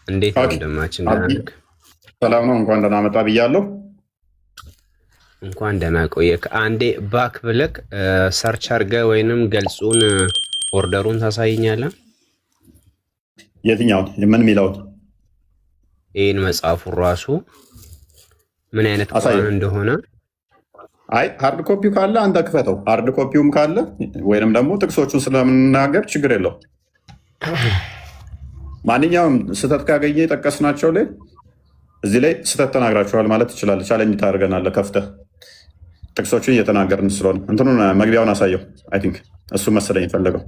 እንዴት ነው ወንድማችን? ደህና ነህ? ሰላም ነው። እንኳን ደህና መጣ ብያለሁ። እንኳን ደህና ቆየህ። አንዴ ባክ ብለክ ሰርች አድርገህ ወይንም ገልጹን ኦርደሩን ታሳይኛለህ? የትኛውን? ምን የሚለውን? ይህን መጽሐፉን ራሱ ምን አይነት ቁርአን እንደሆነ። አይ ሃርድ ኮፒው ካለ አንተ ክፈተው። ሃርድ ኮፒውም ካለ ወይንም ደግሞ ጥቅሶቹን ስለምናገር ችግር የለው። ማንኛውም ስህተት ካገኘ የጠቀስናቸው ላይ እዚህ ላይ ስህተት ተናግራችኋል ማለት ትችላለህ። ቻሌንጅ ታደርገናለህ ከፍተህ ጥቅሶቹን እየተናገርን ስለሆነ እንትኑን መግቢያውን አሳየው። አይ ቲንክ እሱ መሰለኝ የፈለገው።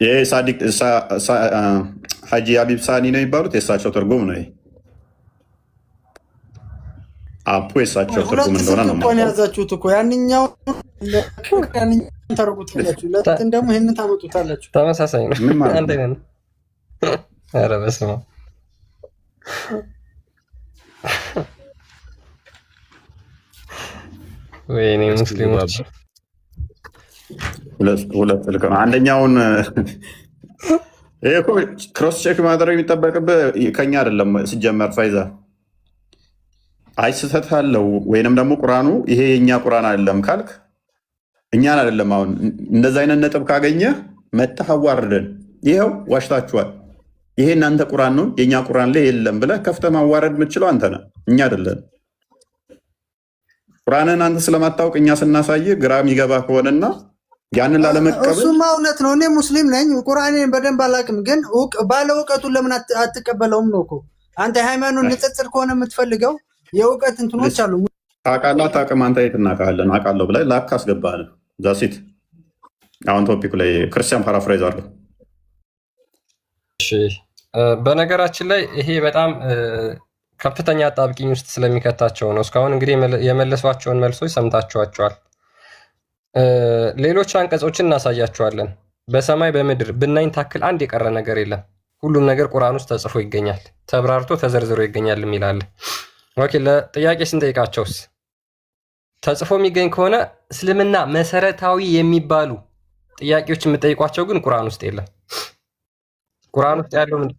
ይሄ ሳዲቅ ሀጂ አቢብ ሳኒ ነው የሚባሉት፣ የእሳቸው ትርጉም ነው። አፑ የእሳቸው ትርጉም እንደሆነ ነው ያዛችሁት እኮ ያንኛው ታደርጉታላችሁ፣ ለትን ደግሞ ይህንን ታመጡታላችሁ። ተመሳሳይ ነው። አንድ ነው። ኧረ በስመ አብ ወይኔ ሙስሊሞች ሁለት ልክ ነው። አንደኛውን ክሮስ ቼክ ማድረግ የሚጠበቅብህ ከኛ አይደለም ሲጀመር ፋይዛ። አይ ስህተት አለው ወይንም ደግሞ ቁርአኑ ይሄ የእኛ ቁርአን አይደለም ካልክ እኛን አይደለም። አሁን እንደዚ አይነት ነጥብ ካገኘ መተህ አዋርደን ይኸው ዋሽታችኋል፣ ይሄ እናንተ ቁርአን ነው የእኛ ቁርአን ላይ የለም ብለህ ከፍተህ ማዋረድ የምችለው አንተ ነህ፣ እኛ አይደለን። ቁርአንን አንተ ስለማታውቅ እኛ ስናሳይ ግራ የሚገባ ከሆነና ያንን ላለመቀበል እሱማ እውነት ነው። እኔ ሙስሊም ነኝ፣ ቁርአንን በደንብ አላውቅም፣ ግን ባለ እውቀቱን ለምን አትቀበለውም ነው እኮ። አንተ የሃይማኖት ንጽጽር ከሆነ የምትፈልገው የእውቀት እንትኖች አሉ። ታውቃለህ አታውቅም? አንተ የት እናውቃለን? አውቃለሁ ብለህ ላክ አስገባህ። ዛሲት አሁን ቶፒክ ላይ ክርስቲያን ፓራፍራይዝ አለው። በነገራችን ላይ ይሄ በጣም ከፍተኛ አጣብቂኝ ውስጥ ስለሚከታቸው ነው። እስካሁን እንግዲህ የመለሷቸውን መልሶች ሰምታችኋቸዋል። ሌሎች አንቀጾችን እናሳያቸዋለን። በሰማይ በምድር ብናኝ ታክል አንድ የቀረ ነገር የለም፣ ሁሉም ነገር ቁርአን ውስጥ ተጽፎ ይገኛል፣ ተብራርቶ ተዘርዝሮ ይገኛል የሚላለ። ኦኬ፣ ለጥያቄ ስንጠይቃቸውስ ተጽፎ የሚገኝ ከሆነ እስልምና መሰረታዊ የሚባሉ ጥያቄዎች የምጠይቋቸው ግን ቁርአን ውስጥ የለም። ቁርአን ውስጥ ያለው ምንድን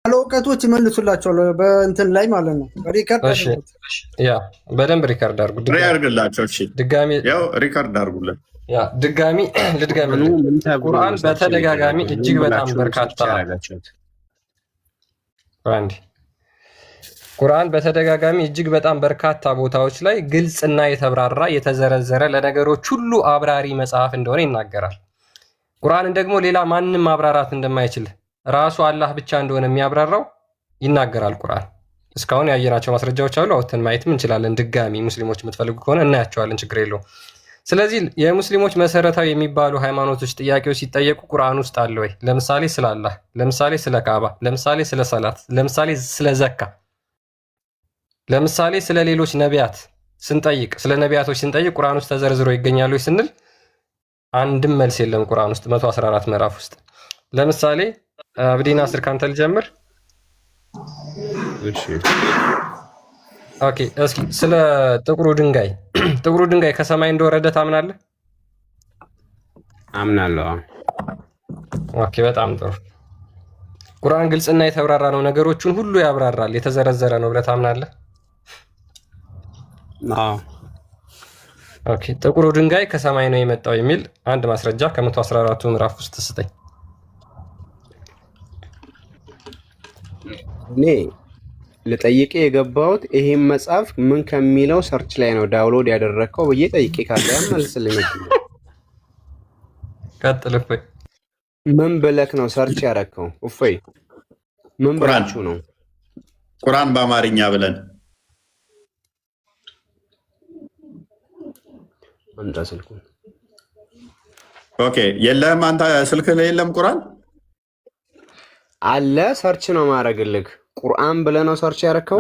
ባለ እውቀቶች ይመልሱላቸዋል በእንትን ላይ ማለት ነው። ሪከርድ ያ በደንብ ሪከርድ አድርጉ፣ ያርግላቸው። ድጋሚ ያው ሪከርድ አድርጉልን። ያ ድጋሚ ልድገምልህ። ቁርአን በተደጋጋሚ እጅግ በጣም በርካታ ቁርአን በተደጋጋሚ እጅግ በጣም በርካታ ቦታዎች ላይ ግልጽና የተብራራ የተዘረዘረ ለነገሮች ሁሉ አብራሪ መጽሐፍ እንደሆነ ይናገራል። ቁርአንን ደግሞ ሌላ ማንም ማብራራት እንደማይችል ራሱ አላህ ብቻ እንደሆነ የሚያብራራው ይናገራል ቁርአን። እስካሁን ያየናቸው ማስረጃዎች አሉ፣ አውጥተን ማየትም እንችላለን። ድጋሚ ሙስሊሞች የምትፈልጉ ከሆነ እናያቸዋለን፣ ችግር የለውም። ስለዚህ የሙስሊሞች መሰረታዊ የሚባሉ ሃይማኖቶች ጥያቄዎች ሲጠየቁ ቁርአን ውስጥ አለ ወይ? ለምሳሌ ስለ አላህ፣ ለምሳሌ ስለ ካዕባ፣ ለምሳሌ ስለ ሰላት፣ ለምሳሌ ስለ ዘካ፣ ለምሳሌ ስለ ሌሎች ነቢያት ስንጠይቅ፣ ስለ ነቢያቶች ስንጠይቅ ቁርአን ውስጥ ተዘርዝሮ ይገኛሉ ስንል አንድም መልስ የለም ቁርአን ውስጥ 114 ምዕራፍ ውስጥ። ለምሳሌ አብዲና አስር ካንተ ልጀምር። ኦኬ፣ እስኪ ስለ ጥቁሩ ድንጋይ ከሰማይ እንደወረደ ታምናለህ? አምናለሁ። ኦኬ፣ በጣም ጥሩ። ቁርአን ግልጽና የተብራራ ነው፣ ነገሮችን ሁሉ ያብራራል፣ የተዘረዘረ ነው ብለህ ታምናለህ? አዎ። ኦኬ፣ ጥቁሩ ድንጋይ ከሰማይ ነው የመጣው የሚል አንድ ማስረጃ ከ114ቱ ምዕራፍ ውስጥ ስጠኝ። እኔ ልጠይቄ የገባሁት ይሄን መጽሐፍ ምን ከሚለው ሰርች ላይ ነው ዳውንሎድ ያደረግከው ብዬ ጠይቄ ካለ መልስልኝ። ቀጥል። እፎይ፣ ምን ብለክ ነው ሰርች ያደረግከው? እፎይ፣ ምን ብላችሁ ነው? ቁርአን በአማርኛ ብለን አንተ ስልኩ። ኦኬ፣ የለም አንተ ስልክ ላይ የለም ቁርአን አለ። ሰርች ነው ማድረግልክ። ቁርአን ብለህ ነው ሰርች ያደረከው?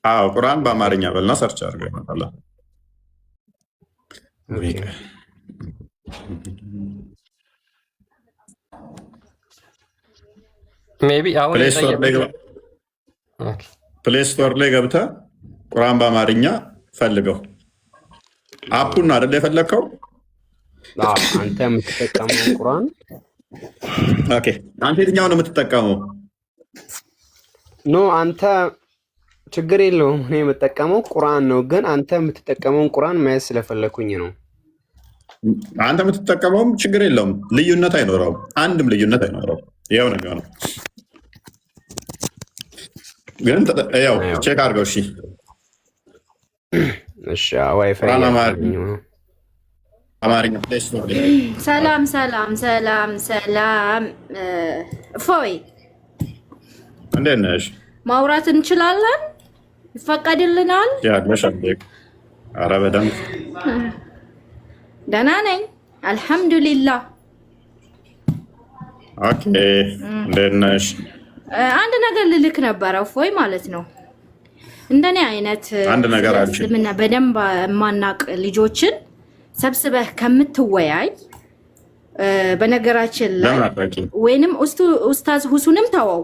አዎ፣ ቁርአን በአማርኛ ብለና ሰርች አድርገህ ማለት ነው። ሜቢ አሁን ፕሌይ ስቶር ላይ ገብተህ ቁርአን በአማርኛ ፈልገው። አፑን አይደል የፈለግከው? አንተ የምትጠቀመው ቁርአን ኦኬ አንተ የትኛውን ነው የምትጠቀመው? ኖ አንተ ችግር የለውም። እኔ የምጠቀመው ቁርአን ነው፣ ግን አንተ የምትጠቀመውን ቁርአን ማየት ስለፈለኩኝ ነው። አንተ የምትጠቀመውም ችግር የለውም። ልዩነት አይኖረውም። አንድም ልዩነት አይኖረውም። ያው ነው የሚሆነው። ግን ያው ቼክ አድርገው። እሺ እሺ። ዋይፋይ አማርኛ። ሰላም ሰላም ሰላም ሰላም። እፎይ እንዴት ነሽ? ማውራት እንችላለን? ይፈቀድልናል? ያለሽ አለክ? ኧረ በደንብ ደህና ነኝ አልሐምዱሊላህ። ኦኬ እንዴት ነሽ? አንድ ነገር ልልክ ነበረ እፎይ ማለት ነው። እንደኔ አይነት አንድ ነገር አልሽ እስልምና በደንብ የማናቅ ልጆችን ሰብስበህ ከምትወያይ በነገራችን ላይ ወይንም ኡስታዝ ሁሱንም ተወው፣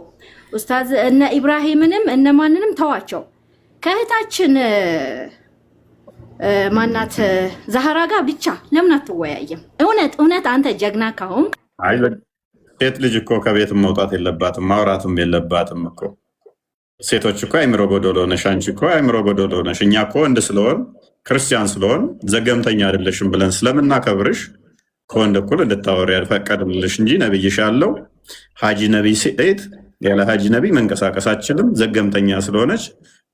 ኡስታዝ እነ ኢብራሂምንም እነ ማንንም ተዋቸው። ከእህታችን ማናት ዛህራ ጋር ብቻ ለምን አትወያይም? እውነት አንተ ጀግና ካሁን ሴት ልጅ እኮ ከቤትም መውጣት የለባትም ማውራትም የለባትም እኮ። ሴቶች እኮ አይምሮ ጎዶሎ ነሽ፣ አንቺ እኮ አይምሮ ጎዶሎ ነሽ። እኛ እኮ ወንድ ስለሆን ክርስቲያን ስለሆን ዘገምተኛ አይደለሽም ብለን ስለምናከብርሽ ከወንድ እኩል እንድታወሪ ያልፈቀድልሽ እንጂ ነብይሽ ያለው ሀጂ ነቢይ ሴት ያለ ሀጂ ነቢይ መንቀሳቀስ አትችልም። ዘገምተኛ ስለሆነች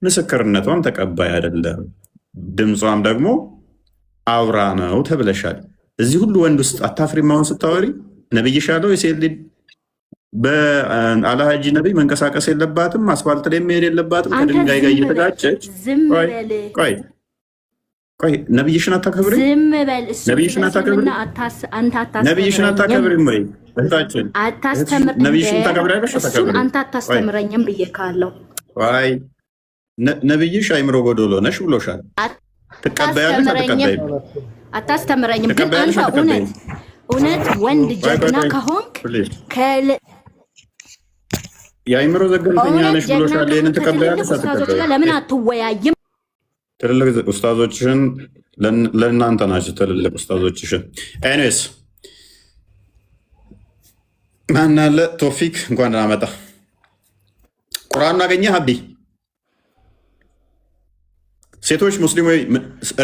ምስክርነቷም ተቀባይ አይደለም፣ ድምጿም ደግሞ አውራ ነው ተብለሻል። እዚህ ሁሉ ወንድ ውስጥ አታፍሪም? አሁን ስታወሪ ነብይሽ ያለው የሴት ልጅ በአልሀጂ ነቢይ መንቀሳቀስ የለባትም፣ አስፋልት ላይ መሄድ የለባትም፣ ከድንጋይ ጋር እየተጋጨች። ቆይ ነብይሽን አታከብሪ? ነብይሽን አታከብሪ? ነብይሽን አታከብሪም ወይ እህታችን? ነብይሽን ታከብሪያለሽ? አንተ አታስተምረኝም ብዬ ካለው ወይ ነብይሽ አይምሮ ጎዶሎ ነሽ ብሎሻል። ትቀበያለሽ? አትቀበይም? አታስተምረኝም። ግን አንተ እውነት ወንድ ጀግና ከሆንክ የአይምሮ ዘገምተኛ ነሽ ብሎሻል። ይህንን ትቀበያለሽ? አትቀበይም? ለምን አትወያይም? ትልልቅ ኡስታዞችሽን ለእናንተ ናቸው። ትልልቅ ኡስታዞችሽን ኤኒዌይስ ማን አለ? ቶፊክ እንኳን ደህና መጣ። ቁርአኑን አገኘህ አብዲ? ሴቶች ሙስሊሞች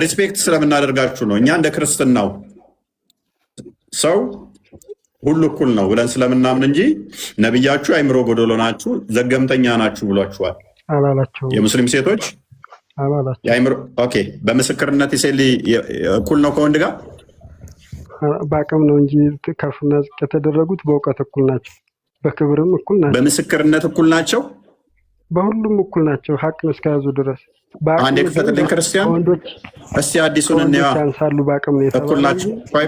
ሪስፔክት ስለምናደርጋችሁ ነው። እኛ እንደ ክርስትናው ሰው ሁሉ እኩል ነው ብለን ስለምናምን እንጂ ነብያችሁ አይምሮ ጎዶሎ ናችሁ፣ ዘገምተኛ ናችሁ ብሏችኋል አላላቸው። የሙስሊም ሴቶች ኦኬ። በምስክርነት ሴሊ እኩል ነው ከወንድ ጋር? በአቅም ነው እንጂ ከፍና ዝቅ የተደረጉት በእውቀት እኩል ናቸው፣ በክብርም እኩል ናቸው፣ በምስክርነት እኩል ናቸው፣ በሁሉም እኩል ናቸው ሀቅን እስከያዙ ድረስ። አንድ የክፈትልኝ ክርስቲያን እስቲ አዲሱን እንያ ያንሳሉ። በአቅም ነው እኩል ናቸው። ቆይ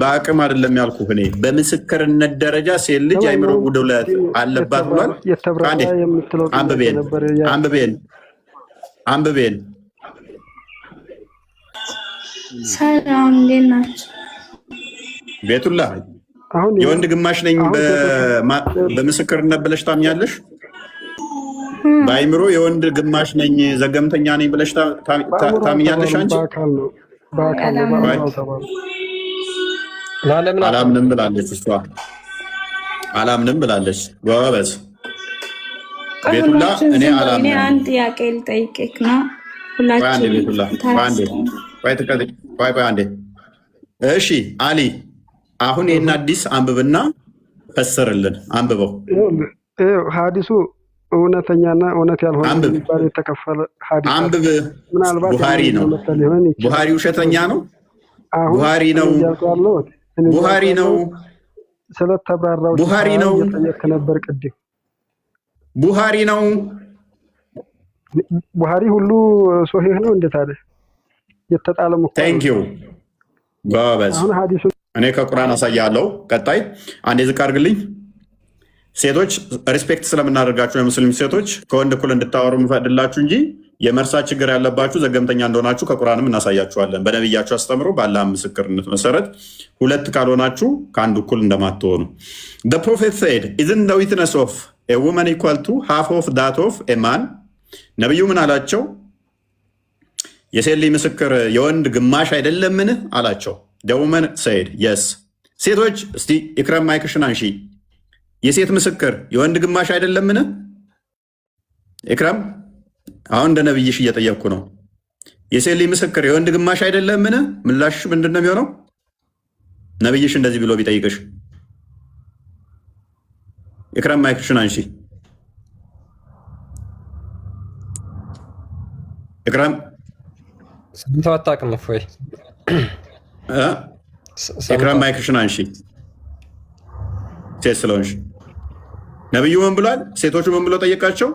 በአቅም አይደለም ያልኩህ እኔ በምስክርነት ደረጃ ሴት ልጅ አይምሮ ጉድለት አለባት ብሏል። አንብቤን ሰላም እንዴት ናችሁ? ቤቱላ የወንድ ግማሽ ነኝ በምስክርነት ብለሽ ታምኛለሽ? በአይምሮ የወንድ ግማሽ ነኝ ዘገምተኛ ነኝ ብለሽ ታምኛለሽ? አንቺ አላምንም ብላለች። እሷ አላምንም ብላለች። ጎበዝ ቤቱላ። እኔ አላምንም። አንድ ጥያቄ ልጠይቅህ ነው። አንዴ እሺ አሊ፣ አሁን ይህን አዲስ አንብብና ፈስርልን። አንብበው። ሀዲሱ እውነተኛና እውነት ያልሆነ የሚባል የተከፈለ ሀዲስ አንብብ። ቡሃሪ ነው። ቡሃሪ ውሸተኛ ነው። ቡሃሪ ነው። ቡሃሪ ነው። ስለተብራራው ቡሃሪ ነው። እየጠየቅክ ነበር ቅድም። ቡሃሪ ነው። ቡሃሪ ሁሉ ሶሂህ ነው። እንዴት አለ የተጣለ ሙክ። ታንክ ዩ ጎበዝ። እኔ ከቁርአን አሳያለሁ። ቀጣይ አንዴ ዝቅ አድርግልኝ። ሴቶች ሪስፔክት ስለምናደርጋችሁ የሙስሊም ሴቶች ከወንድ እኩል እንድታወሩ የምፈቅድላችሁ እንጂ የመርሳት ችግር ያለባችሁ ዘገምተኛ እንደሆናችሁ ከቁርአንም እናሳያችኋለን። በነቢያችሁ አስተምሮ በአላህ ምስክርነት መሰረት ሁለት ካልሆናችሁ ከአንድ እኩል እንደማትሆኑ። The prophet said, isn't the witness of a woman equal to half of that of a man? ነቢዩ ምን አላቸው? የሴት ልጅ ምስክር የወንድ ግማሽ አይደለምን አላቸው። The woman said, yes. ሴቶች እስቲ ኢክራም ማይክሽን አንሺ። የሴት ምስክር የወንድ ግማሽ አይደለምን? ኢክራም አሁን እንደ ነብይሽ እየጠየቅኩ ነው። የሴት ልጅ ምስክር የወንድ ግማሽ አይደለምን? ምላሽሽ ምንድን ነው የሚሆነው? ነብይሽ እንደዚህ ብሎ ቢጠይቅሽ። ኢክራም ማይክሽን አንሺ። ኢክራም ሰምተው አታውቅም እፎይ? ኢክራም ማይክሽን አንሺ። ሴት ስለሆንሽ ነብዩ ምን ብሏል? ሴቶቹ ምን ብሎ ጠየቃቸው?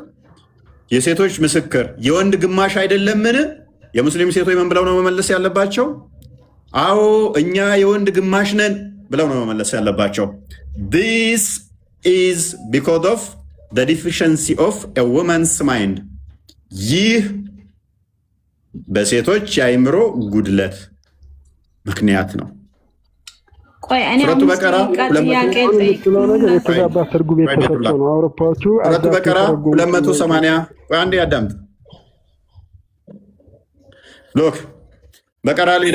የሴቶች ምስክር የወንድ ግማሽ አይደለምን? የሙስሊም ሴቶች ምን ብለው ነው መመለስ ያለባቸው? አዎ እኛ የወንድ ግማሽ ነን ብለው ነው መመለስ ያለባቸው። this is because of the deficiency of a woman's mind ይህ በሴቶች የአእምሮ ጉድለት ምክንያት ነው። ቆይ እኔ ሱረቱ በቀራ የተዛባ ትርጉም የተሰጠው ነው። አውሮፓዎቹ ሱረቱ በቀራ 280 አንዴ ያዳምጥ። ሎክ በቀራ ላይ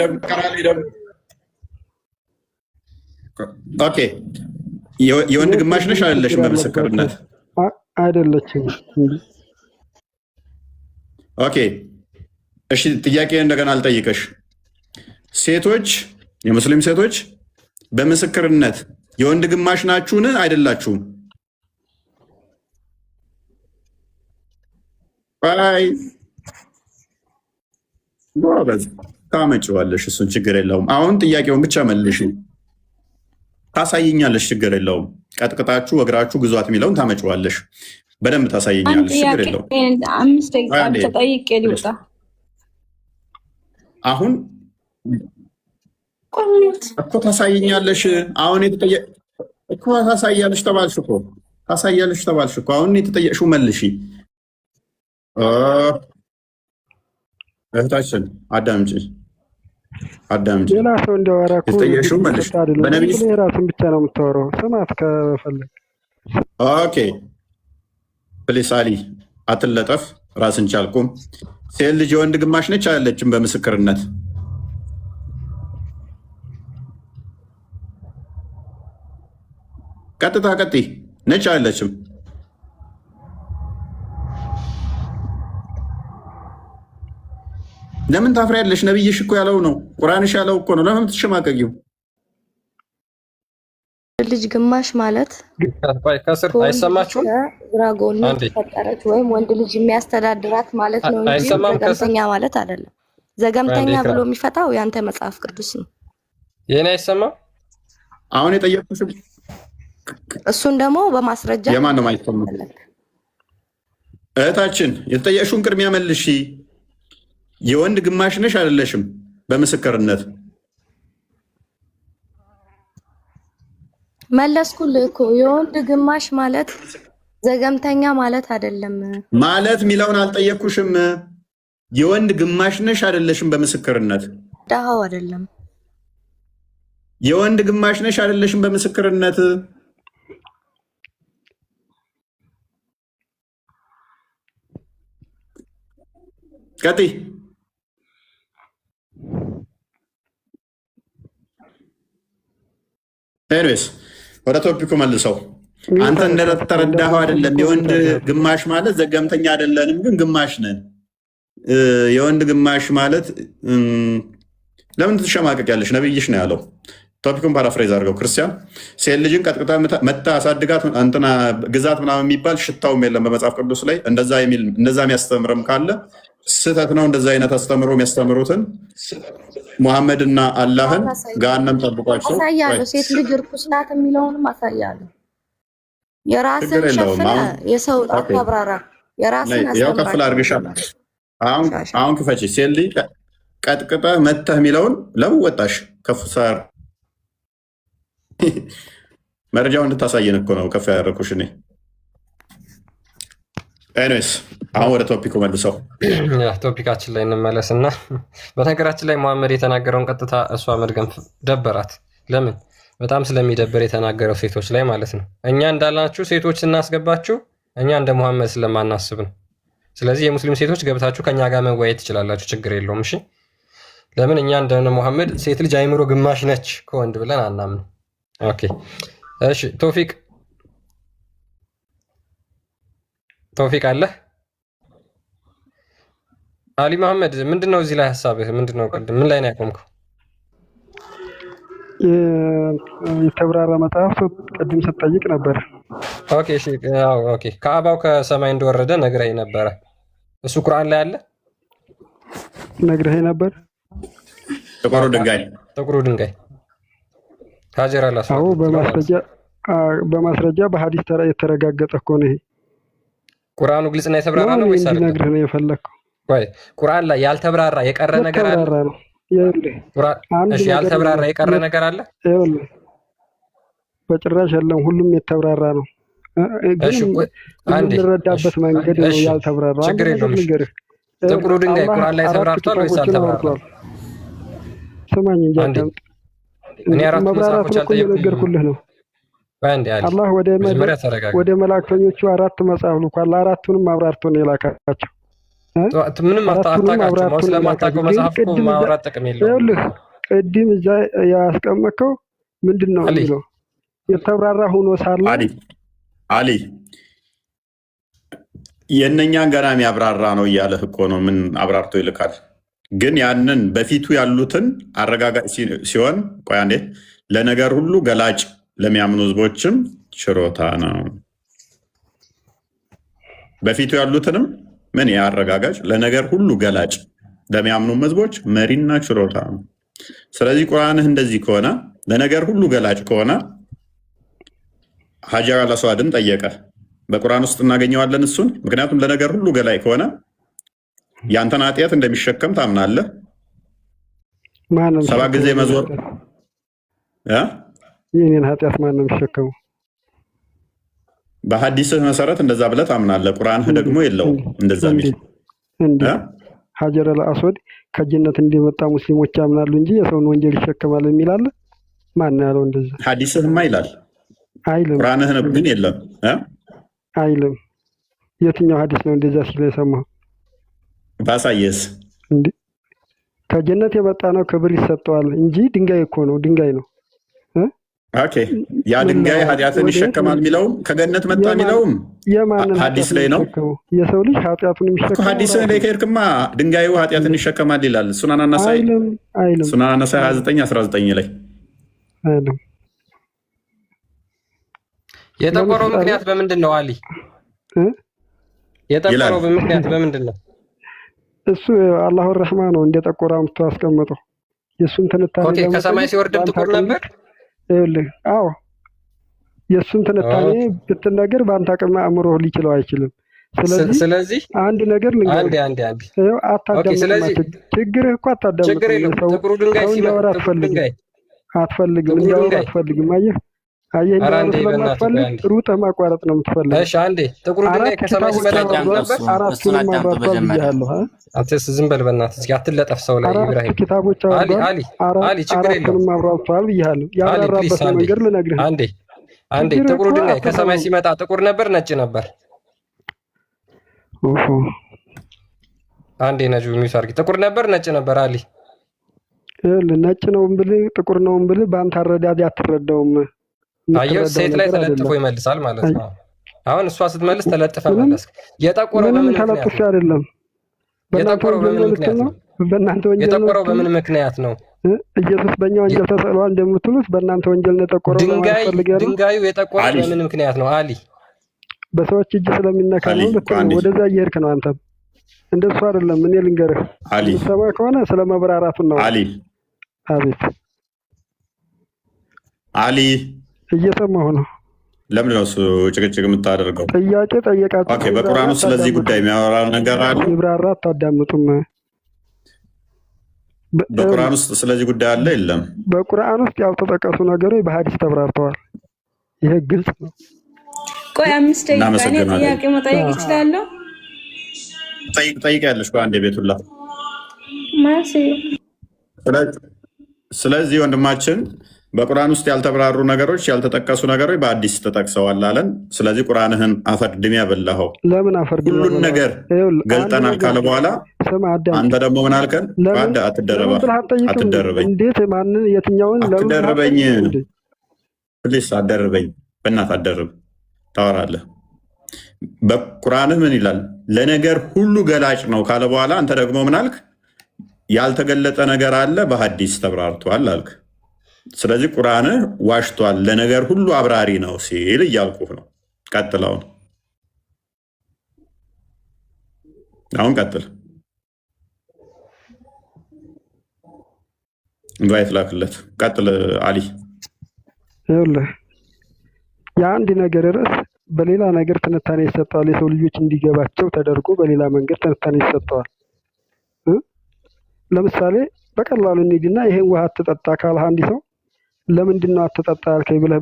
ኦኬ የወንድ ግማሽ ነሽ አይደለሽም? በምስክርነት አይደለችም። ኦኬ እሺ፣ ጥያቄ እንደገና አልጠይቀሽ። ሴቶች የሙስሊም ሴቶች በምስክርነት የወንድ ግማሽ ናችሁን? አይደላችሁም? አይ ጎበዝ ታመጪዋለሽ፣ እሱን ችግር የለውም። አሁን ጥያቄውን ብቻ መልሽ። ታሳይኛለሽ፣ ችግር የለውም። ቀጥቅጣችሁ እግራችሁ ግዟት የሚለውን ታመጪዋለሽ፣ በደንብ ታሳይኛለሽ፣ ችግር የለውም። 5 ደቂቃ ተጠይቄ ሊወጣ አሁን እኮ ታሳይኛለሽ። አሁን እኮ ታሳያለሽ ተባልሽ እኮ ታሳያለሽ ተባልሽ እኮ። አሁን የተጠየቅሽው መልሺ። እህታችን አዳምጪ። ሌላ ሰው እንዲያወራ እኮ የተጠየቅሽው መልሽ። በነቢይ ራሱን ብቻ ነው የምታወራው። ስማት ከፈለግ። ኦኬ ፕሊስ አሊ አትለጠፍ። ራስን ቻልኩም። ሴት ልጅ የወንድ ግማሽ ነች አይደለችም? በምስክርነት ቀጥታ ቀጥይ። ነች አይደለችም? ለምን ታፍሪያለሽ? ነብይሽ እኮ ያለው ነው፣ ቁርአንሽ ያለው እኮ ነው። ለምን ትሸማቀቂው? ልጅ ግማሽ ማለት ከስር አይሰማችሁም? ግራጎን ተፈጠረች ወይም ወንድ ልጅ የሚያስተዳድራት ማለት ነው እንጂ ዘገምተኛ ማለት አይደለም። ዘገምተኛ ብሎ የሚፈታው ያንተ መጽሐፍ ቅዱስ ነው። የኔ አይሰማም? አሁን የጠየቅኩሽ እሱን ደግሞ በማስረጃ የማን ነው የማይሰማው? እህታችን የተጠየቅሽውን ቅድሚያ መልሺ። የወንድ ግማሽ ነሽ አይደለሽም? በምስክርነት መለስኩልህ እኮ። የወንድ ግማሽ ማለት ዘገምተኛ ማለት አይደለም። ማለት ሚለውን አልጠየቅኩሽም። የወንድ ግማሽ ነሽ አይደለሽም? በምስክርነት ዳሃው አይደለም። የወንድ ግማሽ ነሽ አይደለሽም? በምስክርነት ቀጥይ። ኤኒዌይስ ወደ ቶፒኩ መልሰው። አንተ እንደተረዳኸው አይደለም። የወንድ ግማሽ ማለት ዘገምተኛ አይደለንም፣ ግን ግማሽ ነን። የወንድ ግማሽ ማለት ለምን ትሸማቀቂያለሽ? ነብይሽ ነው ያለው። ቶፒኩን ፓራፍሬዝ አድርገው። ክርስቲያን ሴት ልጅን ቀጥቅጣ መታ አሳድጋት እንትና ግዛት ምናምን የሚባል ሽታውም የለም በመጽሐፍ ቅዱስ ላይ። እንደዛ የሚያስተምርም ካለ ስህተት ነው። እንደዛ አይነት አስተምሮ የሚያስተምሩትን ሙሐመድና አላህን ገሃነም ጠብቋቸው። አሳያለሁ። ሴት ልጅ እርኩስ ናት የሚለውንም አሳያለሁ። የራስን ሸፍነ የሰው አታብራራ። የራስን ያው ከፍል አድርግሻ። አሁን ክፈች። ሴት ልጅ ቀጥቅጠ መተህ የሚለውን ለምን ወጣሽ? ከፍ ሳር መረጃውን እንድታሳየን እኮ ነው ከፍ ያደረኩሽ እኔ። ኤኒዌይስ አሁን ወደ ቶፒኩ መልሰው። ቶፒካችን ላይ እንመለስና በነገራችን ላይ መሐመድ የተናገረውን ቀጥታ እሷ መድገም ደበራት። ለምን? በጣም ስለሚደብር የተናገረው ሴቶች ላይ ማለት ነው። እኛ እንዳልናችሁ ሴቶች ስናስገባችሁ እኛ እንደ መሐመድ ስለማናስብ ነው። ስለዚህ የሙስሊም ሴቶች ገብታችሁ ከኛ ጋር መወያየት ትችላላችሁ፣ ችግር የለውም። እሺ ለምን? እኛ እንደ መሐመድ ሴት ልጅ አይምሮ ግማሽ ነች ከወንድ ብለን አናምን። ኦኬ እሺ ቶፊቅ አለ። አሊ መሐመድ ምንድነው እዚህ ላይ ሐሳብህ ምንድነው? ምን ላይ ነው ያቆምከው? የተብራራ መጽሐፍ ቅድም ስትጠይቅ ነበር። ኦኬ እሺ ኦኬ ከአባው ከሰማይ እንደወረደ ነግረኸኝ ነበረ። እሱ ቁርአን ላይ አለ ነግረኸኝ ነበር። ጥቁሩ ድንጋይ ሀጀር አላስ አዎ በማስረጃ በሐዲስ የተረጋገጠ እኮ ነው። ይሄ ቁርአኑ ግልጽና የተብራራ ነው ወይስ አይደለም? ነግረህ ነው የፈለከው? ወይ ቁርአን ላይ ያልተብራራ የቀረ ነገር አለ? እሺ ያልተብራራ የቀረ ነገር አለ? ይኸውልህ በጭራሽ የለም፣ ሁሉም የተብራራ ነው። ግን የምንረዳበት መንገድ ነው ያልተብራራ። ችግር የለውም። ጥቁሩ ድንጋይ ቁርአን ላይ ተብራርቷል ወይስ አልተብራራም? ስማኝ እንጂ አዳምጥ። እኔ አራት መጽሐፎች አልጠየቅኩልህ ነው። አላህ ወደ መላእክተኞቹ 4 መጽሐፍ ልኳል። 4ቱንም አብራርቶ ነው የላካቸው። ምንም አታውቃቸው ስለማታውቀው መጽሐፍ እኮ ማውራት ጥቅም የለውም። ይኸውልህ ቅድም እዛ ያስቀመጥከው ምንድን ነው የሚለው የተብራራ ሆኖ ሳለ አሊ የእነኛን ገና የሚያብራራ ነው እያለህ እኮ ነው። ምን አብራርቶ ይልካል? ግን ያንን በፊቱ ያሉትን አረጋጋጭ ሲሆን ቆይ አንዴ ለነገር ሁሉ ገላጭ ለሚያምኑ ህዝቦችም ችሮታ ነው። በፊቱ ያሉትንም ምን ያረጋጋጭ ለነገር ሁሉ ገላጭ ለሚያምኑ ህዝቦች መሪና ችሮታ ነው። ስለዚህ ቁርአንህ እንደዚህ ከሆነ ለነገር ሁሉ ገላጭ ከሆነ ሀጀር አልአስዋድን ጠየቀ። በቁርአን ውስጥ እናገኘዋለን እሱን። ምክንያቱም ለነገር ሁሉ ገላጭ ከሆነ ያንተን ኃጢአት እንደሚሸከም ታምናለህ። 7 ጊዜ መዞር የኔን ኃጢአት ማን ነው የሚሸከመው? በሐዲስህ መሰረት እንደዛ ብለህ ታምናለህ። ቁርአንህ ደግሞ የለውም እንደዛ የሚል ሀጀር አልአስዋድ ከጀነት እንደመጣ ሙስሊሞች ያምናሉ እንጂ የሰውን ወንጀል ይሸከማል የሚል አለ? ማን ያለው እንደዛ? ሐዲስህማ ይላል አይልም። ቁርአንህ ግን የለም አይልም። የትኛው ሐዲስ ነው እንደዛ ሲል የሰማው? ባሳየስ እንዴ ከጀነት የመጣ ነው ክብር ይሰጠዋል እንጂ ድንጋይ እኮ ነው፣ ድንጋይ ነው። ኦኬ ያ ድንጋይ ኃጢአትን ይሸከማል የሚለውም ከገነት መጣ የሚለውም ሐዲስ ላይ ነው። የሰው ልጅ ኃጢአቱን የሚሸከማል ሐዲስ ላይ ከሄድክማ ድንጋዩ ኃጢአትን ይሸከማል ይላል። ሱናን አናሳይ 29:19 ላይ አይልም። የጠቆረው ምክንያት በምንድን ነው? አሊ የጠቆረው ምክንያት በምንድን ነው? እሱ አላሁ ረህማን ነው እንደጠቆረ አምጥቶ አስቀመጠው። የሱን ትንታኔ ኦኬ ከሰማይ ሲወርድም ጥቁር ነበር። ይኸውልህ አዎ የሱን ትንታኔ ብትነገር በአንተ አቅም አእምሮህ ሊችለው አይችልም። ስለዚህ አንድ ነገር አንዴ ችግርህ እኮ አታዳምጥም። ጥቁሩ ድንጋይ ሲመጣ አትፈልግም እንዲያወራ አትፈልግም። አየህ ስለማትፈልግ ሩጠህ ማቋረጥ ነው የምትፈልገው። እሺ አንዴ ጥቁሩ ድንጋይ ከሰማይ ሲመጣ ነበር። አራቱንም አብራርቷል ብያለሁ። አንተስ ዝም በል በእናትህ እስኪ አትለጠፍ ሰው ላይ ኢብራሂም። ኪታቦች አሊ ችግር የለውም አራቱንም አብራርቷል ብያለሁ። ያብራራበት መንገድ ልነግርህ። አንዴ ጥቁሩ ድንጋይ ከሰማይ ሲመጣ ጥቁር ነበር ነጭ ነበር? አንዴ ነጁ ሚስ አድርጊ። ጥቁር ነበር ነጭ ነበር? አሊ ነጭ ነው ብልህ ጥቁር ነው ብልህ በአንተ አረዳድ አትረዳውም። አየሁ ሴት ላይ ተለጥፎ ይመልሳል ማለት ነው። አሁን እሷ ስትመልስ ተለጥፈ መለስክ። የጠቆረው በምን ተለጥፎ አይደለም። የጠቆረው በምን ምክንያት ነው? በእናንተ ወንጀል የጠቆረው በምን ምክንያት ነው? ኢየሱስ በእኛ ወንጀል ተሰቅሏል እንደምትሉት በእናንተ ወንጀል ነው የጠቆረው። ድንጋዩ የጠቆረው በምን ምክንያት ነው? አሊ በሰዎች እጅ ስለሚነካ ነው። ወደዛ እየሄድክ ነው አንተም። እንደሱ አይደለም። እኔ ልንገርህ ሰማ ከሆነ ስለ መብራራቱ ነው። አሊ አቤት አሊ እየሰማሁ ነው። ለምን ነው እሱ ጭቅጭቅ የምታደርገው? ጥያቄ ጠየቃችሁ። ኦኬ በቁርአን ውስጥ ስለዚህ ጉዳይ የሚያወራ ነገር አለ? ይብራራ አታዳምጡም? በቁርአን ውስጥ ስለዚህ ጉዳይ አለ? የለም። በቁርአን ውስጥ ያልተጠቀሱ ነገሮች በሐዲስ ተብራርተዋል። ይሄ ግልጽ ነው። ቆይ 5 ደቂቃ እኔ ጥያቄ መጠየቅ እችላለሁ? ጠይቂያለሽ አንዴ ቤቱላ። ማሲ ስለዚህ ወንድማችን በቁርአን ውስጥ ያልተብራሩ ነገሮች ያልተጠቀሱ ነገሮች በአዲስ ተጠቅሰዋል አለን። ስለዚህ ቁርአንህን አፈርድም ያበላኸው ለምን አፈርድም? ሁሉን ነገር ገልጠናል ካለ በኋላ አንተ ደግሞ ምን አልከን? አትደረበኝ። እንዴት ማንን የትኛውን አትደረበኝ ፕሊስ አደርበኝ፣ በእናትህ አደርብ፣ ታወራለህ። በቁርአንህ ምን ይላል? ለነገር ሁሉ ገላጭ ነው ካለ በኋላ አንተ ደግሞ ምን አልክ? ያልተገለጠ ነገር አለ በሐዲስ ተብራርቷል አልክ። ስለዚህ ቁርአንህ ዋሽቷል፣ ለነገር ሁሉ አብራሪ ነው ሲል እያልኩህ ነው። ቀጥለውን አሁን ቀጥል። ኢንቫይት ላክለት። ቀጥል አሊ። ይኸውልህ የአንድ ነገር ርዕስ በሌላ ነገር ትንታኔ ይሰጠዋል። የሰው ልጆች እንዲገባቸው ተደርጎ በሌላ መንገድ ትንታኔ ይሰጠዋል። ለምሳሌ በቀላሉ እንሂድና ይሄን ውሃ አትጠጣ ካልህ አንድ ሰው ለምንድን ነው አትጠጣ ያልከኝ ብለህ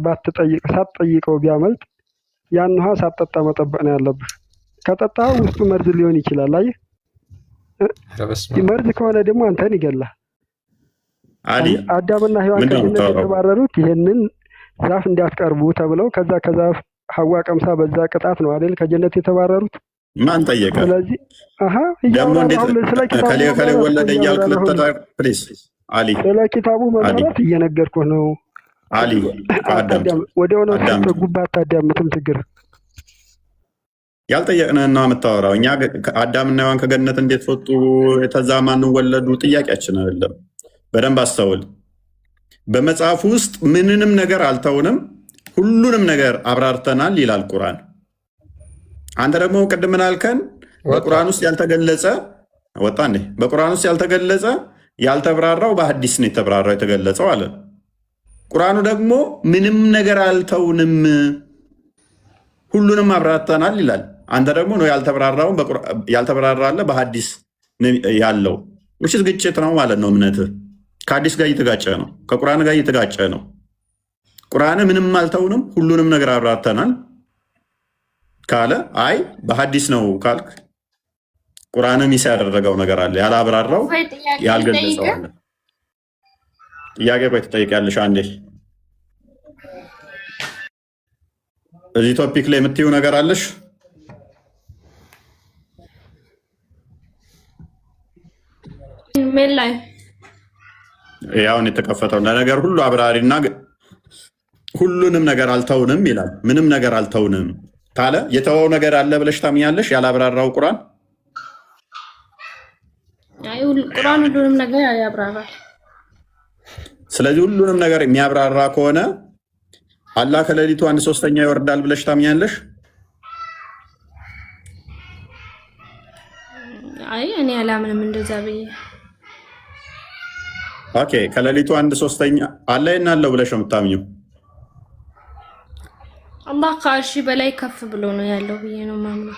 ሳትጠይቀው ቢያመልጥ ያን ውሃ ሳትጠጣ መጠበቅ ነው ያለብህ። ከጠጣህ ውስጡ መርዝ ሊሆን ይችላል። አየህ፣ መርዝ ከሆነ ደግሞ አንተን ይገላል። አዳምና ሔዋን ከጀነት የተባረሩት ይሄንን ዛፍ እንዲያስቀርቡ ተብለው ከዛ ከዛፍ ሐዋ ቀምሳ በዛ ቅጣት ነው አይደል ከጀነት የተባረሩት። ማን ጠየቀ? ስለዚህ ደግሞ እንዴት ከሌ ወለደ እያልክ ልትጠራ? ፕሊዝ አሊ፣ ስለ ኪታቡ መመራት እየነገርኩህ ነው። አሊ ወደ ሆነ ጉባ አታዳምጥም። ችግር ያልጠየቅንህን ነው የምታወራው። እኛ አዳምና ሔዋን ከገነት እንዴት ወጡ፣ ተዛ ማን ወለዱ ጥያቄያችን አይደለም። በደንብ አስተውል። በመጽሐፉ ውስጥ ምንንም ነገር አልተውንም፣ ሁሉንም ነገር አብራርተናል ይላል ቁርአን። አንተ ደግሞ ቅድም ምን አልከን? በቁርአን ውስጥ ያልተገለጸ ወጣ እንዴ? በቁርአን ውስጥ ያልተገለጸ ያልተብራራው በሐዲስ ነው የተብራራው የተገለጸው አለ። ቁርአኑ ደግሞ ምንም ነገር አልተውንም ሁሉንም አብራርተናል ይላል። አንተ ደግሞ ነው ያልተብራራለ በሐዲስ ያለው ውሽት ግጭት ነው ማለት ነው። እምነትህ ከሐዲስ ጋር እየተጋጨ ነው፣ ከቁርአን ጋር እየተጋጨ ነው። ቁርአን ምንም አልተውንም ሁሉንም ነገር አብራርተናል ካለ አይ በሐዲስ ነው ካልክ ቁርአን ሚስ ያደረገው ነገር አለ፣ ያላብራራው ያልገለጸው አለ። ጥያቄ ቆይ ትጠይቂያለሽ አንዴ። እዚህ ቶፒክ ላይ የምትይው ነገር አለሽ? ምን ላይ ያውን የተከፈተው ለነገር ሁሉ አብራሪና ሁሉንም ነገር አልተውንም ይላል። ምንም ነገር አልተውንም ካለ የተወው ነገር አለ ብለሽ ታምኛለሽ? ያላብራራው ቁርአን ቁርአን ሁሉንም ነገር ያብራራል። ስለዚህ ሁሉንም ነገር የሚያብራራ ከሆነ አላህ ከሌሊቱ 1/3 ይወርዳል ብለሽ ታምኛለሽ? አይ እኔ አላምንም እንደዛ ብዬ። ኦኬ ከሌሊቱ 1/3 አለ እናለው ብለሽ ነው የምታምኚው? አላህ ከአርሽ በላይ ከፍ ብሎ ነው ያለው ብዬ ነው ማምነው።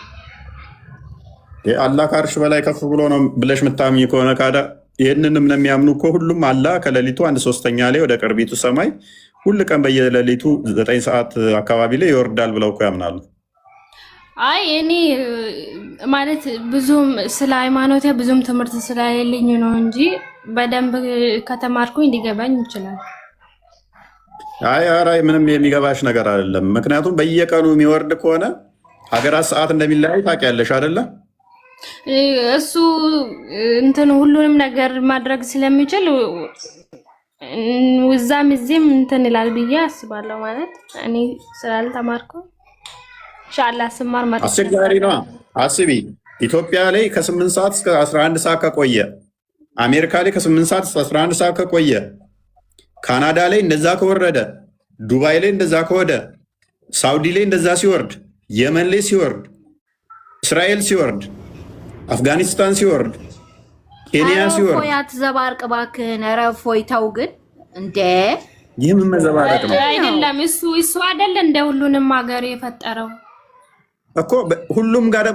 አላህ ከአርሽ በላይ ከፍ ብሎ ነው ብለሽ የምታምኚ ከሆነ ካዳ ይህንንም ለሚያምኑ እኮ ሁሉም አላህ ከሌሊቱ 1/3 ላይ ወደ ቅርቢቱ ሰማይ ሁል ቀን በየሌሊቱ 9 ሰዓት አካባቢ ላይ ይወርዳል ብለው እኮ ያምናሉ። አይ እኔ ማለት ብዙም ስለ ሃይማኖቴ ብዙም ትምህርት ስለሌለኝ ነው እንጂ በደንብ ከተማርኩኝ ሊገባኝ ይችላል። አይ ምንም የሚገባሽ ነገር አይደለም። ምክንያቱም በየቀኑ የሚወርድ ከሆነ ሀገራት ሰዓት እንደሚለያይ ታውቂያለሽ አይደለ? እሱ እንትን ሁሉንም ነገር ማድረግ ስለሚችል ውዛም እዚህም እንትን ይላል ብዬ አስባለሁ። ማለት እኔ ስላልተማርኩ ኢንሻአላህ ስማር ማለት አስቸጋሪ ነው። አስቢ ኢትዮጵያ ላይ ከ8 ሰዓት እስከ 11 ሰዓት ከቆየ፣ አሜሪካ ላይ ከ8 ሰዓት እስከ 11 ሰዓት ከቆየ፣ ካናዳ ላይ እንደዛ ከወረደ፣ ዱባይ ላይ እንደዛ ከወደ፣ ሳውዲ ላይ እንደዛ ሲወርድ፣ የመን ላይ ሲወርድ፣ እስራኤል ሲወርድ፣ አፍጋኒስታን ሲወርድ፣ ኬንያ ሲወርድ ፎይ አትዘባርቅ እባክህን። ኧረ ፎይ ተው ግን እንዴ! ይህ ምን መዘባረቅ ነው? አይደለም እሱ አይደለ እንደ ሁሉንም ሀገር የፈጠረው እኮ ሁሉም ጋር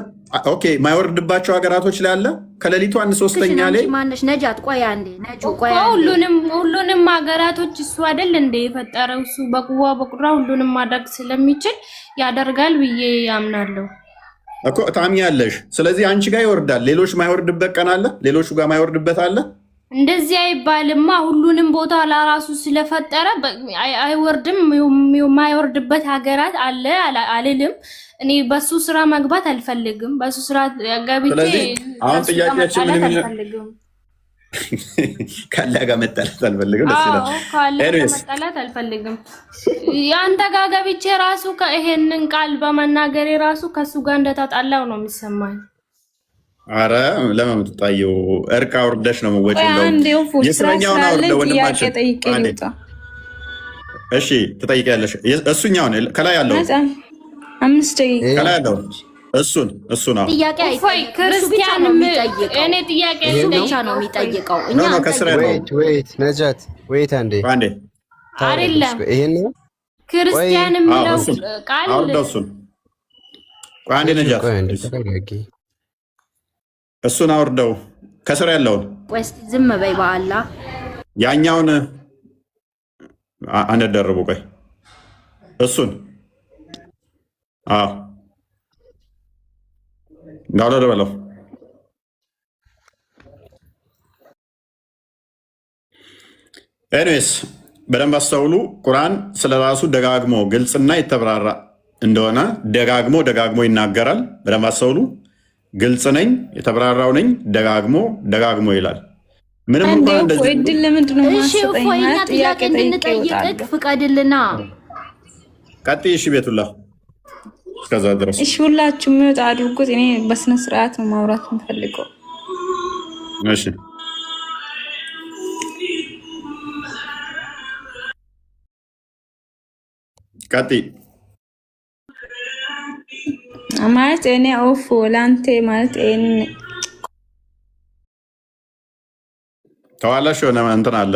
ኦኬ። ማይወርድባቸው ሀገራቶች ላይ አለ። ከሌሊቱ 1/3 ላይ ማነሽ ነጃት? ቆይ አንዴ ነጁ፣ ቆይ ሁሉንም ሀገራቶች እሱ አይደል እንደ የፈጠረው? እሱ በቁዋ በቁራ ሁሉንም ማድረግ ስለሚችል ያደርጋል ብዬ ያምናለሁ እኮ። ታምኛለሽ? ስለዚህ አንቺ ጋር ይወርዳል፣ ሌሎች ማይወርድበት ቀን አለ፣ ሌሎቹ ጋር ማይወርድበት አለ። እንደዚህ አይባልማ። ሁሉንም ቦታ ለራሱ ስለፈጠረ አይወርድም። የማይወርድበት ሀገራት አለ አልልም። እኔ በሱ ስራ መግባት አልፈልግም። በሱ ስራ ገብቼ አሁን ጥያቄያችን ካላ ጋር መጣላት አልፈልግም። ደስ ይላል። ካላ ጋር መጣላት አልፈልግም። ያንተ ጋር ገብቼ ራሱ ይሄንን ቃል በመናገሬ ራሱ ከሱ ጋር እንደተጣላው ነው የሚሰማኝ። አረ ለምን የምትጣየው? እርቅ አውርደሽ ነው መወጪው። የስረኛውን አውርደ ወንድማችን። እሺ ትጠይቂያለሽ። እሱኛውን ከላይ ያለው 5 ደቂቃ ከላይ ያለው እሱን ነው ጥያቄ አይፈይ ክርስቲያን እኔ ጥያቄ ብቻ ነው የሚጠይቀው። እኛ ወይት ነጃት ወይት አንዴ አይደለም ይሄን ክርስቲያን የሚለው ቃል አውርደው እሱን አንዴ ነጃት እሱን አውርደው ከስር ያለውን ወይስ ዝም በይ በአላህ ያኛውን አንደርቡ። ቆይ እሱን ዳውሎ በለው። ኤኒዌይስ በደንብ አስተውሉ። ቁርአን ስለራሱ ደጋግሞ ግልጽና የተብራራ እንደሆነ ደጋግሞ ይናገራል። በደንብ አስተውሉ። ግልጽ ነኝ፣ የተብራራው ነኝ፣ ደጋግሞ ይላል። ምንም እንኳን እንደዚህ እድል ለምንድን ነው ማሰጠኝ? ጥያቄ እንድንጠይቅ ፍቀድልና ቀጥይ። እሺ ቤቱላ እስከዛ ድረስ እሺ፣ ሁላችሁ ምጥ አድርጉት። እኔ በስነ ስርዓት ነው ማውራት የምፈልገው። እሺ ቀጥይ። ማለት እኔ ኦፍ ላንቴ ማለት እኔ ተዋላሽ ሆነ እንትን አለ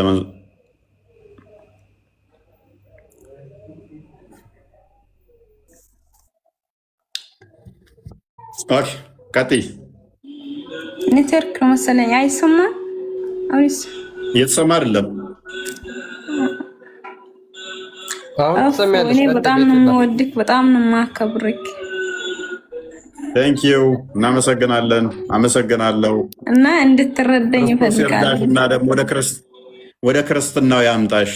ኦኬ ቀጥይ። ኔትወርክ መሰለኝ አይሰማም። አውሪስ እየተሰማ አይደለም። እኔ በጣም ነው የምወድክ፣ በጣም ነው የማከብርክ። ቴንክ ዩ እናመሰግናለን። አመሰግናለሁ እና እንድትረዳኝ እፈልጋለሁ። እና ደግሞ ወደ ክርስትናው ያምጣሽ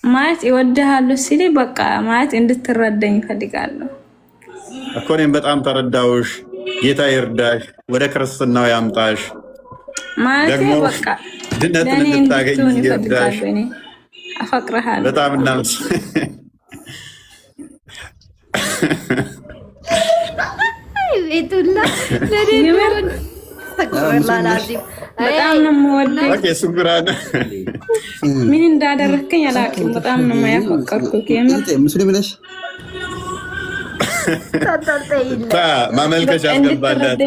ማለት ይወድሃለሁ ሲል በቃ ማለት እንድትረዳኝ እፈልጋለሁ እኮ። እኔም በጣም ተረዳውሽ። ጌታ ይርዳሽ፣ ወደ ክርስትናው ያምጣሽ። ማለት በቃ ድነትን እንድታገኝ ይርዳሽ። አፈቅርሃለሁ በጣም እናመስ ቤቱላ በጣም ነው የምወደው። ኦኬ ሱብራና ምን እንዳደረከኝ አላውቅም። በጣም ነው የማያፈቅርኩት። ሙስሊም ነሽ? ማመልከቻ አስገባላት።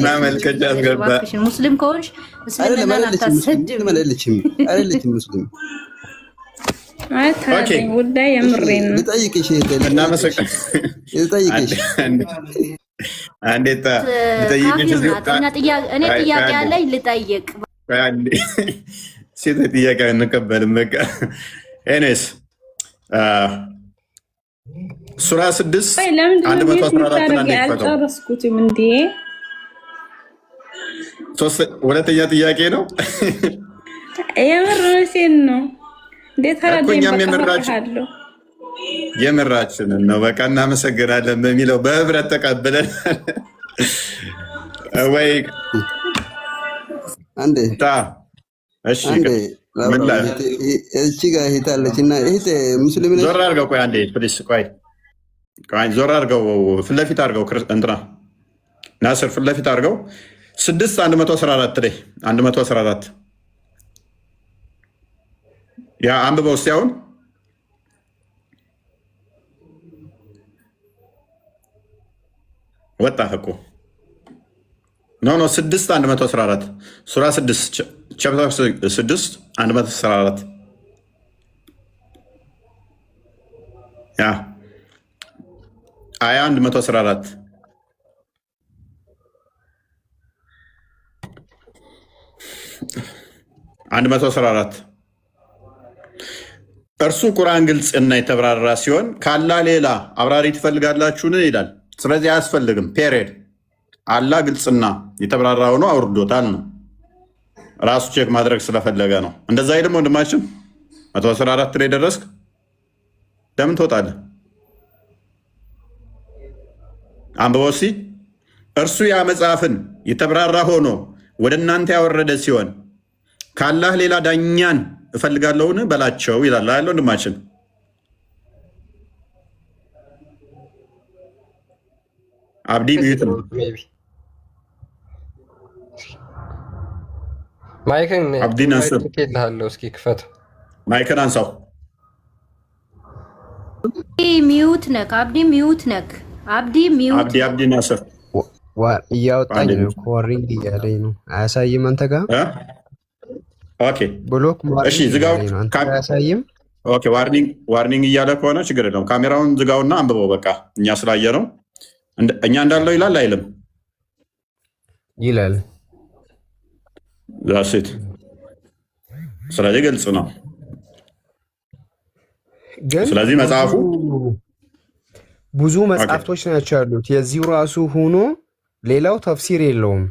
ማመልከቻ አስገባ። ሙስሊም ከሆንሽ እስልምናን አታሰድም። አይደለችም ሙስሊም። ጉዳይ የምሬን ነው። ልጠይቅሽ እኔ ጥያቄ አለኝ ልጠይቅ። ሴት ጥያቄ እንቀበልም። በቃ ኤኔስ ሱራ 6 አልጨረስኩትም እንዴ? ሁለተኛ ጥያቄ ነው። የምሬን ነው። የምራችንን ነው። በቃ እናመሰግናለን በሚለው በህብረት ተቀብለን ወይ አንዴ እሺ እቺ ጋር ሄታለች እና እህት ሙስሊም ነሽ? ዞር አድርገው። ቆይ አንዴ ፕሊስ፣ ቆይ ዞር አድርገው፣ ፊት ለፊት አድርገው። እንትና ናስር ፊት ለፊት አድርገው። 6:114 ላይ 114 ያ አንብበው እስኪ። አሁን ወጣ እኮ ኖ 6:114 ሱራ 6 ቻፕተር 6:114 ያ አያ 114 114 እርሱ ቁርአን ግልጽ እና የተብራራ ሲሆን ካላህ ሌላ አብራሪ ትፈልጋላችሁን ይላል። ስለዚህ አያስፈልግም። ፔሪድ። አላህ ግልጽና የተብራራ ሆኖ አውርዶታል ነው። ራሱ ቼክ ማድረግ ስለፈለገ ነው። እንደዛ አይደለም ወንድማችን 114 ላይ ደረስክ። ለምን ትወጣለህ? አንብበው እስኪ እርሱ ያ መጽሐፍን የተብራራ ሆኖ ወደ እናንተ ያወረደ ሲሆን ካላህ ሌላ ዳኛን እፈልጋለሁን በላቸው ይላል አይደል ወንድማችን? አብዲ ሚዩት ነው። ማይክን አብዲ ናስር ልሃለሁ። እስኪ ክፈት ማይክን አንሳው። ሚዩት ነክ አብዲ ሚዩት ነክ አብዲ ሚዩት አብዲ ናስር እያወጣኝ ነው። ኮሪንግ እያለኝ ነው። አያሳይም አንተ ጋር ኦኬ ብሎክ እሺ፣ ዝጋው። አያሳይም። ኦኬ ዋርኒንግ እያለ ከሆነ ችግር የለውም። ካሜራውን ዝጋውና አንብበው። በቃ እኛ ስላየ ነው። እኛ እንዳለው ይላል አይልም? ይላል። ዛሴት ስለዚህ ግልጽ ነው። ስለዚህ መጽሐፉ ብዙ መጽሐፍቶች ናቸው ያሉት። የዚሁ ራሱ ሆኖ ሌላው ተፍሲር የለውም።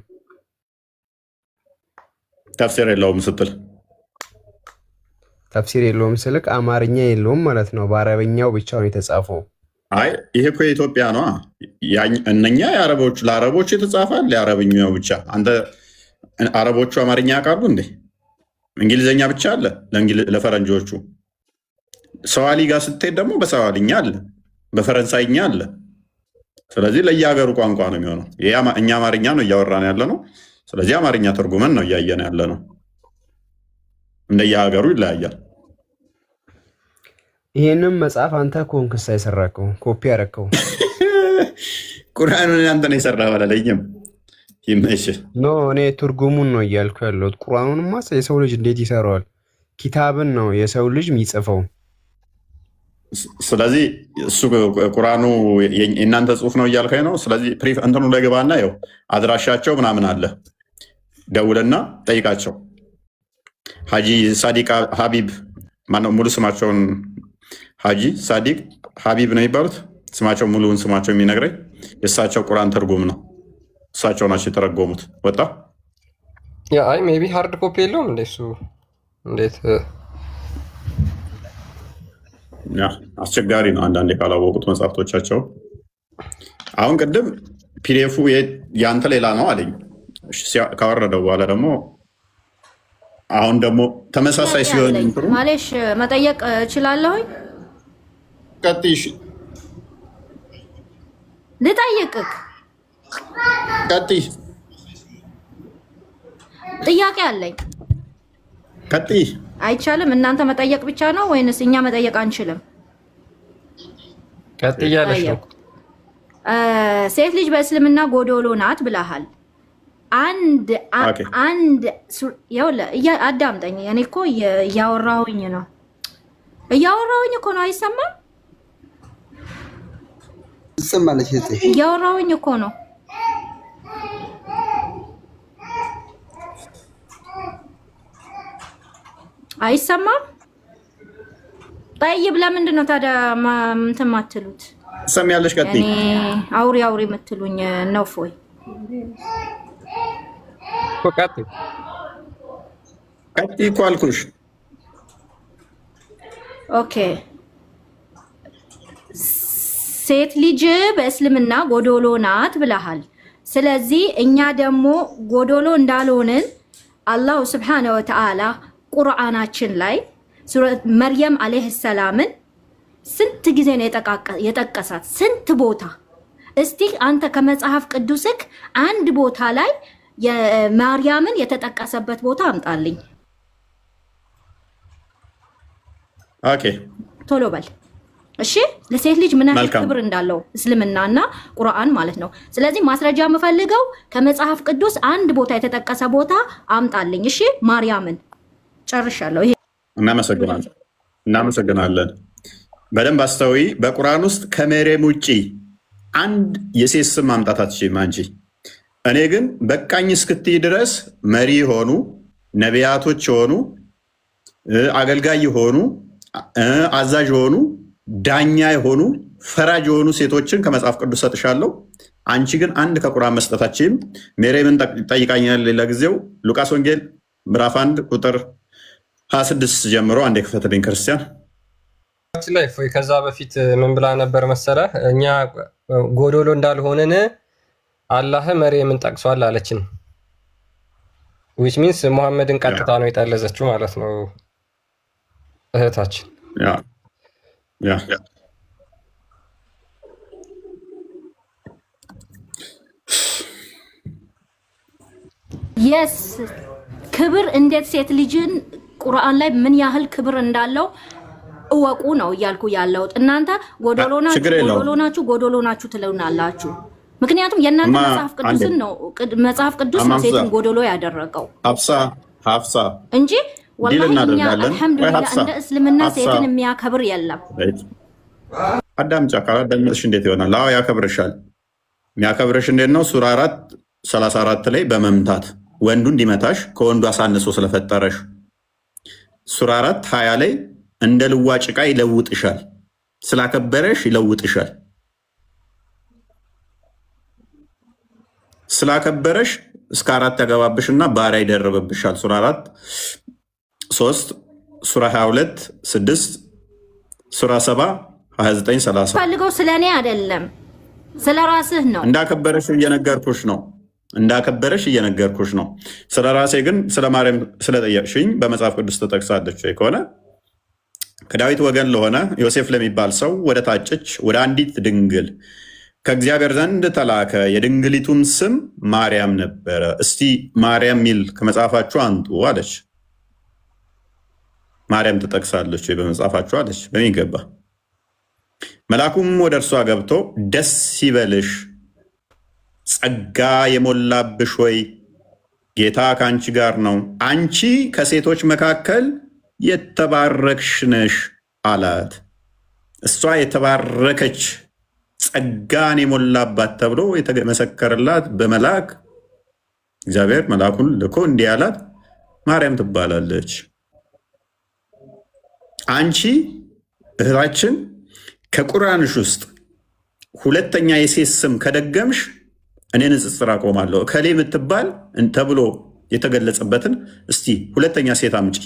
ተፍሲር የለውም ስትል ተፍሲር የለውም ስልክ አማርኛ የለውም ማለት ነው። በአረበኛው ብቻ ነው የተጻፈው። አይ ይሄ እኮ የኢትዮጵያ ነው። እነኛ የአረቦች ለአረቦች የተጻፋል የአረብኛው ብቻ። አንተ አረቦቹ አማርኛ ያውቃሉ እንዴ? እንግሊዝኛ ብቻ አለ ለፈረንጆቹ። ሰዋሊ ጋር ስትሄድ ደግሞ በሰዋልኛ አለ፣ በፈረንሳይኛ አለ። ስለዚህ ለየሀገሩ ቋንቋ ነው የሚሆነው። እኛ አማርኛ ነው እያወራን ያለ ነው። ስለዚህ አማርኛ ተርጉመን ነው እያየን ያለ ነው። እንደየሀገሩ ይለያያል። ይሄንም መጽሐፍ አንተ ኮንክስ አይሰራከው ኮፒ ያረከው ቁርአኑን አንተ ነው የሰራው አላለኝም። ይመሽ ኖ እኔ ትርጉሙን ነው እያልኩ ያለሁት። ቁርአኑንማ የሰው ልጅ እንዴት ይሰራዋል? ኪታብን ነው የሰው ልጅ የሚጽፈው። ስለዚህ እሱ ቁርአኑ የእናንተ ጽሁፍ ነው እያልከኝ ነው። ስለዚህ እንትኑ ላይ ገባና ያው አድራሻቸው ምናምን አለ፣ ደውልና ጠይቃቸው። ሀጂ ሳዲቅ ሀቢብ ማነው ሙሉ ስማቸውን? ሀጂ ሳዲቅ ሀቢብ ነው የሚባሉት። ስማቸው ሙሉውን ስማቸው የሚነግረኝ የእሳቸው ቁርአን ትርጉም ነው። እሳቸው ናቸው የተረጎሙት። ወጣ አይ ሜቢ ሃርድ ኮፒ የለውም እንደሱ። እንዴት አስቸጋሪ ነው አንዳንዴ ካላወቁት መጽሐፍቶቻቸው። አሁን ቅድም ፒዲኤፉ ያንተ ሌላ ነው አለኝ። ካወረደው በኋላ ደግሞ አሁን ደግሞ ተመሳሳይ ሲሆን ማለሽ መጠየቅ እችላለሁኝ? ቀጥይሽ ልጠይቅህ። ቀጥይ። ጥያቄ አለኝ። ቀጥይ። አይቻልም? እናንተ መጠየቅ ብቻ ነው ወይንስ እኛ መጠየቅ አንችልም? ቀጥይ ያለሽ ነው። ሴት ልጅ በእስልምና ጎዶሎ ናት ብለሃል። አንድ አዳምጠኝ። እኔ እኮ እያወራሁኝ ነው እኮ ነው። አይሰማም? ትሰማለች። እያወራሁኝ እኮ ነው። አይሰማም? ጠይብ ለምንድን ነው ታዲያ እንትን የማትሉት? ትሰሚያለሽ? ቀጥይ። አውሪ የምትሉኝ ነው ፎይ ቀጥይ እኮ አልኩሽ። ኦኬ ሴት ልጅ በእስልምና ጎዶሎ ናት ብለሃል። ስለዚህ እኛ ደግሞ ጎዶሎ እንዳልሆንን አላሁ ስብሓነሁ ወተዓላ ቁርአናችን ላይ ሱረት መርየም አለይሂ ሰላምን ስንት ጊዜ ነው የጠቀሳት? ስንት ቦታ? እስቲ አንተ ከመጽሐፍ ቅዱስክ አንድ ቦታ ላይ የማርያምን የተጠቀሰበት ቦታ አምጣልኝ። ኦኬ ቶሎ በል እሺ። ለሴት ልጅ ምን አይነት ክብር እንዳለው እስልምናና ቁርአን ማለት ነው። ስለዚህ ማስረጃ የምፈልገው ከመጽሐፍ ቅዱስ አንድ ቦታ የተጠቀሰ ቦታ አምጣልኝ። እሺ ማርያምን ጨርሻለሁ። ይሄ እናመሰግናለን። በደንብ አስተውይ። በቁርአን ውስጥ ከመርየም ውጪ አንድ የሴት ስም ማምጣት አትችይም አንቺ። እኔ ግን በቃኝ እስክትይ ድረስ መሪ የሆኑ ነቢያቶች የሆኑ አገልጋይ የሆኑ አዛዥ የሆኑ ዳኛ የሆኑ ፈራጅ የሆኑ ሴቶችን ከመጽሐፍ ቅዱስ ሰጥሻለሁ። አንቺ ግን አንድ ከቁርአን መስጠታችም መርየምን ጠይቃኛል። ሌላ ጊዜው ሉቃስ ወንጌል ምዕራፍ 1 ቁጥር 26 ጀምሮ አንዴ ክፈትልኝ ክርስቲያን ላይ ከዛ በፊት ምን ብላ ነበር መሰለ? እኛ ጎዶሎ እንዳልሆንን አላህ መርየምን ጠቅሷል አለችን። ዊች ሚንስ ሙሐመድን ቀጥታ ነው የጠለዘችው ማለት ነው እህታችን። የስ ክብር እንዴት ሴት ልጅን ቁርአን ላይ ምን ያህል ክብር እንዳለው እወቁ ነው እያልኩ ያለሁት። እናንተ ጎዶሎ ናችሁ ትሉናላችሁ። ምክንያቱም የእናንተ መጽሐፍ ቅዱስ ነው ሴትን ጎዶሎ ያደረገው ሀፍሳ እንጂ ወላሂ እኛ አልሐምዱሊላህ እንደ እስልምና ሴትን የሚያከብር የለም። አዳምጫ ካላዳመጥሽ እንዴት ይሆናል? አዎ ያከብርሻል። የሚያከብርሽ እንዴት ነው? ሱራ 4:34 ላይ በመምታት ወንዱ እንዲመታሽ ከወንዱ አሳንሶ ስለፈጠረሽ። ሱራ 4:20 ላይ እንደ ልዋጭ ዕቃ ይለውጥሻል፣ ስላከበረሽ ይለውጥሻል። ስላከበረሽ እስከ 4 ያገባብሽና ባሪያ ይደረበብሻል። ሱራ 4:3 ሱራ 22:6 ሱራ 7:29-30 ፈልገው ስለኔ አይደለም ስለ ራስህ ነው። እንዳከበረሽ እየነገርኩሽ ነው። ስለ ራሴ ግን ስለ ማርያም ስለጠየቅሽኝ በመጽሐፍ ቅዱስ ተጠቅሳለች ወይ ከሆነ ከዳዊት ወገን ለሆነ ዮሴፍ ለሚባል ሰው ወደ ታጨች ወደ አንዲት ድንግል ከእግዚአብሔር ዘንድ ተላከ፣ የድንግሊቱም ስም ማርያም ነበረ። እስቲ ማርያም ሚል ከመጽሐፋችሁ አንጡ አለች። ማርያም ትጠቅሳለች ወይ በመጽሐፋችሁ አለች። በሚገባ መልአኩም ወደ እርሷ ገብቶ ደስ ይበልሽ፣ ጸጋ የሞላብሽ ሆይ ጌታ ከአንቺ ጋር ነው፣ አንቺ ከሴቶች መካከል የተባረክሽ ነሽ አላት። እሷ የተባረከች ጸጋን የሞላባት ተብሎ የተመሰከረላት በመልአክ እግዚአብሔር መልአኩን ልኮ እንዲህ አላት፣ ማርያም ትባላለች። አንቺ እህታችን ከቁርአንሽ ውስጥ ሁለተኛ የሴት ስም ከደገምሽ እኔ ንጽጽር አቆማለሁ። እከሌ የምትባል ተብሎ የተገለጸበትን እስቲ ሁለተኛ ሴት አምጪ።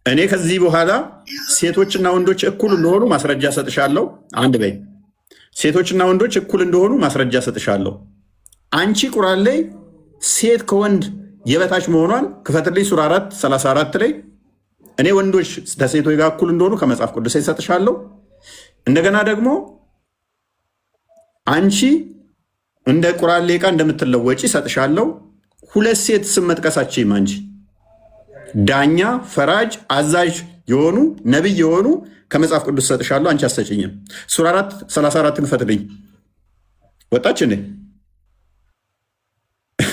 እኔ ከዚህ በኋላ ሴቶችና ወንዶች እኩል እንደሆኑ ማስረጃ ሰጥሻለሁ። አንድ በይ። ሴቶችና ወንዶች እኩል እንደሆኑ ማስረጃ ሰጥሻለሁ። አንቺ ቁርአን ላይ ሴት ከወንድ የበታች መሆኗን ክፈትልኝ። ሱራ 4:34 ላይ እኔ ወንዶች ከሴቶች ጋር እኩል እንደሆኑ ከመጽሐፍ ቅዱስ ሰጥሻለሁ። እንደገና ደግሞ አንቺ እንደ ቁርአን ሌቃ እንደምትለወጪ ሰጥሻለሁ። ሁለት ሴት ስም መጥቀሳችም አንቺ ዳኛ፣ ፈራጅ፣ አዛዥ የሆኑ ነቢይ የሆኑ ከመጽሐፍ ቅዱስ ሰጥሻለሁ። አንቺ አሰጭኝም። ሱራ 4:34 ክፈትልኝ። ወጣች እንዴ?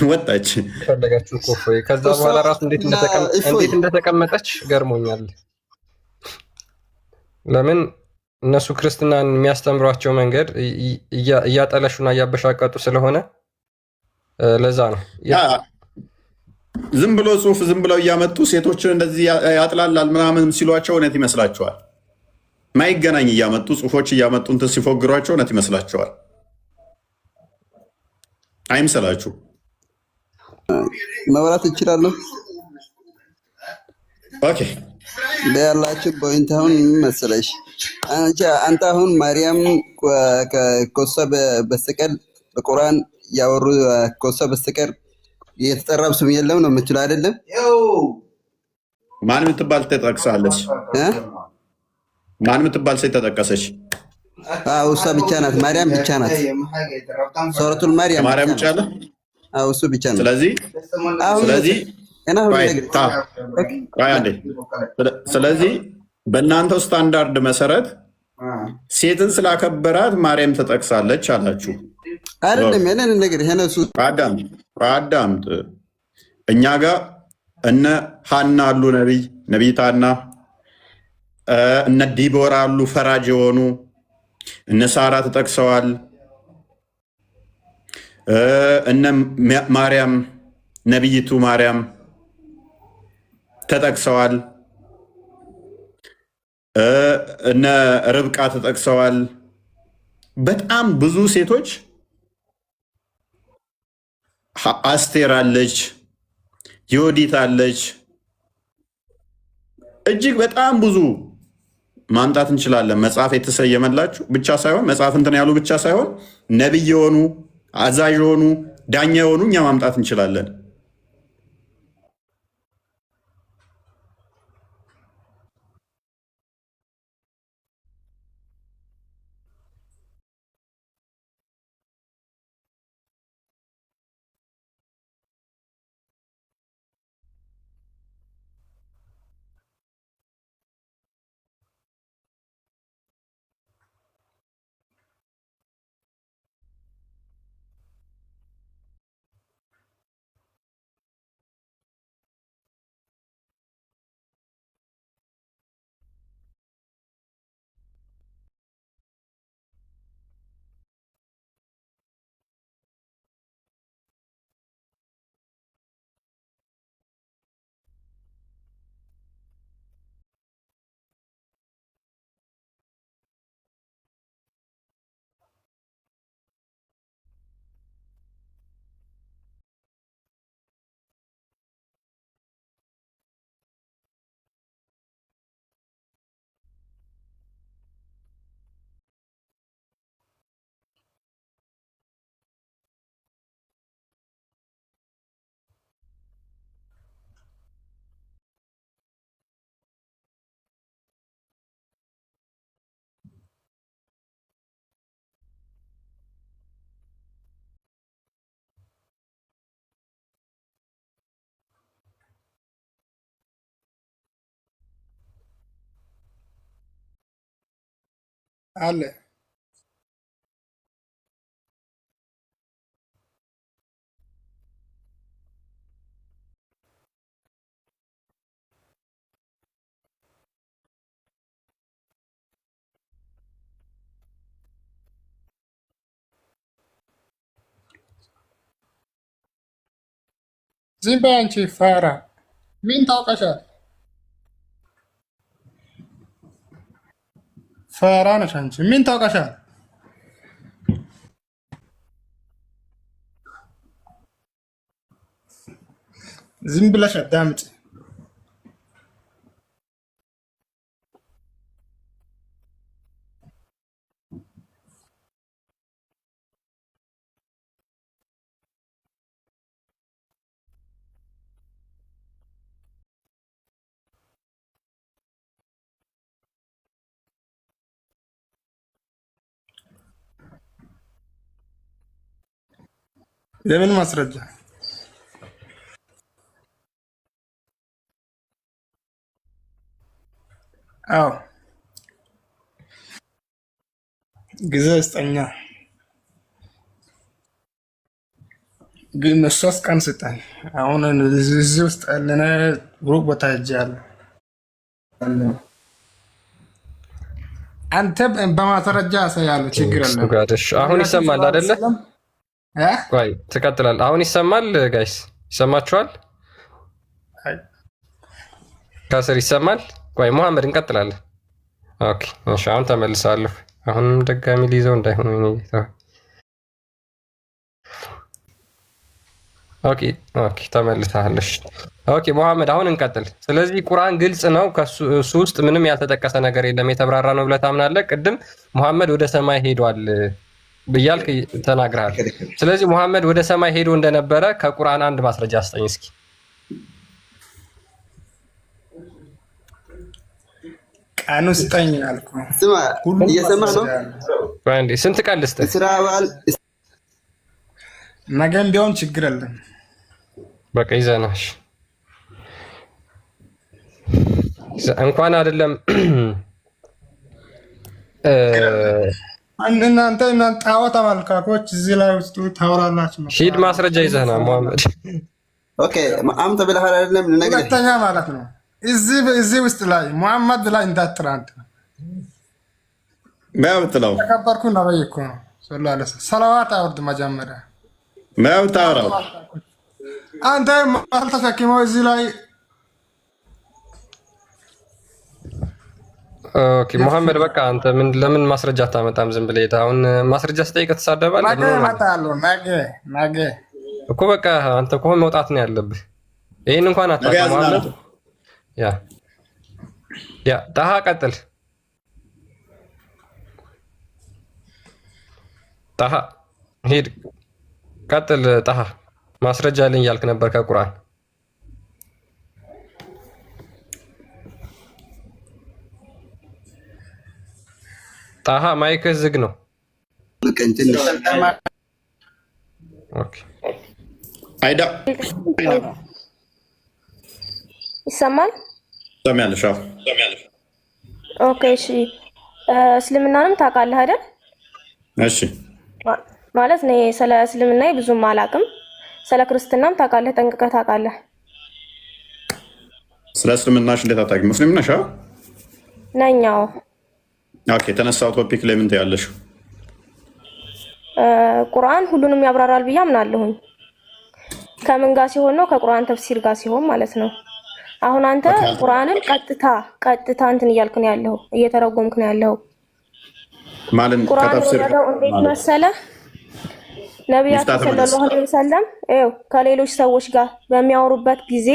ወጣች። ፈለጋችሁ እኮ ከዛ በኋላ ራሱ እንዴት እንደተቀመጠች ገርሞኛል። ለምን እነሱ ክርስትናን የሚያስተምሯቸው መንገድ እያጠለሹና እያበሻቀጡ ስለሆነ ለዛ ነው። ዝም ብሎ ጽሁፍ ዝም ብለው እያመጡ ሴቶችን እንደዚህ ያጥላላል ምናምን ሲሏቸው እውነት ይመስላቸዋል። ማይገናኝ እያመጡ ጽሁፎች እያመጡ እንትን ሲፎግሯቸው እውነት ይመስላቸዋል። አይምሰላችሁ። መብራት እችላለሁ። ኦኬ ያላችሁ ፖይንት አሁን መሰለሽ አንተ አሁን ማርያም ከኮሳ በስተቀር በቁርአን ያወሩ ኮሳ በስተቀር የተጠራብ ስም የለም ነው የምትለው አይደለም? ማን የምትባል ተጠቅሳለች? ማን የምትባል ሴት ተጠቀሰች? እሷ ብቻ ናት። ማርያም ብቻ ናት። ሱረቱል ማርያም ብቻ ናት። እሱ ብቻ ነው። ስለዚህ በእናንተው ስታንዳርድ መሰረት ሴትን ስላከበራት ማርያም ተጠቅሳለች አላችሁ አይደለም? ያንን ነገር ይሄነሱ አዳምጥ። እኛ ጋር እነ ሐና አሉ፣ ነቢይት ሐና፣ እነ ዲቦራ አሉ ፈራጅ የሆኑ እነ ሳራ ተጠቅሰዋል። እነ ማርያም ነቢይቱ ማርያም ተጠቅሰዋል። እነ ርብቃ ተጠቅሰዋል። በጣም ብዙ ሴቶች አስቴር አለች፣ ዮዲት አለች። እጅግ በጣም ብዙ ማምጣት እንችላለን። መጽሐፍ የተሰየመላችሁ ብቻ ሳይሆን መጽሐፍ እንትን ያሉ ብቻ ሳይሆን ነቢይ የሆኑ አዛዥ የሆኑ ዳኛ የሆኑ እኛ ማምጣት እንችላለን። አለ ዝም በይ አንቺ ፋራ ምን ታውቀሻል? ፋራ ነሽ አንቺ ምን ታውቀሻል? ዝም ብለሽ አዳምጪ። የምን ማስረጃ? አዎ ጊዜ ስጠኛ፣ ግን 3 ቀን ስጠኝ። አሁን እዚህ ውስጥ ያለነ ሩቅ ቦታ ሄጃለሁ። አንተ በማስረጃ ያሳያለሁ። ችግር የለም። አሁን ይሰማል አይደለ? ቆይ ትቀጥላለህ። አሁን ይሰማል ጋይስ? ይሰማችኋል? ከስር ይሰማል? ቆይ መሐመድ እንቀጥላለን። ኦኬ እሺ፣ አሁን ተመልሳለሁ። አሁንም ደጋሚ ሊይዘው እንዳይሆን ነው ጌታ። ኦኬ ኦኬ፣ ተመልሰሃለሽ። ኦኬ መሐመድ፣ አሁን እንቀጥል። ስለዚህ ቁርአን ግልጽ ነው፣ ከሱ ውስጥ ምንም ያልተጠቀሰ ነገር የለም፣ የተብራራ ነው ብለህ ታምናለህ። ቅድም መሐመድ ወደ ሰማይ ሄዷል ብያልክ ተናግረሃል። ስለዚህ መሐመድ ወደ ሰማይ ሄዶ እንደነበረ ከቁርአን አንድ ማስረጃ አስጠኝ እስኪ። ቀኑ ስጠኝ አልኩህ። ስማ እየሰማህ ነው? አንዴ ስንት ቀን ልስጥህ? ነገም ቢሆን ችግር የለም። በቃ ይዘናሽ እንኳን አይደለም እናንተ ጣዖት አመልካቾች እዚህ ላይ ውስጥ ታወራላችሁ። ሂድ ማስረጃ ይዘህና መሐመድ። ኦኬ አምጥ ብለሃል አይደለም? ሁለተኛ ማለት ነው እዚህ ውስጥ ላይ ሙሐመድ ላይ እንዳትራንት ማውጥለው ተከበርኩ ነብይ እኮ ነው ሰለላሁ ዐለይሂ ወሰለም። ሰላዋት አውርድ መጀመሪያ ማውጣው አንተ ማል ተሸክመው እዚህ ላይ ኦኬ መሐመድ በቃ አንተ ምን ለምን ማስረጃ አታመጣም? ዝም ብለህ አሁን ማስረጃ ስጠይቅ ትሳደባለህ። ነገ እኮ በቃ አንተ እኮ መውጣት ነው ያለብህ። ይሄን እንኳን አታውቅም መሐመድ። ያ ጣሃ ቀጥል። ጣሃ ሂድ ቀጥል። ጣሃ ማስረጃ አለኝ እያልክ ነበር ከቁርአን። ጣሃ ማይክህ ዝግ ነው። አይዳ ይሰማል? ሰሚያለሽ? ኦኬ እሺ። እስልምናንም ታውቃለህ አይደል? እሺ። ማለት ነው ስለ እስልምና ብዙም አላውቅም። ስለ ክርስትናም ታውቃለህ? ጠንቅቀህ ታውቃለህ? ስለ እስልምናሽ እንዴት አታውቂም? ሙስሊም ነሽ? ነኛው። ኦኬ። የተነሳው ቶፒክ ላይ ምን ትያለሽ? ቁርአን ሁሉንም ያብራራል ብዬ አምናለሁኝ። ከምን ጋር ሲሆን ነው? ከቁርአን ተፍሲር ጋር ሲሆን ማለት ነው። አሁን አንተ ቁርአንን ቀጥታ እንትን እያልክ ነው ያለው፣ እየተረጎምክ ነው ያለው ማለት ከተፍሲር እንዴት መሰለህ? ነብያችን ሰለላሁ ዐለይሂ ወሰለም ከሌሎች ሰዎች ጋር በሚያወሩበት ጊዜ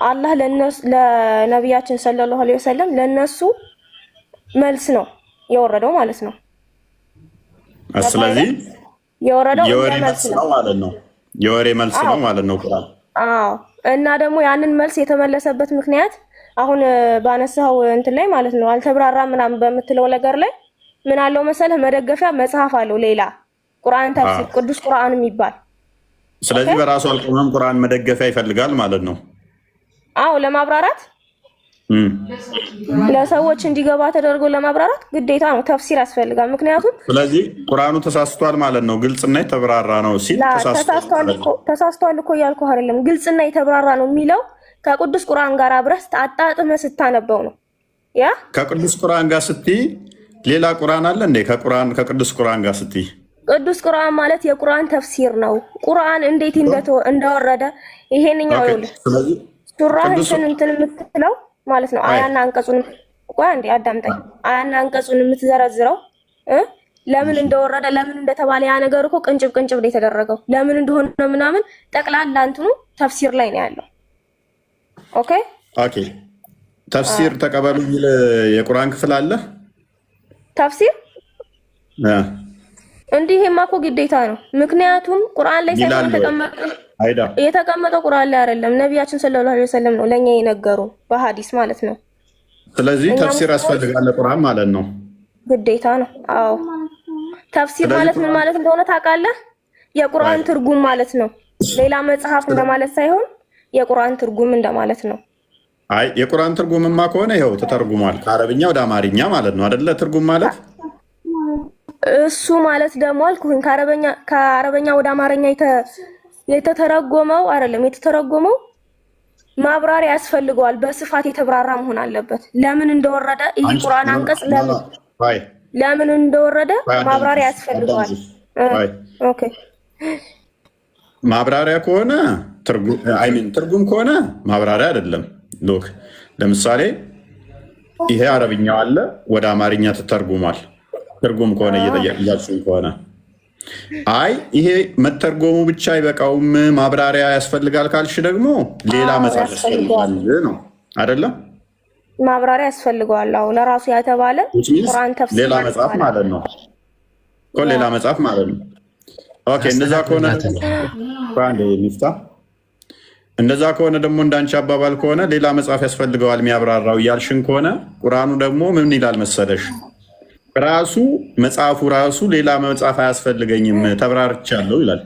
አላህ ለነብያችን ሰለላሁ ዐለይሂ ወሰለም ለነሱ መልስ ነው የወረደው ማለት ነው። ስለዚህ የወረደው መልስ ነው ማለት ነው። የወሬ መልስ ነው ማለት ነው ቁርአን። አዎ። እና ደግሞ ያንን መልስ የተመለሰበት ምክንያት አሁን ባነሳው እንትን ላይ ማለት ነው አልተብራራም ምናምን በምትለው ነገር ላይ ምን አለው መሰለህ? መደገፊያ መጽሐፍ አለው ሌላ ቁርአን ተፍሲር ቅዱስ ቁርአን የሚባል። ስለዚህ በራሱ አልቆመም፣ ቁርአን መደገፊያ ይፈልጋል ማለት ነው። አዎ ለማብራራት ለሰዎች እንዲገባ ተደርጎ ለማብራራት ግዴታ ነው ተፍሲር ያስፈልጋል። ምክንያቱም ስለዚህ ቁርአኑ ተሳስቷል ማለት ነው፣ ግልጽና የተብራራ ነው ሲል ተሳስቷል እኮ እያልኩ አይደለም። ግልጽና የተብራራ ነው የሚለው ከቅዱስ ቁርአን ጋር አብረህ አጣጥመህ ስታነበው ነው። ያ ከቅዱስ ቁርአን ጋር ስትይ ሌላ ቁርአን አለ እንዴ? ከቅዱስ ቁርአን ጋር ስትይ ቅዱስ ቁርአን ማለት የቁርአን ተፍሲር ነው። ቁርአን እንዴት እንደወረደ ይሄንኛው ይኸውልህ ሱራ እንትን የምትለው ማለት ነው። አያና አንቀጹን ቆይ አንዴ አዳምጠኝ። አያና አንቀጹን የምትዘረዝረው ለምን እንደወረደ ለምን እንደተባለ ያ ነገር እኮ ቅንጭብ ነው የተደረገው። ለምን እንደሆነ ምናምን ጠቅላላ እንትኑ ተፍሲር ላይ ነው ያለው። ኦኬ ተፍሲር ተቀበሉ የሚል የቁርአን ክፍል አለ። ተፍሲር እንዲህማ እኮ ግዴታ ነው። ምክንያቱም ቁርአን ላይ የተቀመጠው ቁርአን ላይ አይደለም፣ ነቢያችን ሰለላሁ ዐለይሂ ወሰለም ነው ለኛ የነገሩ በሐዲስ ማለት ነው። ስለዚህ ተፍሲር ያስፈልጋል ቁርአን ማለት ነው፣ ግዴታ ነው። አዎ ተፍሲር ማለት ምን ማለት እንደሆነ ታውቃለህ? የቁርአን ትርጉም ማለት ነው። ሌላ መጽሐፍ እንደማለት ሳይሆን የቁርአን ትርጉም እንደማለት ነው። አይ የቁርአን ትርጉምማ ከሆነ ይኸው ተተርጉሟል ከአረብኛ ወደ አማርኛ ማለት ነው አይደለ? ትርጉም ማለት እሱ ማለት ደግሞ አልኩኝ ከአረበኛ ወደ አማርኛ የተተረጎመው አይደለም። የተተረጎመው ማብራሪያ ያስፈልገዋል። በስፋት የተብራራ መሆን አለበት። ለምን እንደወረደ ይህ ቁርአን አንቀጽ ለምን እንደወረደ ማብራሪያ ያስፈልገዋል። ኦኬ ማብራሪያ ከሆነ ትርጉም ከሆነ ማብራሪያ አይደለም። ሎክ ለምሳሌ ይሄ አረብኛው አለ ወደ አማርኛ ተተርጉሟል። ትርጉም ከሆነ እያልሽኝ ከሆነ አይ ይሄ መተርጎሙ ብቻ አይበቃውም ማብራሪያ ያስፈልጋል ካልሽ ደግሞ ሌላ መጽሐፍ ያስፈልጋል ነው አይደለም? ማብራሪያ ያስፈልገዋል። አዎ ለራሱ ያተባለ ቁርአን ተፍሲር ሌላ መጽሐፍ ማለት ነው እኮ ሌላ መጽሐፍ ማለት ነው። ኦኬ እንደዛ ከሆነ እንደዛ ከሆነ ደግሞ እንዳንቺ አባባል ከሆነ ሌላ መጽሐፍ ያስፈልገዋል የሚያብራራው እያልሽን ከሆነ ቁርአኑ ደግሞ ምን ይላል መሰለሽ? ራሱ መጽሐፉ ራሱ ሌላ መጽሐፍ አያስፈልገኝም ተብራርቻለሁ ይላል።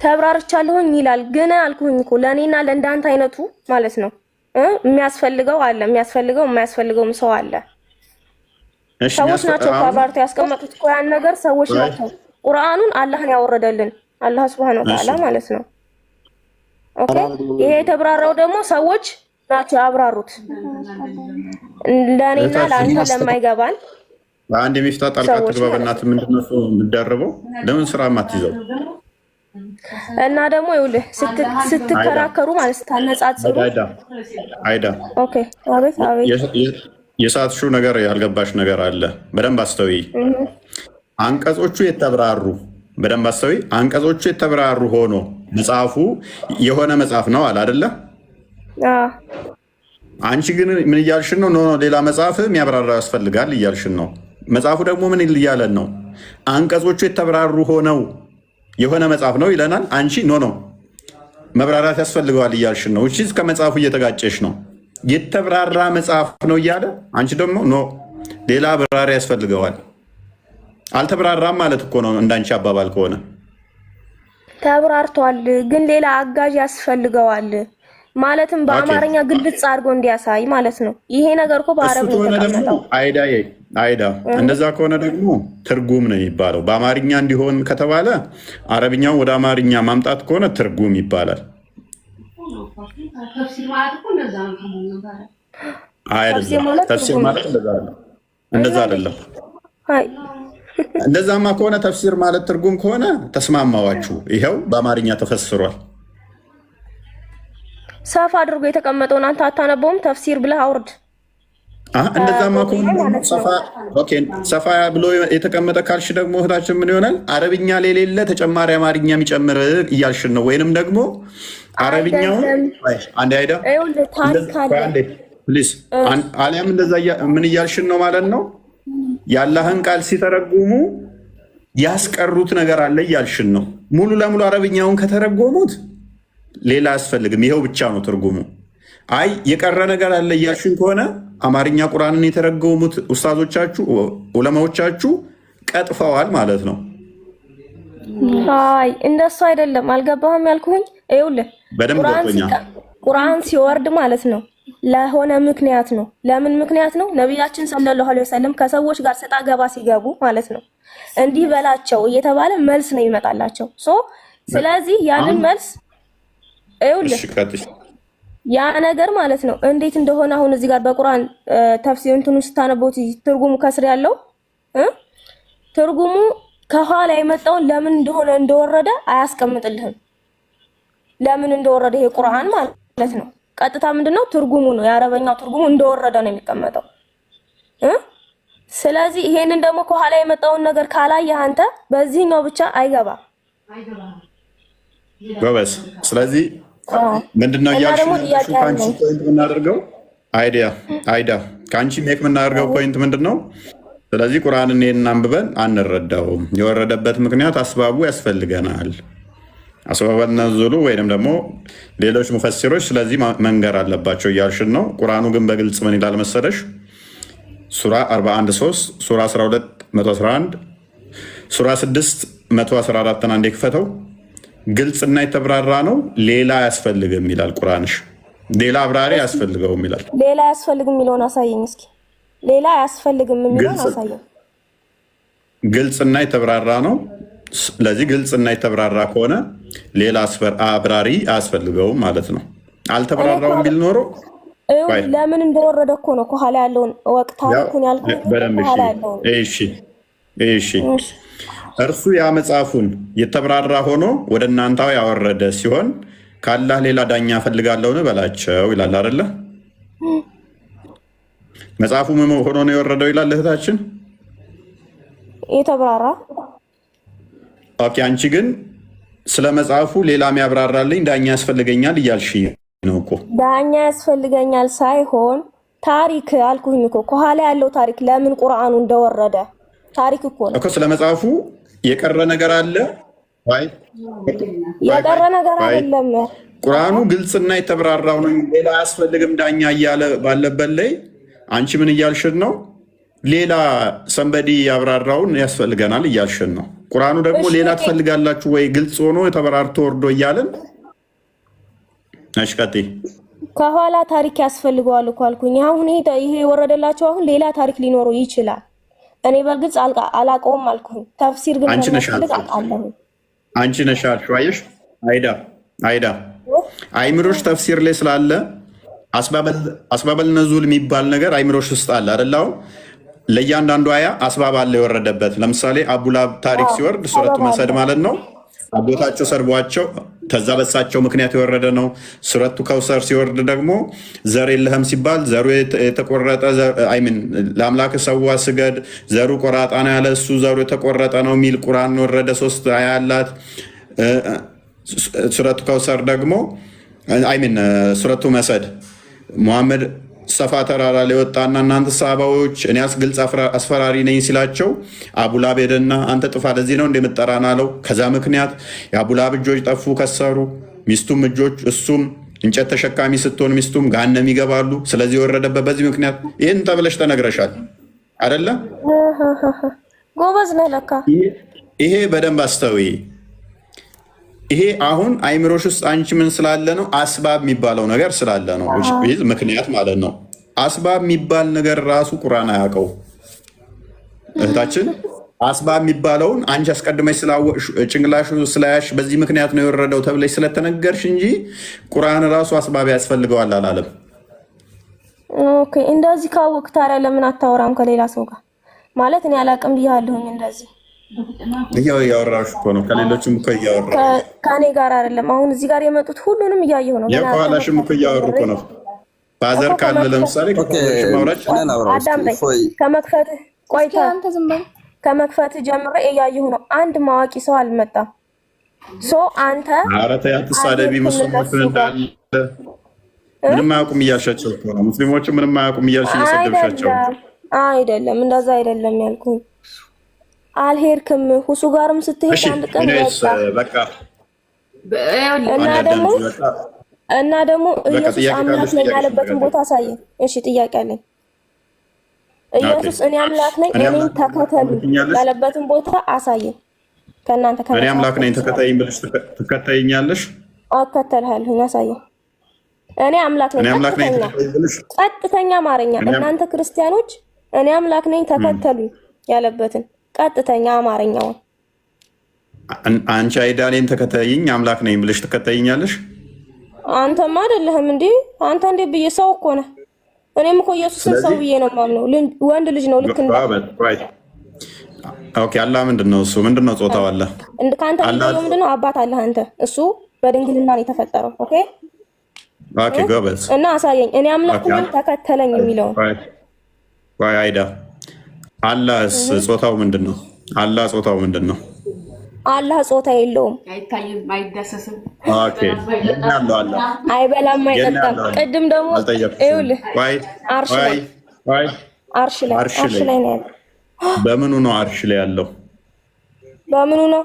ተብራርቻለሁኝ ይላል። ግን አልኩኝ እኮ ለእኔና ለእንዳንተ አይነቱ ማለት ነው የሚያስፈልገው አለ፣ የማያስፈልገውም ሰው አለ። ሰዎች ናቸው ተብራርተው ያስቀመጡት እኮ ያን ነገር ሰዎች ናቸው። ቁርአኑን አላህን ያወረደልን አላህ ሱብሃነሁ ወተዓላ ማለት ነው። ኦኬ ይሄ የተብራራው ደግሞ ሰዎች ናቸው ያብራሩት። ለእኔና ለአንተ ለማይገባን አንድ የሚፍታ ጣልቃ ትግባ በእናትህ። ምንድን ነው የምትደርበው? ለምን ስራ ማትይዘው? እና ደግሞ ይኸውልህ ስትከራከሩ ማለት ስታነጻጽሩ አይዳ ኦኬ አቤት የሳትሽው ነገር ያልገባሽ ነገር አለ። በደንብ አስተውይ። አንቀጾቹ የተብራሩ በደንብ አስተውይ። አንቀጾቹ የተብራሩ ሆኖ መጽሐፉ የሆነ መጽሐፍ ነው አለ አይደለ? አንቺ ግን ምን እያልሽን ነው? ሌላ መጽሐፍ የሚያብራራ ያስፈልጋል እያልሽን ነው። መጽሐፉ ደግሞ ምን እያለን ነው? አንቀጾቹ የተብራሩ ሆነው የሆነ መጽሐፍ ነው ይለናል። አንቺ ኖ መብራራት ያስፈልገዋል እያልሽን ነው። እሺ ከመጽሐፉ እየተጋጨሽ ነው። የተብራራ መጽሐፍ ነው እያለ አንቺ ደግሞ ኖ ሌላ ብራሪ ያስፈልገዋል። አልተብራራም ማለት እኮ ነው እንዳንቺ አባባል ከሆነ። ተብራርቷል፣ ግን ሌላ አጋዥ ያስፈልገዋል። ማለትም በአማርኛ ግልጽ አድርጎ እንዲያሳይ ማለት ነው። ይሄ ነገር እኮ በአረብ ነው የተቀመጠው። አይዳ እንደዛ ከሆነ ደግሞ ትርጉም ነው የሚባለው። በአማርኛ እንዲሆን ከተባለ አረብኛው ወደ አማርኛ ማምጣት ከሆነ ትርጉም ይባላል። ተፍሲር ማለት እንደዛ አይደለም። እንደዛማ ከሆነ ተፍሲር ማለት ትርጉም ከሆነ ተስማማዋችሁ። ይኸው በአማርኛ ተፈስሯል። ሰፋ አድርጎ የተቀመጠውን አንተ አታነበውም? ተፍሲር ብለህ አውርድ። እንደዛማ ከሆነ ሰፋ ብሎ የተቀመጠ ካልሽ ደግሞ እህታችን ምን ይሆናል? አረብኛ የሌለ ተጨማሪ አማርኛ የሚጨምር እያልሽን ነው። ወይንም ደግሞ አረብኛውን አንድ አይዳ አሊያም እንደዛ ምን እያልሽን ነው ማለት ነው? የአላህን ቃል ሲተረጉሙ ያስቀሩት ነገር አለ እያልሽን ነው። ሙሉ ለሙሉ አረብኛውን ከተረጎሙት ሌላ አያስፈልግም፣ ይኸው ብቻ ነው ትርጉሙ። አይ የቀረ ነገር አለ እያልሽን ከሆነ አማርኛ ቁርአንን የተረጎሙት ኡስታዞቻችሁ ዑለማዎቻችሁ ቀጥፈዋል ማለት ነው። አይ እንደሱ አይደለም። አልገባህም ያልኩኝ? ይኸውልህ ቁርአን ሲወርድ ማለት ነው ለሆነ ምክንያት ነው። ለምን ምክንያት ነው? ነቢያችን ሰለላሁ ዐለይሂ ወሰለም ከሰዎች ጋር ሰጣ ገባ ሲገቡ ማለት ነው እንዲህ በላቸው እየተባለ መልስ ነው ይመጣላቸው። ስለዚህ ያንን መልስ ይኸውልህ ያ ነገር ማለት ነው እንዴት እንደሆነ አሁን እዚህ ጋር በቁርአን ተፍሲር እንትኑ ስታነቦት ትርጉሙ ከስር ያለው ትርጉሙ ከኋላ የመጣውን ለምን እንደሆነ እንደወረደ አያስቀምጥልህም። ለምን እንደወረደ ይሄ ቁርአን ማለት ነው ቀጥታ ምንድነው ትርጉሙ ነው የአረበኛው ትርጉሙ እንደወረደ ነው የሚቀመጠው። ስለዚህ ይሄንን ደግሞ ከኋላ የመጣውን ነገር ካላየህ አንተ በዚህኛው ብቻ አይገባም ጎበዝ። ስለዚህ ምንድነው ያልሽው? ካንቺ ፖይንት የምናደርገው አይዳ ካንቺ ሜክ የምናደርገው ፖይንት ምንድነው? ስለዚህ ቁርአንን አንብበን አንረዳውም። የወረደበት ምክንያት አስባቡ ያስፈልገናል። አስባበል ነዙሉ ወይንም ደግሞ ሌሎች ሙፈሲሮች ስለዚህ መንገር አለባቸው እያልሽን ነው። ቁርአኑ ግን በግልጽ ምን ይላል መሰለሽ? ሱራ 41:3 ሱራ 12:111 ሱራ 6:114 አንዴ ክፈተው። ግልጽና የተብራራ ነው፣ ሌላ አያስፈልግም ይላል ቁርአንሽ። ሌላ አብራሪ አያስፈልገውም ይላል። ሌላ አያስፈልግም የሚለውን አሳየኝ እስኪ። ሌላ አያስፈልግም የሚለውን አሳየኝ። ግልጽና የተብራራ ነው። ስለዚህ ግልጽና የተብራራ ከሆነ ሌላ አብራሪ አያስፈልገውም ማለት ነው። አልተብራራውም ቢል ኖሮ ለምን እንደወረደ እኮ ነው ከኋላ ያለውን ወቅታውን ያልኩት። እሺ እርሱ ያ መጽሐፉን የተብራራ ሆኖ ወደ እናንተው ያወረደ ሲሆን ካላህ ሌላ ዳኛ ፈልጋለሁን በላቸው ይላል አይደለ? መጽሐፉ ምን ሆኖ ነው የወረደው ይላል እህታችን። የተብራራ ኦኬ። አንቺ ግን ስለ መጽሐፉ ሌላ የሚያብራራልኝ ዳኛ ያስፈልገኛል እያልሽ ነው እኮ። ዳኛ ያስፈልገኛል ሳይሆን ታሪክ አልኩኝ እኮ። ከኋላ ያለው ታሪክ ለምን ቁርአኑ እንደወረደ ታሪክ እኮ ነው እኮ። ስለ መጽሐፉ የቀረ ነገር አለ ወይ? የቀረ ነገር አይደለም። ቁርአኑ ግልጽና የተብራራው ነው፣ ሌላ አያስፈልግም ዳኛ እያለ ባለበት ላይ አንቺ ምን እያልሽን ነው? ሌላ ሰንበዲ ያብራራውን ያስፈልገናል እያልሽን ነው። ቁርአኑ ደግሞ ሌላ ትፈልጋላችሁ ወይ? ግልጽ ሆኖ የተበራርቶ ወርዶ እያለን አሽቀጤ ከኋላ ታሪክ ያስፈልገዋል እኮ አልኩኝ። አሁን ይሄ የወረደላቸው አሁን ሌላ ታሪክ ሊኖረው ይችላል። እኔ በግልጽ አላውቀውም አልኩኝ። ተፍሲር ግን አንቺ ነሽ አልሽው። አየሽ አይዳ አይምሮሽ ተፍሲር ላይ ስላለ አስባበል ነዙል የሚባል ነገር አይምሮሽ ውስጥ አለ አይደል? ለእያንዳንዱ አያ አስባብ አለ የወረደበት። ለምሳሌ አቡላብ ታሪክ ሲወርድ ሱረቱ መሰድ ማለት ነው አጎታቸው ሰርቧቸው ከዛ በሳቸው ምክንያት የወረደ ነው። ሱረቱ ከውሰር ሲወርድ ደግሞ ዘር የለህም ሲባል ዘሩ የተቆረጠ አይምን ለአምላክ ሰዋ ስገድ ዘሩ ቆራጣ ነው ያለ እሱ ዘሩ የተቆረጠ ነው የሚል ቁርአን ወረደ። 3 አያ አላት። ሱረቱ ከውሰር ደግሞ አይምን ሱረቱ መሰድ ሙሐመድ ሰፋ ተራራ ላይ ወጣና እናንተ ሰሃባዎች እኔ ግልጽ አስፈራሪ ነኝ ሲላቸው አቡላብ ሄደና አንተ ጥፋ ለዚህ ነው እንደምጠራን አለው። ከዛ ምክንያት የአቡላብ እጆች ጠፉ፣ ከሰሩ። ሚስቱም እጆች እሱም እንጨት ተሸካሚ ስትሆን ሚስቱም ገሃነም ይገባሉ። ስለዚህ የወረደበት በዚህ ምክንያት ይህን ተብለሽ ተነግረሻል አይደለ? ጎበዝ ነህ ለካ። ይሄ በደንብ አስተውይ። ይሄ አሁን አይምሮሽ ውስጥ አንቺ ምን ስላለ ነው? አስባብ የሚባለው ነገር ስላለ ነው። ምክንያት ማለት ነው። አስባብ የሚባል ነገር ራሱ ቁርአን አያውቀው እህታችን። አስባብ የሚባለውን አንቺ አስቀድመሽ ስላወቅሽ ጭንቅላሽ ስላያሽ በዚህ ምክንያት ነው የወረደው ተብለሽ ስለተነገርሽ እንጂ ቁርአን ራሱ አስባብ ያስፈልገዋል አላለም። ኦኬ፣ እንደዚህ ካወቅ ታዲያ ለምን አታወራም ከሌላ ሰው ጋር? ማለት እኔ አላቅም ብያለሁኝ። እንደዚህ እያወራሽ እኮ ነው። ከሌሎችም እኮ እያወራ ከኔ ጋር አይደለም። አሁን እዚህ ጋር የመጡት ሁሉንም እያየሁ ነው። የኋላሽም እኮ እያወሩ እኮ ነው። ባዘር ካለ ለምሳሌ ማውራች አዳምጠኝ። ከመክፈትህ ቆይታ አንተ ዝም በል። ከመክፈትህ ጀምሬ እያየሁ ነው። አንድ ማዋቂ ሰው አልመጣም። አንተ ኧረ ተይ አትሳደቢ። ሙስሊሞችን እንዳለ ምንም አያውቁም እያልሻቸው እኮ ነው። ሙስሊሞችን ምንም አያውቁም እያልሽ እየሰደብሻቸው አይደለም። እንደዛ አይደለም ያልኩኝ። አልሄድክም ሁሱ ጋርም ስትሄድ አንድ ቀን በቃ እና ደግሞ ኢየሱስ አምላክ ነኝ ያለበትን ቦታ አሳየኝ። እሺ ጥያቄ አለኝ። ኢየሱስ እኔ አምላክ ነኝ እኔን ተከተሉ ያለበትን ቦታ አሳየኝ። ከእናንተ እኔ አምላክ ነኝ ተከታይኝ ብለሽ ትከታይኛለሽ? እከተልሃለሁ። አሳየኝ። እኔ አምላክ ነኝ ቀጥተኛ አማርኛ። እናንተ ክርስቲያኖች እኔ አምላክ ነኝ ተከተሉ ያለበትን ቀጥተኛ አማርኛውን አንቺ አይዳ እኔን ተከታይኝ አምላክ ነኝ ብለሽ ትከታይኛለሽ? አንተማ አይደለህም እንዴ? አንተ እንዴ ብዬ ሰው እኮ ነህ። እኔም እኮ ኢየሱስን ሰው ብዬ ነው የማምነው። ወንድ ልጅ ነው ልክ እንደ ኦኬ። አላህ ምንድነው? እሱ ምንድነው? ጾታው አለ ከአንተ ምንድነው? አባት አለህ አንተ። እሱ በድንግልና ነው የተፈጠረው። ኦኬ ኦኬ ጎበዝ። እና አሳየኝ እኔ አምላክ ነኝ ተከተለኝ የሚለው ወይ አይዳ። አላህስ ጾታው ምንድነው? አላህ ጾታው ምንድነው? አላህ ጾታ የለውም። አይታይም፣ አይዳሰስም። ኦኬ ያለው አላህ አይበላም፣ አይጠጣም። ቅድም ደግሞ ይኸውልህ አርሽ ላይ ነው ያለው። በምኑ ነው አርሽ ላይ ያለው? በምኑ ነው?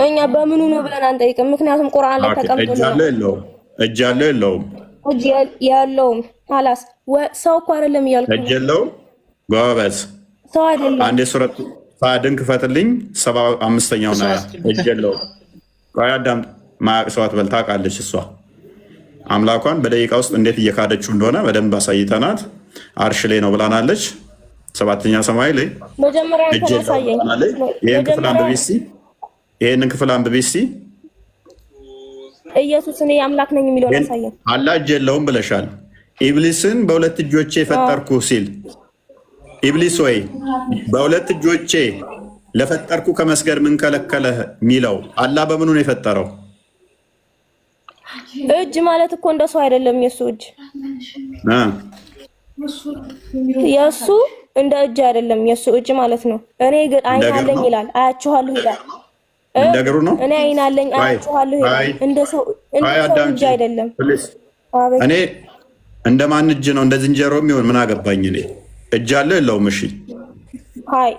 እኛ በምኑ ነው ብለን አንጠይቅም። ምክንያቱም ቁርአን ላይ ተቀምጦ ነው። እጅ አለው የለውም? እጅ የለውም። ሀላስ ሰው እኮ አይደለም እያልኩ እጅ የለውም። ጎበዝ ሰው አይደለም። አንዴ ሱረት ፋድን ክፈትልኝ 75ኛው ነው። እጅ የለውም። ቆይ አዳም ማያውቅ ሰው አትበል። ታውቃለች እሷ አምላኳን በደቂቃ ውስጥ እንዴት እየካደችው እንደሆነ በደንብ አሳይተናት አርሽ ላይ ነው ብላናለች። 7ኛ ሰማይ ላይ መጀመሪያ ተሳየኝ። ይሄንን ክፍል አንብቢ እስቲ። ኢየሱስ እኔ አምላክ ነኝ የሚለው ያሳየን። አላህ እጅ የለውም ብለሻል። ኢብሊስን በሁለት እጆቼ ፈጠርኩ ሲል ኢብሊስ ወይ በሁለት እጆቼ ለፈጠርኩ ከመስገድ ምን ከለከለህ የሚለው አላህ በምኑ ነው የፈጠረው? እጅ ማለት እኮ እንደሱ አይደለም። የሱ እጅ የሱ እንደ እጅ አይደለም። የሱ እጅ ማለት ነው። እኔ ግን አይን አለኝ ይላል፣ አያችኋለሁ ይላል። እንደ እግሩ ነው። እኔ አይን አለኝ አያችኋለሁ ይላል። እንደ ሰው እጅ አይደለም። እኔ እንደ ማን እጅ ነው? እንደ ዝንጀሮ የሚሆን ምን አገባኝ እኔ። እጅ አለው የለውም? እሺ ሃይ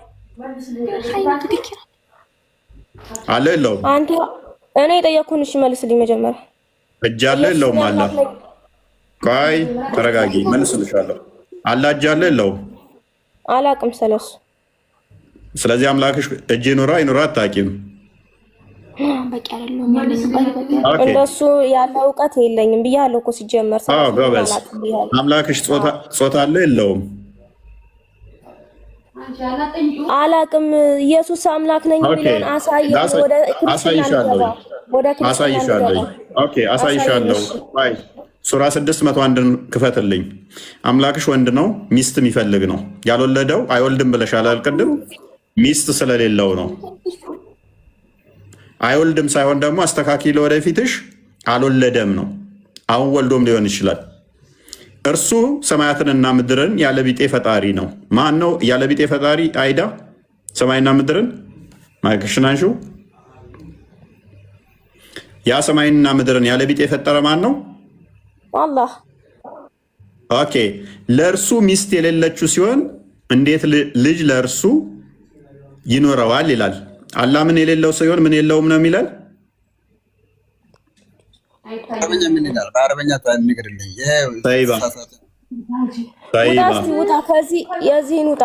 አለው የለውም? አንተ እኔ የጠየኩህን እሺ መልስልኝ መጀመሪያ። እጅ አለው የለውም? አላህ ቆይ ተረጋጊ፣ መልስልሻለሁ። አላህ እጅ አለው የለውም? አላቅም ስለሱ። ስለዚህ አምላክሽ እጅ ይኑራ ይኑራ አታውቂም። በቂ አይደለም ያለኝ እንደሱ ያለ እውቀት የለኝም ብያለሁ እኮ ሲጀመር። ጎበዝ። አምላክሽ ጾታ አለው የለውም? አላቅም። ኢየሱስ አምላክ ነኝ የሚለውን አሳየኝ። ወደ አሳይሻለሁ። ኦኬ አሳይሻለሁ። አይ ሱራ 601ን ክፈትልኝ። አምላክሽ ወንድ ነው፣ ሚስት የሚፈልግ ነው። ያልወለደው አይወልድም ብለሻል አልቅድም? ሚስት ስለሌለው ነው። አይወልድም ሳይሆን ደግሞ አስተካኪ ለወደፊትሽ አልወለደም ነው። አሁን ወልዶም ሊሆን ይችላል። እርሱ ሰማያትንና ምድርን ያለቢጤ ፈጣሪ ነው። ማን ነው ያለቢጤ ፈጣሪ? አይዳ ሰማይና ምድርን ማይክሽናንሹ ያ ሰማይና ምድርን ያለቢጤ የፈጠረ ማን ነው? አላህ። ኦኬ ለእርሱ ሚስት የሌለችው ሲሆን እንዴት ልጅ ለእርሱ ይኖረዋል ይላል። አላህ ምን የሌለው ሲሆን ምን የለውም ነው የሚላል። አረበኛ ምን ይላል? በአረበኛ ንገርልኝ። ጠይባ ውጣ፣ ከዚህ የዚህን ውጣ።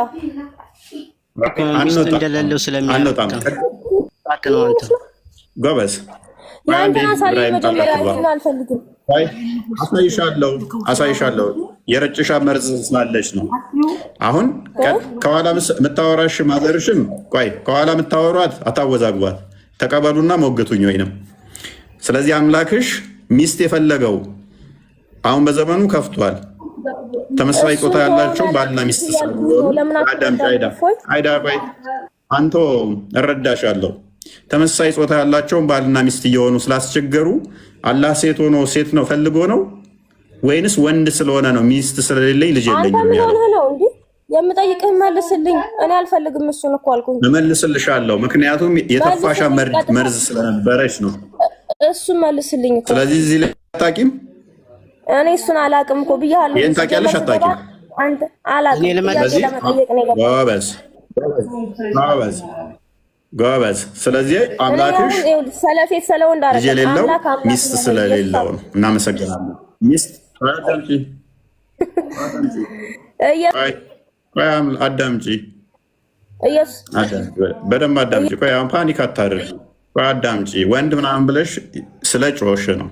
ሚስት እንደሌለው አንወጣም። ጎበዝ ያንተን አሳየኝ መጀመሪያ። አልፈልግም። አሳይሻለሁ። የረጭሻ መርዝ ስላለች ነው። አሁን ከኋላ የምታወራሽ ማዘርሽም ቆይ ከኋላ የምታወሯት አታወዛግቧት፣ ተቀበሉና ሞግቱኝ ወይንም። ስለዚህ አምላክሽ ሚስት የፈለገው አሁን በዘመኑ ከፍቷል። ተመሳሳይ ጾታ ያላቸው ባልና ሚስት አይዳ ቆይ አንተ እረዳሻለሁ። ተመሳሳይ ጾታ ያላቸውን ባልና ሚስት እየሆኑ ስላስቸገሩ አላህ ሴት ሆኖ ሴት ነው ፈልጎ ነው ወይንስ ወንድ ስለሆነ ነው ሚስት ስለሌለኝ ልጅ የለኝም ያለው? የምጠይቅህ መልስልኝ። እኔ አልፈልግም እሱን እኮ አልኩኝ። እመልስልሻለሁ፣ ምክንያቱም የተፋሻ መርዝ ስለነበረች ነው። እሱን መልስልኝ እኮ። ስለዚህ እዚህ ላይ አታውቂም? እኔ እሱን አላውቅም እኮ ብያለሁ። ይሄን ታውቂያለሽ? አታውቂም? አንተ አላውቅም። ጎበዝ። ስለዚህ አምላክሽ ሰለፌት ስለወንድ ልጅ የሌለው ሚስት ስለሌለው ነው። እናመሰግናለን። ሚስት አዳምጪ፣ በደንብ አዳምጪ። ቆይ አሁን ፓኒክ አታድርጊ። ቆይ አዳምጪ። ወንድ ምናምን ብለሽ ስለ ጮሽ ነው።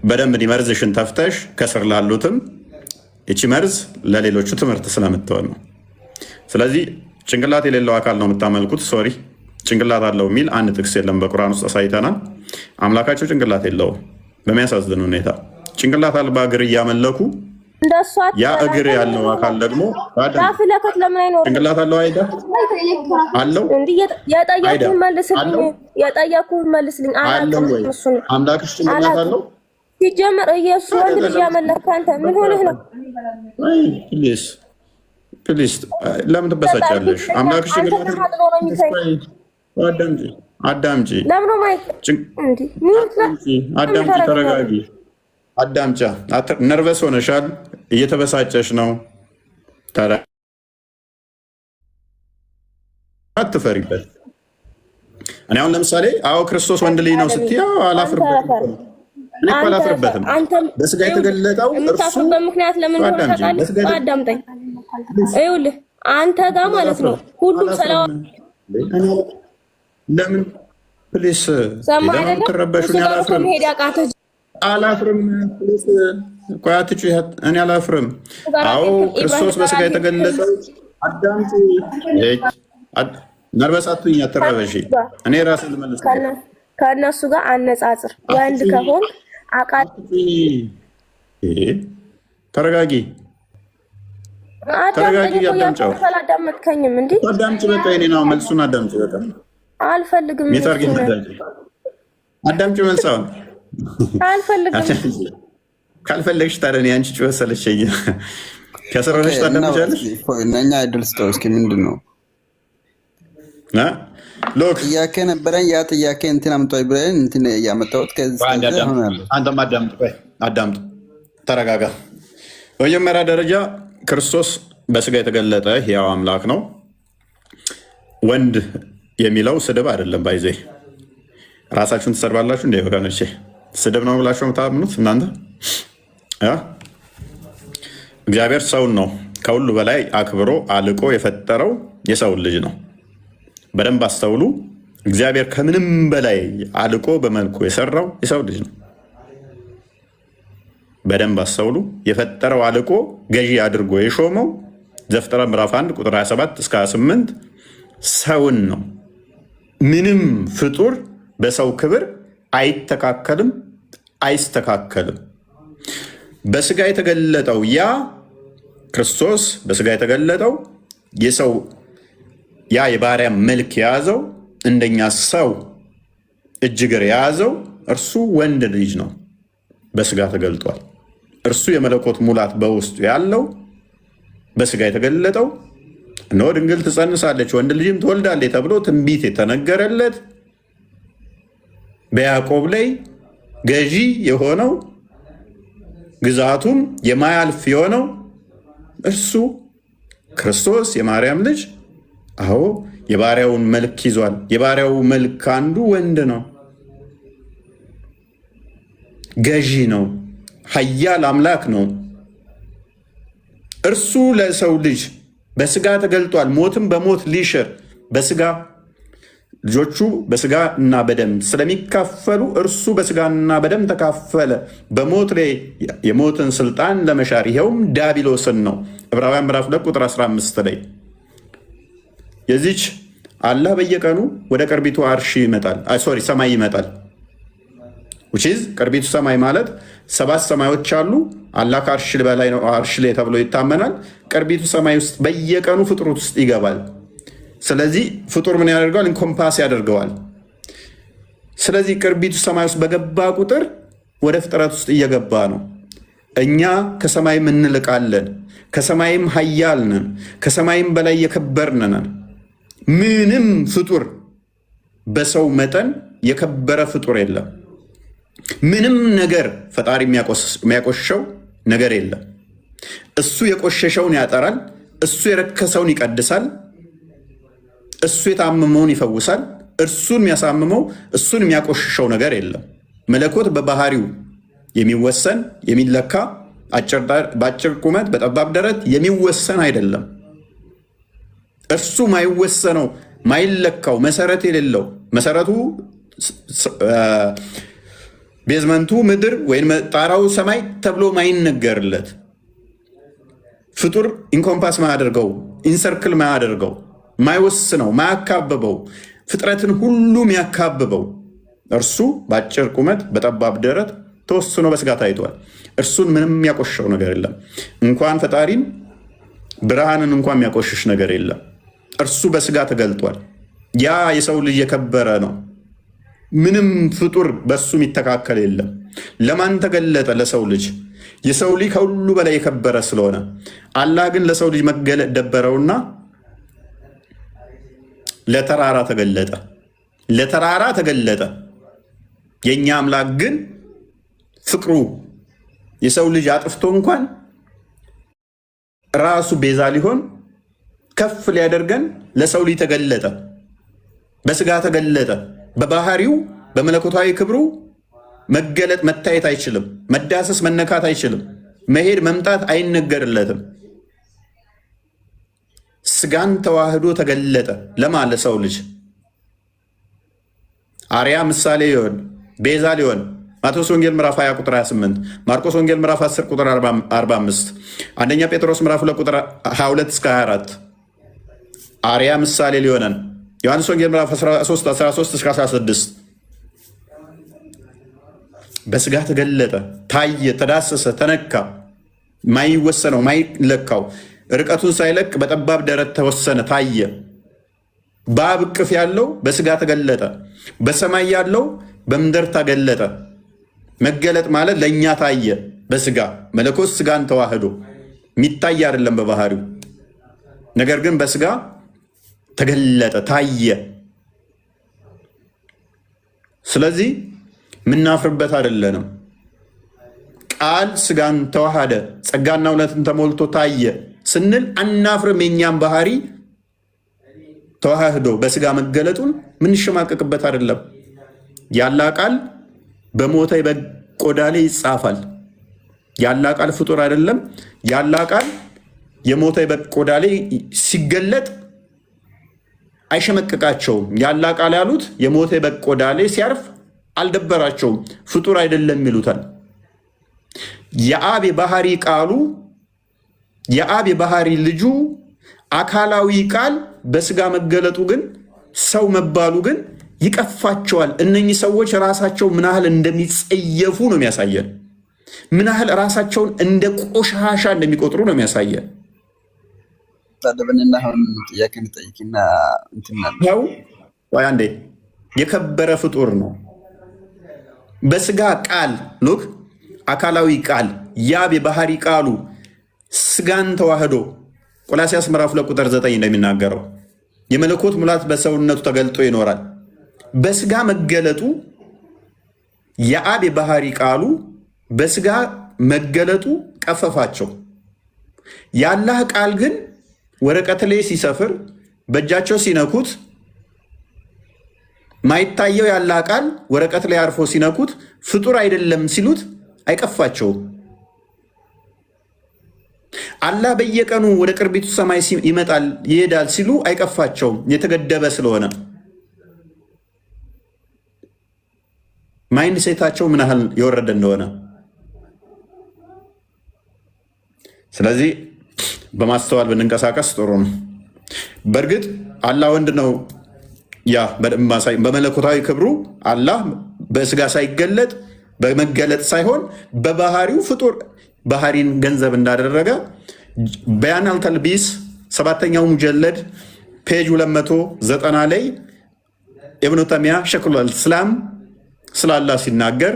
በደንብ መርዝሽን ተፍተሽ ከስር ላሉትም እቺ መርዝ ለሌሎቹ ትምህርት ስለምትሆን ነው። ስለዚህ ጭንቅላት የሌለው አካል ነው የምታመልኩት። ሶሪ ጭንቅላት አለው የሚል አንድ ጥቅስ የለም በቁርአን ውስጥ አሳይተናል። አምላካቸው ጭንቅላት የለውም። በሚያሳዝን ሁኔታ ጭንቅላት አልባ እግር እያመለኩ ያ እግር ያለው አካል ደግሞ ጭንቅላት አለው። አይዳ አለው። የጠየኩህን መልስልኝ። አምላክሽ ጭንቅላት አለው? ሲጀመር ኢየሱስ ወንድ ልጅ ያመለክ አንተ ምን ሆነህ ነው? ፕሊስ ለምን ትበሳጫለሽ? አምላክሽ ጭንቅላት አዳምጪ፣ ተረጋጊ። አዳምጫ ነርቨስ ሆነሻል፣ እየተበሳጨሽ ነው። አትፈሪበት። እኔ አሁን ለምሳሌ አዎ ክርስቶስ ወንድ ልጅ ነው ስትይ አላፍርበትም። እኔ እኮ አላፍርበትም። በስጋ የተገለጠው እርሱ በምክንያት ለምን ሆነ ታውቃለህ? አዳምጠኝ። ይኸውልህ አንተ ጋር ማለት ነው ሁሉም ሰላም ለምን ፕሊስ ተረበሹኝ። አላፍርም። ቆይ አትጩ። እኔ አላፍርም። አዎ ክርስቶስ በስጋ የተገለጸው አዳምጪ። ነርቨስ አትሁኝ፣ አትረበሺ። እኔ ራሴ ልመልስ። ከእነሱ ጋር አነጻጽር። ወንድ ከሆን ተረጋጊ፣ ተረጋጊ። አዳምጫው አላዳመጥከኝም እንዴ? አዳምጪ። በቃ እኔ ነው መልሱን አዳምጪ። በቃ አልፈልግም። አዳምጪ መልሳውን አልፈልግም። ካልፈለግሽ ታዲያ እኔ አንቺ ጩኸት ሰለቸኝ። ከስር ሆነሽ ታዳምጫለሽ። እኛ አይደል ስጠው። እስኪ ምንድን ነው ጥያቄ ነበረኝ። ያ ጥያቄ እንትን አምጣው ብለን እንትን ያመጣሁት አንተም አዳምጥ፣ ተረጋጋ። በመጀመሪያ ደረጃ ክርስቶስ በስጋ የተገለጠ ሕያው አምላክ ነው። ወንድ የሚለው ስድብ አይደለም። ባይዜ ራሳችሁን ትሰድባላችሁ እንደ ወገኖቼ። ስድብ ነው ብላችሁ የምታምኑት እናንተ። እግዚአብሔር ሰውን ነው ከሁሉ በላይ አክብሮ አልቆ የፈጠረው የሰውን ልጅ ነው። በደንብ አስተውሉ። እግዚአብሔር ከምንም በላይ አልቆ በመልኩ የሰራው የሰው ልጅ ነው። በደንብ አስተውሉ። የፈጠረው አልቆ ገዢ አድርጎ የሾመው ዘፍጥረት ምዕራፍ 1 ቁጥር 27 እስከ 28 ሰውን ነው። ምንም ፍጡር በሰው ክብር አይተካከልም፣ አይስተካከልም። በስጋ የተገለጠው ያ ክርስቶስ በስጋ የተገለጠው የሰው ያ የባሪያ መልክ የያዘው እንደኛ ሰው እጅግር የያዘው እርሱ ወንድ ልጅ ነው። በስጋ ተገልጧል። እርሱ የመለኮት ሙላት በውስጡ ያለው በስጋ የተገለጠው እነሆ ድንግል ትጸንሳለች ወንድ ልጅም ትወልዳለች ተብሎ ትንቢት የተነገረለት በያዕቆብ ላይ ገዢ የሆነው ግዛቱም የማያልፍ የሆነው እርሱ ክርስቶስ የማርያም ልጅ አዎ የባሪያውን መልክ ይዟል። የባሪያው መልክ አንዱ ወንድ ነው፣ ገዢ ነው፣ ኃያል አምላክ ነው። እርሱ ለሰው ልጅ በስጋ ተገልጧል። ሞትም በሞት ሊሽር በስጋ ልጆቹ በስጋ እና በደም ስለሚካፈሉ እርሱ በስጋና በደም ተካፈለ፣ በሞት ላይ የሞትን ስልጣን ለመሻር ይኸውም ዲያብሎስን ነው። ዕብራውያን ምዕራፍ 2 ቁጥር 15 ላይ የዚች አላህ በየቀኑ ወደ ቅርቢቱ አርሽ ይመጣል፣ ሰማይ ይመጣል። ቅርቢቱ ሰማይ ማለት 7 ሰማዮች አሉ። አላህ ከአርሽ በላይ ነው፣ አርሽ ላይ ተብሎ ይታመናል። ቅርቢቱ ሰማይ ውስጥ በየቀኑ ፍጥረት ውስጥ ይገባል። ስለዚህ ፍጡር ምን ያደርገዋል? ኢንኮምፓስ ያደርገዋል። ስለዚህ ቅርቢቱ ሰማይ ውስጥ በገባ ቁጥር ወደ ፍጥረት ውስጥ እየገባ ነው። እኛ ከሰማይም እንልቃለን፣ ከሰማይም ኃያል ነን፣ ከሰማይም በላይ የከበርን ነን። ምንም ፍጡር በሰው መጠን የከበረ ፍጡር የለም። ምንም ነገር ፈጣሪ የሚያቆሸው ነገር የለም። እሱ የቆሸሸውን ያጠራል፣ እሱ የረከሰውን ይቀድሳል፣ እሱ የታመመውን ይፈውሳል። እርሱን የሚያሳምመው እሱን የሚያቆሽሸው ነገር የለም። መለኮት በባህሪው የሚወሰን የሚለካ በአጭር ቁመት በጠባብ ደረት የሚወሰን አይደለም። እርሱ ማይወሰነው ማይለካው መሰረት የሌለው መሰረቱ ቤዝመንቱ ምድር ወይም ጣራው ሰማይ ተብሎ ማይነገርለት ፍጡር ኢንኮምፓስ ማያደርገው ኢንሰርክል ማያደርገው ማይወስነው ማያካብበው ፍጥረትን ሁሉ የሚያካብበው እርሱ በአጭር ቁመት በጠባብ ደረት ተወስኖ በስጋ ታይቷል። እርሱን ምንም የሚያቆሽሸው ነገር የለም። እንኳን ፈጣሪን ብርሃንን እንኳን የሚያቆሽሽ ነገር የለም። እርሱ በስጋ ተገልጧል። ያ የሰው ልጅ የከበረ ነው። ምንም ፍጡር በሱ የሚተካከል የለም። ለማን ተገለጠ? ለሰው ልጅ። የሰው ልጅ ከሁሉ በላይ የከበረ ስለሆነ አላህ ግን ለሰው ልጅ መገለጥ ደበረውና ለተራራ ተገለጠ። ለተራራ ተገለጠ። የኛ አምላክ ግን ፍቅሩ የሰው ልጅ አጥፍቶ እንኳን ራሱ ቤዛ ሊሆን ከፍ ሊያደርገን ለሰው ልጅ ተገለጠ። በስጋ ተገለጠ። በባህሪው በመለኮታዊ ክብሩ መገለጥ መታየት አይችልም። መዳሰስ መነካት አይችልም። መሄድ መምጣት አይነገርለትም። ስጋን ተዋህዶ ተገለጠ። ለማን? ለሰው ልጅ አርያ ምሳሌ ሊሆን ቤዛ ሊሆን ማቴዎስ ወንጌል ምዕራፍ 20 ቁጥር 28፣ ማርቆስ ወንጌል ምዕራፍ 10 ቁጥር 45፣ አንደኛ ጴጥሮስ ምዕራፍ 2 ቁጥር 22 እስከ 24 አርያ ምሳሌ ሊሆነን ዮሐንስ ወንጌል ምዕራፍ 13 እስከ 16 በስጋ ተገለጠ፣ ታየ፣ ተዳሰሰ፣ ተነካ። ማይወሰነው ማይለካው ርቀቱን ሳይለቅ በጠባብ ደረት ተወሰነ፣ ታየ። በአብ እቅፍ ያለው በስጋ ተገለጠ። በሰማይ ያለው በምድር ተገለጠ። መገለጥ ማለት ለእኛ ታየ በስጋ መለኮት ስጋን ተዋህዶ የሚታይ አይደለም በባህሪው፣ ነገር ግን በስጋ ተገለጠ፣ ታየ። ስለዚህ የምናፍርበት አይደለንም። ቃል ስጋን ተዋሃደ ጸጋና እውነትን ተሞልቶ ታየ ስንል አናፍርም። የኛም ባህሪ ተዋህዶ በስጋ መገለጡን ምንሸማቀቅበት አይደለም። ያላ ቃል በሞተ በግ ቆዳ ላይ ይጻፋል። ያላ ቃል ፍጡር አይደለም። ያላ ቃል የሞተ በግ ቆዳ ላይ ሲገለጥ አይሸመቅቃቸውም። ያላ ቃል ያሉት የሞተ በግ ቆዳ ላይ ሲያርፍ አልደበራቸውም። ፍጡር አይደለም ይሉታል። የአብ የባህሪ ቃሉ የአብ የባህሪ ልጁ አካላዊ ቃል በስጋ መገለጡ ግን ሰው መባሉ ግን ይቀፋቸዋል። እነኚህ ሰዎች ራሳቸው ምን ያህል እንደሚጸየፉ ነው የሚያሳየን። ምን ያህል ራሳቸውን እንደ ቆሻሻ እንደሚቆጥሩ ነው የሚያሳየን። ጥያቄ እንጠይቅና ያው አንዴ የከበረ ፍጡር ነው። በስጋ ቃል ሉክ አካላዊ ቃል ያብ የባህሪ ቃሉ ስጋን ተዋህዶ ቆላሲያስ ምዕራፍ 2 ቁጥር 9 እንደሚናገረው የመለኮት ሙላት በሰውነቱ ተገልጦ ይኖራል። በስጋ መገለጡ የአብ የባህሪ ቃሉ በስጋ መገለጡ ቀፈፋቸው። የአላህ ቃል ግን ወረቀት ላይ ሲሰፍር በእጃቸው ሲነኩት ማይታየው የአላህ ቃል ወረቀት ላይ አርፎ ሲነኩት ፍጡር አይደለም ሲሉት አይቀፋቸውም። አላህ በየቀኑ ወደ ቅርቢቱ ሰማይ ይመጣል ይሄዳል ሲሉ አይቀፋቸውም፣ የተገደበ ስለሆነ። ማይንድ ሴታቸው ምን ያህል የወረደ እንደሆነ። ስለዚህ በማስተዋል ብንንቀሳቀስ ጥሩ ነው። በእርግጥ አላህ ወንድ ነው። ያ በመለኮታዊ ክብሩ አላህ በስጋ ሳይገለጥ በመገለጥ ሳይሆን በባህሪው ፍጡር ባህሪን ገንዘብ እንዳደረገ በያን አልተልቢስ 7ኛው ሙጀለድ ፔጅ 290 ላይ ኢብኑ ተይሚያ ሸክሉል ኢስላም ስለ አላህ ሲናገር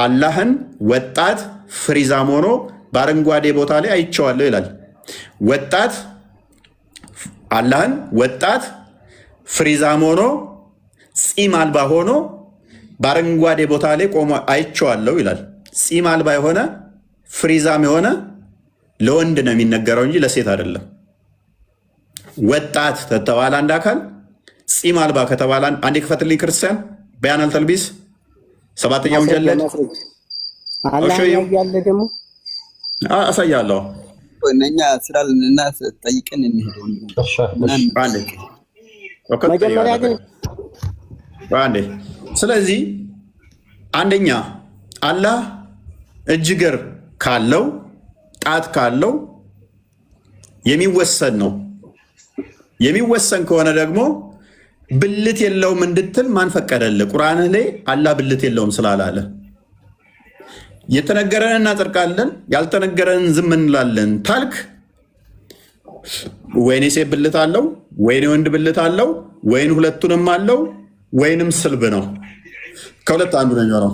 አላህን ወጣት ፍሪዛም ሆኖ በአረንጓዴ ቦታ ላይ አይቼዋለሁ ይላል። ወጣት አላህን ወጣት ፍሪዛም ሆኖ ፂም አልባ ሆኖ በአረንጓዴ ቦታ ላይ ቆሞ አይቼዋለሁ ይላል። ፂም አልባ የሆነ ፍሪዛም የሆነ ለወንድ ነው የሚነገረው እንጂ ለሴት አይደለም። ወጣት ተተባለ አንድ አካል፣ ፂም አልባ ከተባለ አንድ ክፈትልኝ ክርስቲያን በያን አልተልቢስ 7ኛው ሙጀለድ ያለ ደግሞ አሳያለሁ። እኛ ስላልንና ጠይቀን እንሄደው መጀመሪያ ግን ስለዚህ አንደኛ አላህ እጅግር ካለው ጣት ካለው የሚወሰን ነው። የሚወሰን ከሆነ ደግሞ ብልት የለውም እንድትል ማን ፈቀደልህ? ቁርአንህ ላይ አላህ ብልት የለውም ስላላለ የተነገረን እናጸድቃለን፣ ያልተነገረን ዝም እንላለን ታልክ ወይኔ ሴት ብልት አለው ወይኔ ወንድ ብልት አለው ወይን ሁለቱንም አለው ወይንም ስልብ ነው። ከሁለት አንዱ ነው የሚሆነው።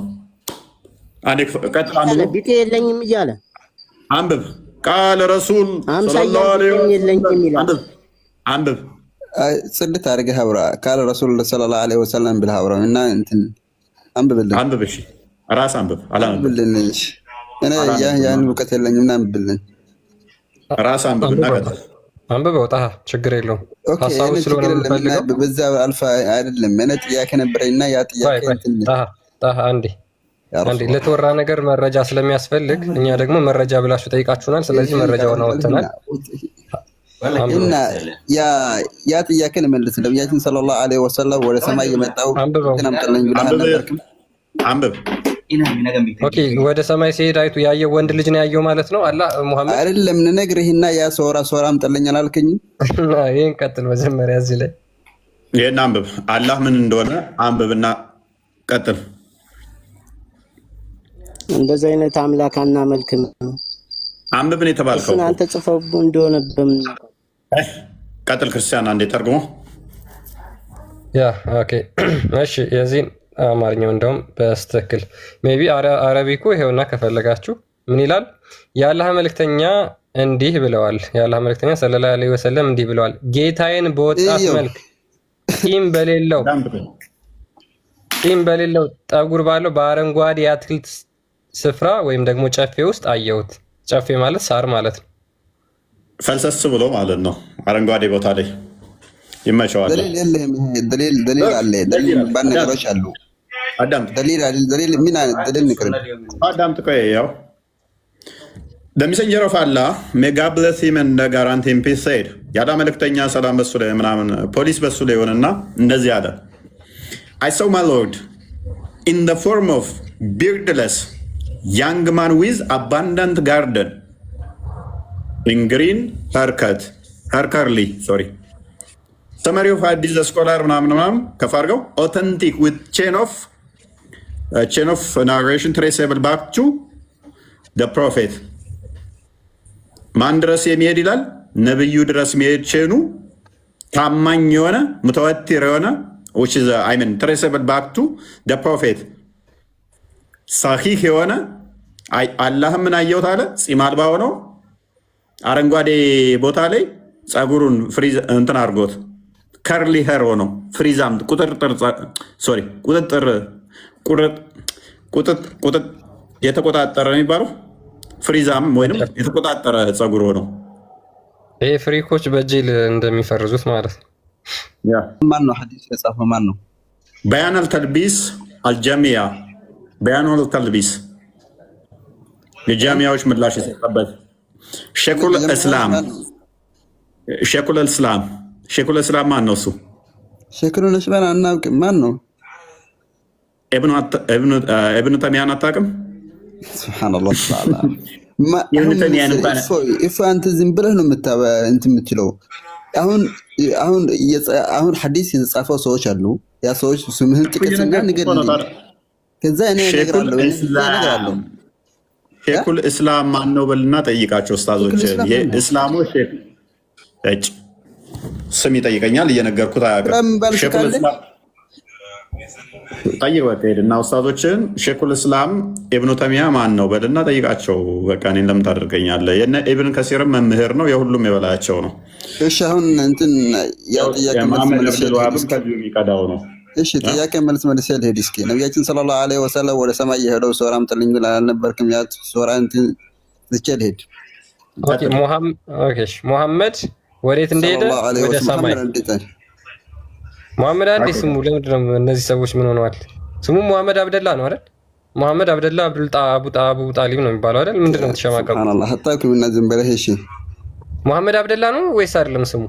ቢጤ የለኝም እያለ አንብብ። ቃለ ረሱል ሰለላሁ ዐለይሂ ወሰለም አንብብ። ጽድት አድርገህ አውራ። ቃለ ረሱል ሰለላሁ ዐለይሂ ወሰለም ብለህ አውራ እና እንትን አንብብልን። አንብብ። እሺ ራስ አንብብ። አላንብብልን። እሺ እኔ ያን እውቀት የለኝም እና አንብብልን። ራስ አንብብ እና ቀጥል። አንብበው ጣሃ ችግር የለውም። ሐሳቡ ስለሆነ የምፈልገው በዛ አልፋ አይደለም። እኔ ጥያቄ ነበረኝና ያ ጥያቄ እንትን ጣሃ አንዴ ለተወራ ነገር መረጃ ስለሚያስፈልግ እኛ ደግሞ መረጃ ብላችሁ ጠይቃችሁናል። ስለዚህ መረጃውን አወጥተናል እና ያ ጥያቄ መልስ። ነብያችን ሰለላሁ ዐለይሂ ወሰለም ወደ ሰማይ የመጣው ተናምጠለኝ ብለህ አልነበርክም? አንብብ። ኦኬ ወደ ሰማይ ሲሄድ አይቱ ያየው ወንድ ልጅ ነው ያየው ማለት ነው። አላህ ሙሐመድ አይደለም ነግርህና ያ ሶራ አምጠለኝ አላልከኝም? ይሄን ቀጥል። መጀመሪያ እዚህ ላይ ይሄን አንብብ። አላህ ምን እንደሆነ አንብብና ቀጥል። እንደዚህ አይነት አምላክ አናመልክም። አንብብ ነው የተባልከው። እሱን አንተ ጽፈው እንደሆነ በምን ቀጥል። ክርስቲያን አንዴ ተርጉሞ ያ ኦኬ እሺ የዚህን አማርኛው እንደውም በስትክክል ሜቢ አረቢኩ ይሄውና ከፈለጋችሁ ምን ይላል? የአላህ መልእክተኛ እንዲህ ብለዋል። የአላህ መልእክተኛ ሰለላሁ ዐለይሂ ወሰለም እንዲህ ብለዋል። ጌታዬን በወጣት መልክ ቂም በሌለው ጠጉር ባለው በአረንጓዴ የአትክልት ስፍራ ወይም ደግሞ ጨፌ ውስጥ አየሁት። ጨፌ ማለት ሳር ማለት ነው። ፈልሰስ ብሎ ማለት ነው። አረንጓዴ ቦታ ላይ ይመቸዋል። ደሊል አለ። ደሊል ባነገሮች አሉ። አዳምጥ። ደሊል ምን አይነት ደሊል ንቅር አዳምጥ። ቆይ ያው the messenger of Allah may God bless him and guarantee him peace said ያዳ መልእክተኛ ሰላም በሱ ላይ ምናምን ፖሊስ በሱ ላይ ሆነና እንደዚህ አለ I saw my Lord in the form of beardless young man with abundant garden in green haircut curly sorry summary of hadith the scholar ምናምን ከፋርገው authentic with chain of narration traceable back to the prophet ማን ድረስ የሚሄድ ይላል? ነብዩ ድረስ የሚሄድ ቼኑ ታማኝ የሆነ ሙተወቲር የሆነ which is I mean traceable back to the prophet ሳሂህ የሆነ አላህ ምን አየሁት አለ። ፂም አልባ ሆኖ አረንጓዴ ቦታ ላይ ጸጉሩን ፍሪዝ እንትን አድርጎት ከርሊ ሄር ሆኖ ፍሪዛም ቁጥጥር የተቆጣጠረ የሚባለው ፍሪዛም ወይም የተቆጣጠረ ጸጉር ነው። ይሄ ፍሪኮች በጄል እንደሚፈርዙት ማለት ነው። ማን ነው ሐዲስ የጻፈው? ማን ነው? በያን አልተልቢስ አልጀሚያ በያን አልተልቢስ የጃሚያዎች ምላሽ የሰጠበት ሼኹል እስላም ማን ነው? እሱ ሼኹል እስላም አናውቅም። ማን ነው? ኢብኑ ተይሚያን አታውቅም? ሱብሃንአላህ ተዓላ አንተ ዝም ብለህ ነው የምትለው። አሁን ሐዲስ የተጻፈው ሰዎች አሉ። ያ ሰዎች ስምህን ጥቀስና ንገርልኝ። ከዛ እኔ እነግርሃለሁ። ሼኹል እስላም ማን ነው በልና ጠይቃቸው ኡስታዞች። የእስላሙ ስም ይጠይቀኛል እየነገርኩት አያውቅም። ሼኹል እስላም ጠይቅ በቃ ሄድና ኡስታዞችን ሼኹል እስላም ኢብኑ ተይሚያ ማን ነው በልና ጠይቃቸው። በቃ እኔን ለምን ታደርገኛለህ? የነ ኢብን ከሲርም መምህር ነው፣ የሁሉም የበላያቸው ነው። እሺ አሁን እንትን ያው ጥያቄ መልስ የሚቀዳው ነው። እሺ ጥያቄ መልስ ልሄድ እስኪ። ነቢያችን ሰለላሁ ዐለይሂ ወሰለም ወደ ሰማይ የሄደው ሶራ አምጥልኝ ብለህ አልነበርክም? ያ ሶራ እንትን ዝቼ ልሄድ። ሙሐመድ ወዴት እንደሄደ ወደ ሰማይ። ሙሐመድ አዲስ ስሙ ለምንድን ነው? እነዚህ ሰዎች ምን ሆነዋል? ስሙ ሙሐመድ አብደላ ነው አይደል? ሙሐመድ አብደላ አቡ ጣሊብ ነው የሚባለው አይደል? ምንድን ነው የምትሸማቀቁ? ሱብሃንአላህ አታውቅም እና ዝም በለህ። እሺ ሙሐመድ አብደላ ነው ወይስ አይደለም ስሙ?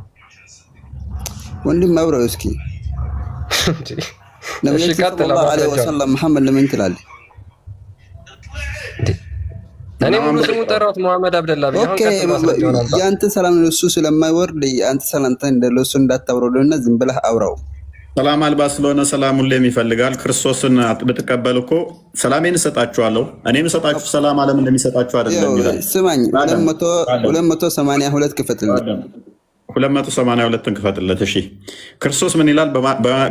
ወንድም አብረው እስኪ ነብዩ ሰለላሁ ዐለይሂ ወሰለም መሐመድ ለምን ትላለህ? እኔ ሙሉ ስሙ ጠራሁት ሙሐመድ አብደላ ብዬ። አሁን ቀጥታ ማስረጃ ሆናል። ያንተ ሰላም ለሱ ስለማይወርድ አንተ ሰላምታ እንደለሱ እንዳታወርደውና ዝም ብለህ አውራው። ሰላም አልባ ስለሆነ ሰላም ሁሌም ይፈልጋል። ክርስቶስን ብትቀበል እኮ ሰላሜን እሰጣችኋለሁ፣ እኔም እሰጣችሁ ሰላም ዓለም እንደሚሰጣችሁ አይደለም ይላል። ስማኝ 282 ክፈትልኝ። 282ን ክፈትለት። እሺ ክርስቶስ ምን ይላል?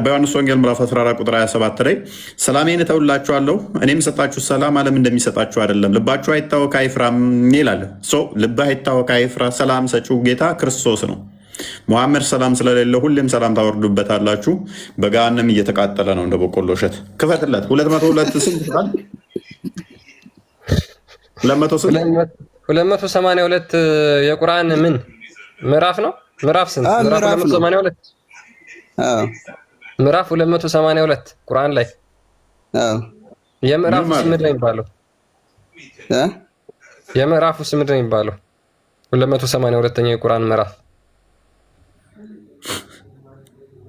በዮሐንስ ወንጌል ምዕራፍ 14 ቁጥር 27 ላይ ሰላሜን እተውላችኋለሁ እኔም እሰጣችሁ ሰላም ዓለም እንደሚሰጣችሁ አይደለም፣ ልባችሁ አይታወክ አይፍራም ይላል። ልብህ አይታወክ አይፍራ። ሰላም ሰጪው ጌታ ክርስቶስ ነው። ሙሐመድ ሰላም ስለሌለ ሁሌም ሰላም ታወርዱበታላችሁ። በገሃነም እየተቃጠለ ነው እንደ በቆሎ እሸት። ክፈትለት። 202 ስንት ይላል? 282 የቁርአን ምን ምዕራፍ ነው? ምዕራፍ ስንት? ምዕራፍ 282 ምዕራፍ 282 ቁርአን ላይ የምዕራፉ ስም ምንድን ነው የሚባለው? የምዕራፉ ስም ምንድን ነው የሚባለው? 282ኛው የቁርአን ምዕራፍ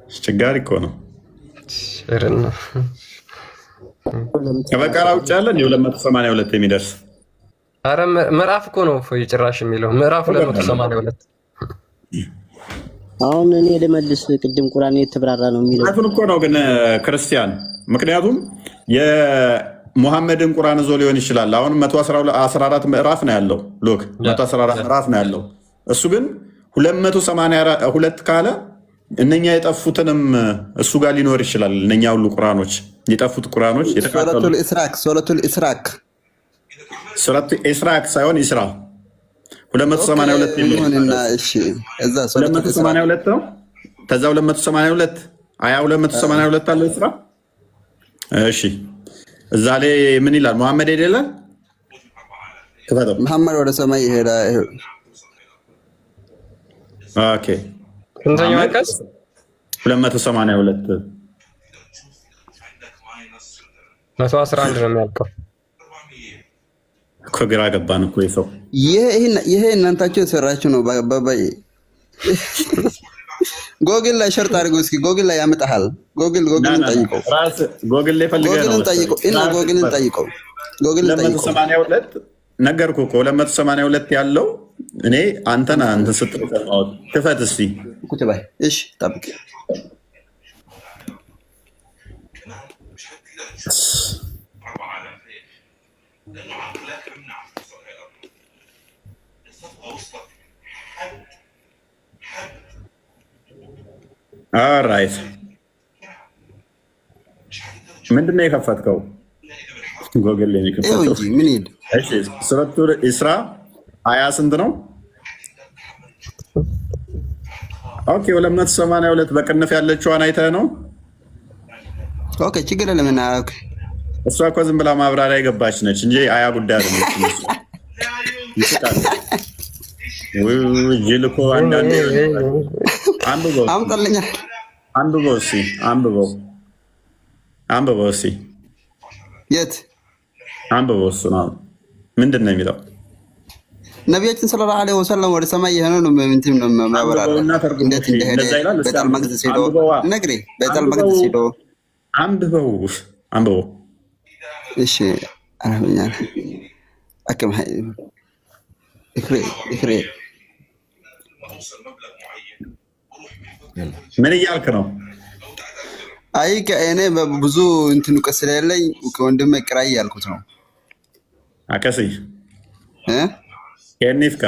አስቸጋሪ እኮ ነው። ከበቀራ ውጭ ያለን የ282 የሚደርስ አረ ምዕራፍ እኮ ነው ጭራሽ የሚለው ምዕራፍ 282። አሁን እኔ ልመልስ። ቅድም ቁርአን የተብራራ ነው የሚለው እኮ ነው ግን ክርስቲያን፣ ምክንያቱም የሙሐመድን ቁርአን ዞ ሊሆን ይችላል። አሁን 114 ምዕራፍ ነው ያለው። ሎክ 114 ምዕራፍ ነው ያለው። እሱ ግን 282 ካለ እነኛ የጠፉትንም እሱ ጋር ሊኖር ይችላል። እነኛ ሁሉ ቁርአኖች የጠፉት ቁርአኖች ሱረቱል ኢስራቅ ሳይሆን ኢስራ 282 ይሁንና እሺ እዛ 282 ነው። ከዛ 282 አያ 282 አለ ኢስራ። እሺ እዛ ላይ ምን ይላል? መሐመድ አይደለ? መሐመድ ወደ ሰማይ ይሄዳል። ኦኬ ስንተኛው አንቀጽ? 282 111 ነው የሚያልቀው። ግራ ገባን እኮ ይሰው ይሄ እናንታችሁ የሰራችሁ ነው። ባባይ ጎግል ላይ ሸርጥ አድርገው እስኪ። ጎግል ላይ ያመጣሃል። ጎግልን ጠይቀው። ጎግል ላይ ፈልገህ ነው። ጎግልን ጠይቀው። 282 ነገርኩህ እኮ 282 ያለው እኔ አንተ ስትጠቀመው ክፈት እስቲ ኩትባይ። እሺ ጠብቅ። ኦልራይት ምንድን ነው የከፈትከው? ጎግል ላይ የከፈትከው ምን ይል? እሺ ሱረቱል ኢስራ አያ ስንት ነው? ኦኬ 282 በቅንፍ ያለችዋን አይተህ ነው? ኦኬ ችግር የለም። እሷ እኮ ዝም ብላ ማብራሪያ የገባች ነች እንጂ አያ ጉዳይ አይደለች። ይስቃል። ጅል እኮ አንዳንዴ አንብበው አምጣልኛ አንብበው እስኪ አንብበው እስኪ የት አንብበው? እሱ ነው ምንድን ነው የሚለው? ነቢያችን ሰለላሁ ዐለይሂ ወሰለም ወደ ሰማይ የሆነው ነው ምንትም ነው ማብራራ እንዴት እንደሄደ ቤተል መቅደስ ሄዶ ነግሬ ቤተል መቅደስ ሄዶ አንብበው። እሺ አረብኛ አከም ሀይ እክሬ ምን እያልክ ነው? አይ ከእኔ ብዙ እንትን እውቀት ስለሌለኝ ከወንድሜ ቅራይ ያልኩት ነው። አከሲ ከኒፍካ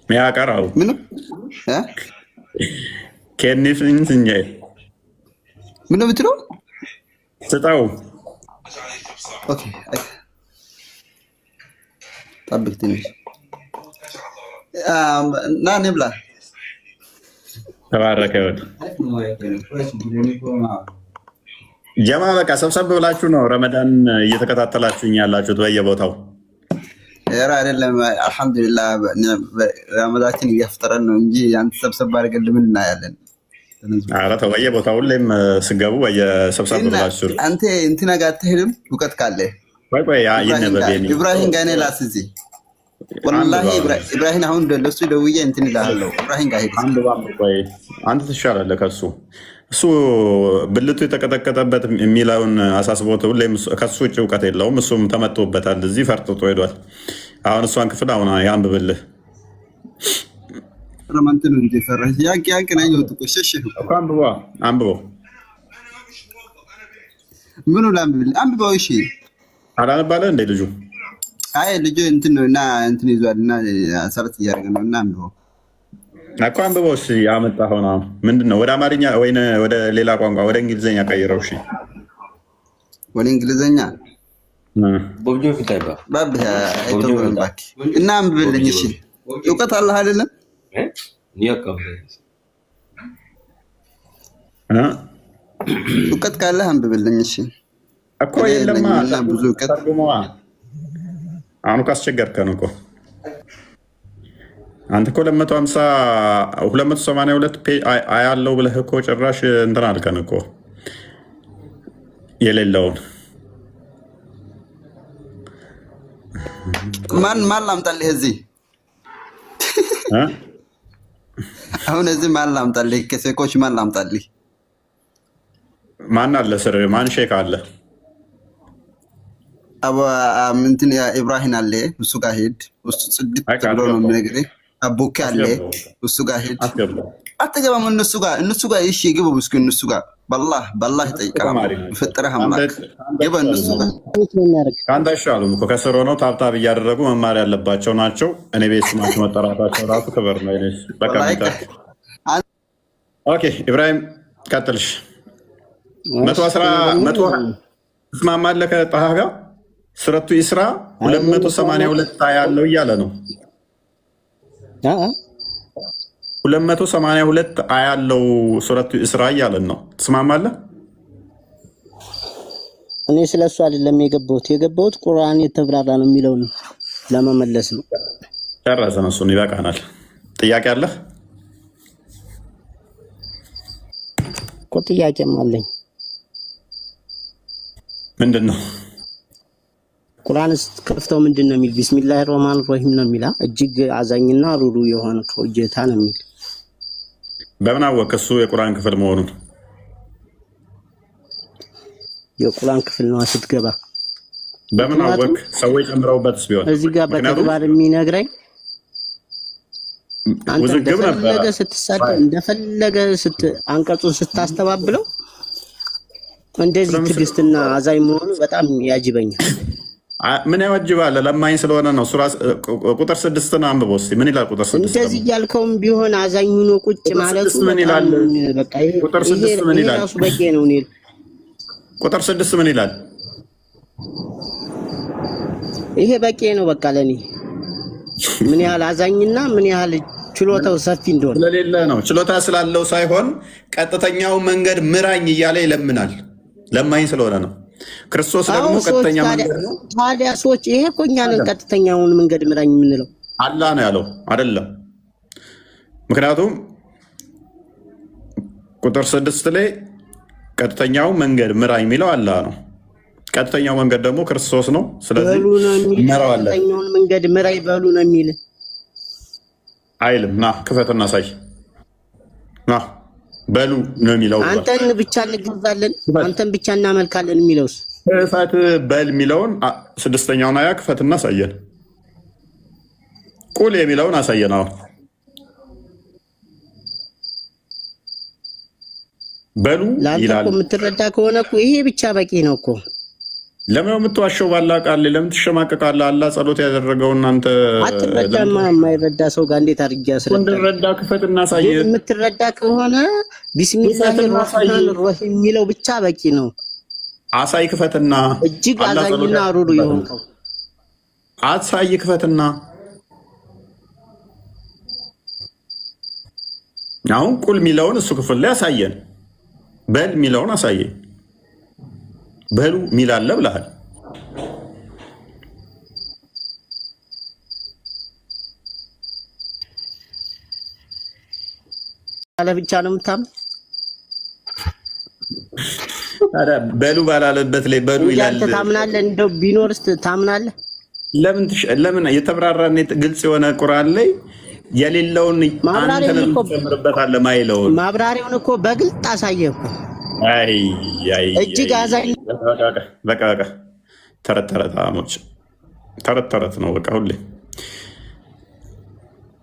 ሚያቀራው ምን ከኒፍ እንጂ ምን ብትለው ስጣው። ኦኬ ጠብቅ ትንሽ ና እንብላ። ተባረከ ጀማ። በቃ ሰብሰብ ብላችሁ ነው ረመዳን እየተከታተላችሁኝ ያላችሁት በየቦታው? ኧረ አይደለም፣ አልሐምዱሊላህ ረመዳችን እያፈጠረን ነው እንጂ አንተ ሰብሰብ አድርገን ምን እናያለን? ኧረ ተው፣ በየቦታው ሁሌም ስገቡ በየሰብሰብ ብላችሁ አንተ እንትና ጋር አትሄድም? እውቀት ካለ ቆይ ይነበበኝ ኢብራሂም ጋር እኔ ላስይዝ ወላሂ ኢብራሂም አሁን ለሱ ደውዬ እንትን እልሃለሁ። ኢብራሂም ጋር ሄድ አንተ ትሻላለህ ከሱ። እሱ ብልቱ የተቀጠቀጠበት የሚለውን አሳስቦት ሁሌም ከሱ ውጭ እውቀት የለውም። እሱም ተመቶበታል፣ እዚህ ፈርጥጦ ሄዷል። አሁን እሷን ክፍል አሁን ያንብብልህ። ረመንትን እንደ ፈራህ ያቅ ነው ተቆሸሽ አንብበው። ምኑ ላንብብልህ? አንብበው። እሺ አላነባለህ እንደ ልጁ አይ ልጁ እንትን ነው እና እንትን ይዟልና ሰረት እያደረገ ነው እና አንብበው እኮ አንብበው። እሺ ያመጣኸው ነው ምንድን ነው? ወደ አማርኛ ወይ ወደ ሌላ ቋንቋ ወደ እንግሊዝኛ ቀይረው። እሺ ወደ እንግሊዝኛ እና አንብብልኝ። እሺ እውቀት አለህ አይደለም? እውቀት ካለህ አንብብልኝ። እሺ እኮ የለማ ብዙ እውቀት አሁን ካስቸገርከን እኮ አንተ እኮ 282 ፔጅ አያለው ብለህ እኮ ጭራሽ እንትን አልከን እኮ የሌለውን ማን ላምጣልህ? እዚህ አሁን እዚህ ማን ላምጣልህ? ከሴኮች ማን ላምጣልህ? ማን አለ ስር? ማን ሼክ አለ? እንትን ኢብራሂም አለ፣ እሱ ጋር ሄድ። እሱ ጽድት ብሎ ነው የሚነግርህ። አቡኪ አለ፣ እሱ ጋር ሄድ። አትገባም እነሱ ጋር እሺ ግቡ እስኪ እነሱ ጋር በላህ ይጠይቃል። ፈጠረህ አምላክ ግባ እነሱ ጋር። ከአንተ አይሻሉም እኮ ከስር ሆነው ታብታብ እያደረጉ መማር ያለባቸው ናቸው። እኔ ቤት ስማቸው መጠራታቸው ራሱ ክብር ነው። ኦኬ ኢብራሂም ቀጥልሽ። 110 ትስማማለህ ከጣሃ ጋር? ሱረቱ ኢስራ 282 ያለው እያለ ነው። 282 ያለው ሱረቱ ኢስራ እያለን ነው። ትስማማለህ? እኔ ስለሱ አይደለም የገባሁት ቁርአን የተብራራ ነው የሚለውን ለመመለስ ነው። ጨረሰን። እሱን ይበቃናል። ጥያቄ አለህ? እኮ ጥያቄም አለኝ። ምንድን ነው? ቁርአን ከፍተው ምንድን ነው የሚል? ቢስሚላሂር ረህማኒር ረሂም ነው የሚል። እጅግ አዛኝና ሩሩ የሆነ ጌታ ነው የሚል። በምን አወቅ እሱ የቁርአን ክፍል መሆኑን? የቁርአን ክፍል ነው ስትገባ። በምን አወቅ? ሰዎች ጨምረውበትስ ቢሆን እዚህ ጋር በተግባር የሚነግረኝ አንተ እንደፈለገ ስትሳደብ እንደፈለገ አንቀጹን ስታስተባብለው እንደዚህ ትዕግስትና አዛኝ መሆኑ በጣም ያጅበኛል። ምን ያወጅባል? ለማኝ ስለሆነ ነው። ሱራ ቁጥር 6 ነው አንብቦ እስኪ ምን ይላል? ቁጥር 6 እንደዚህ ያልከውም ቢሆን አዛኝ ሆኖ ቁጭ ማለቱ ምን ይላል? በቃ ቁጥር 6 ምን ይላል? ራሱ በቂ ነው። ቁጥር 6 ምን ይላል? ይሄ በቂ ነው በቃ ለኔ። ምን ያህል አዛኝና ምን ያህል ችሎታው ሰፊ እንደሆነ ስለሌለ ነው። ችሎታ ስላለው ሳይሆን ቀጥተኛው መንገድ ምራኝ እያለ ይለምናል። ለማኝ ስለሆነ ነው። ክርስቶስ ደግሞ ቀጥተኛ መንገድ ነው። ታዲያ ሰዎች ይሄ እኮ እኛ ነን ቀጥተኛውን መንገድ ምራኝ የምንለው። አላህ ነው ያለው አይደለም። ምክንያቱም ቁጥር 6 ላይ ቀጥተኛው መንገድ ምራ የሚለው አላህ ነው። ቀጥተኛው መንገድ ደግሞ ክርስቶስ ነው። ስለዚህ ቀጥተኛውን መንገድ ምራ ይበሉ ነው የሚል አይልም። ና ክፈትና ሳይ ና በሉ ነው የሚለው። አንተን ብቻ እንገዛለን፣ አንተን ብቻ እናመልካለን የሚለውስ ክፈት በል የሚለውን 6ኛውን አያ ክፈትና አሳየን። ቁል የሚለውን አሳየን። አሁን በሉ ይላል። የምትረዳ ከሆነ እኮ ይሄ ብቻ በቂ ነው እኮ። ለምን የምትዋሸው? ባላ ቃል ለምን ትሸማቀቃለህ? አላህ ጸሎት ያደረገውን አንተ አትረዳማ። የማይረዳ ሰው ጋር እንዴት አድርጌ አስረዳ? እንድረዳ ክፈትና አሳየን። የምትረዳ ከሆነ ቢስሚላሂ ረህማን ረሂም የሚለው ብቻ በቂ ነው። አሳይ ክፈትና። እጅግ አዛኝና ሩሩ የሆንከው አሳይ ክፈትና። አሁን ቁል የሚለውን እሱ ክፍል ላይ አሳየን። በል የሚለውን አሳየን። በሉ ሚል አለ ብለሃል። ብቻ ነው የምታምነው? በሉ ባላለበት ላይ በሉ ይላል። ታምናለህ? እንደው ቢኖርስ ታምናለህ? ለምን የተብራራ ግልጽ የሆነ ቁርአን ላይ የሌለውን አንተ ለምን ትጨምርበታለህ? ማይለውን ማብራሪያውን እኮ በግልጽ አሳየህ እኮ። እጅግ አዛኝ። በቃ ተረት ተረት አሞች ተረት ተረት ነው በቃ ሁሌ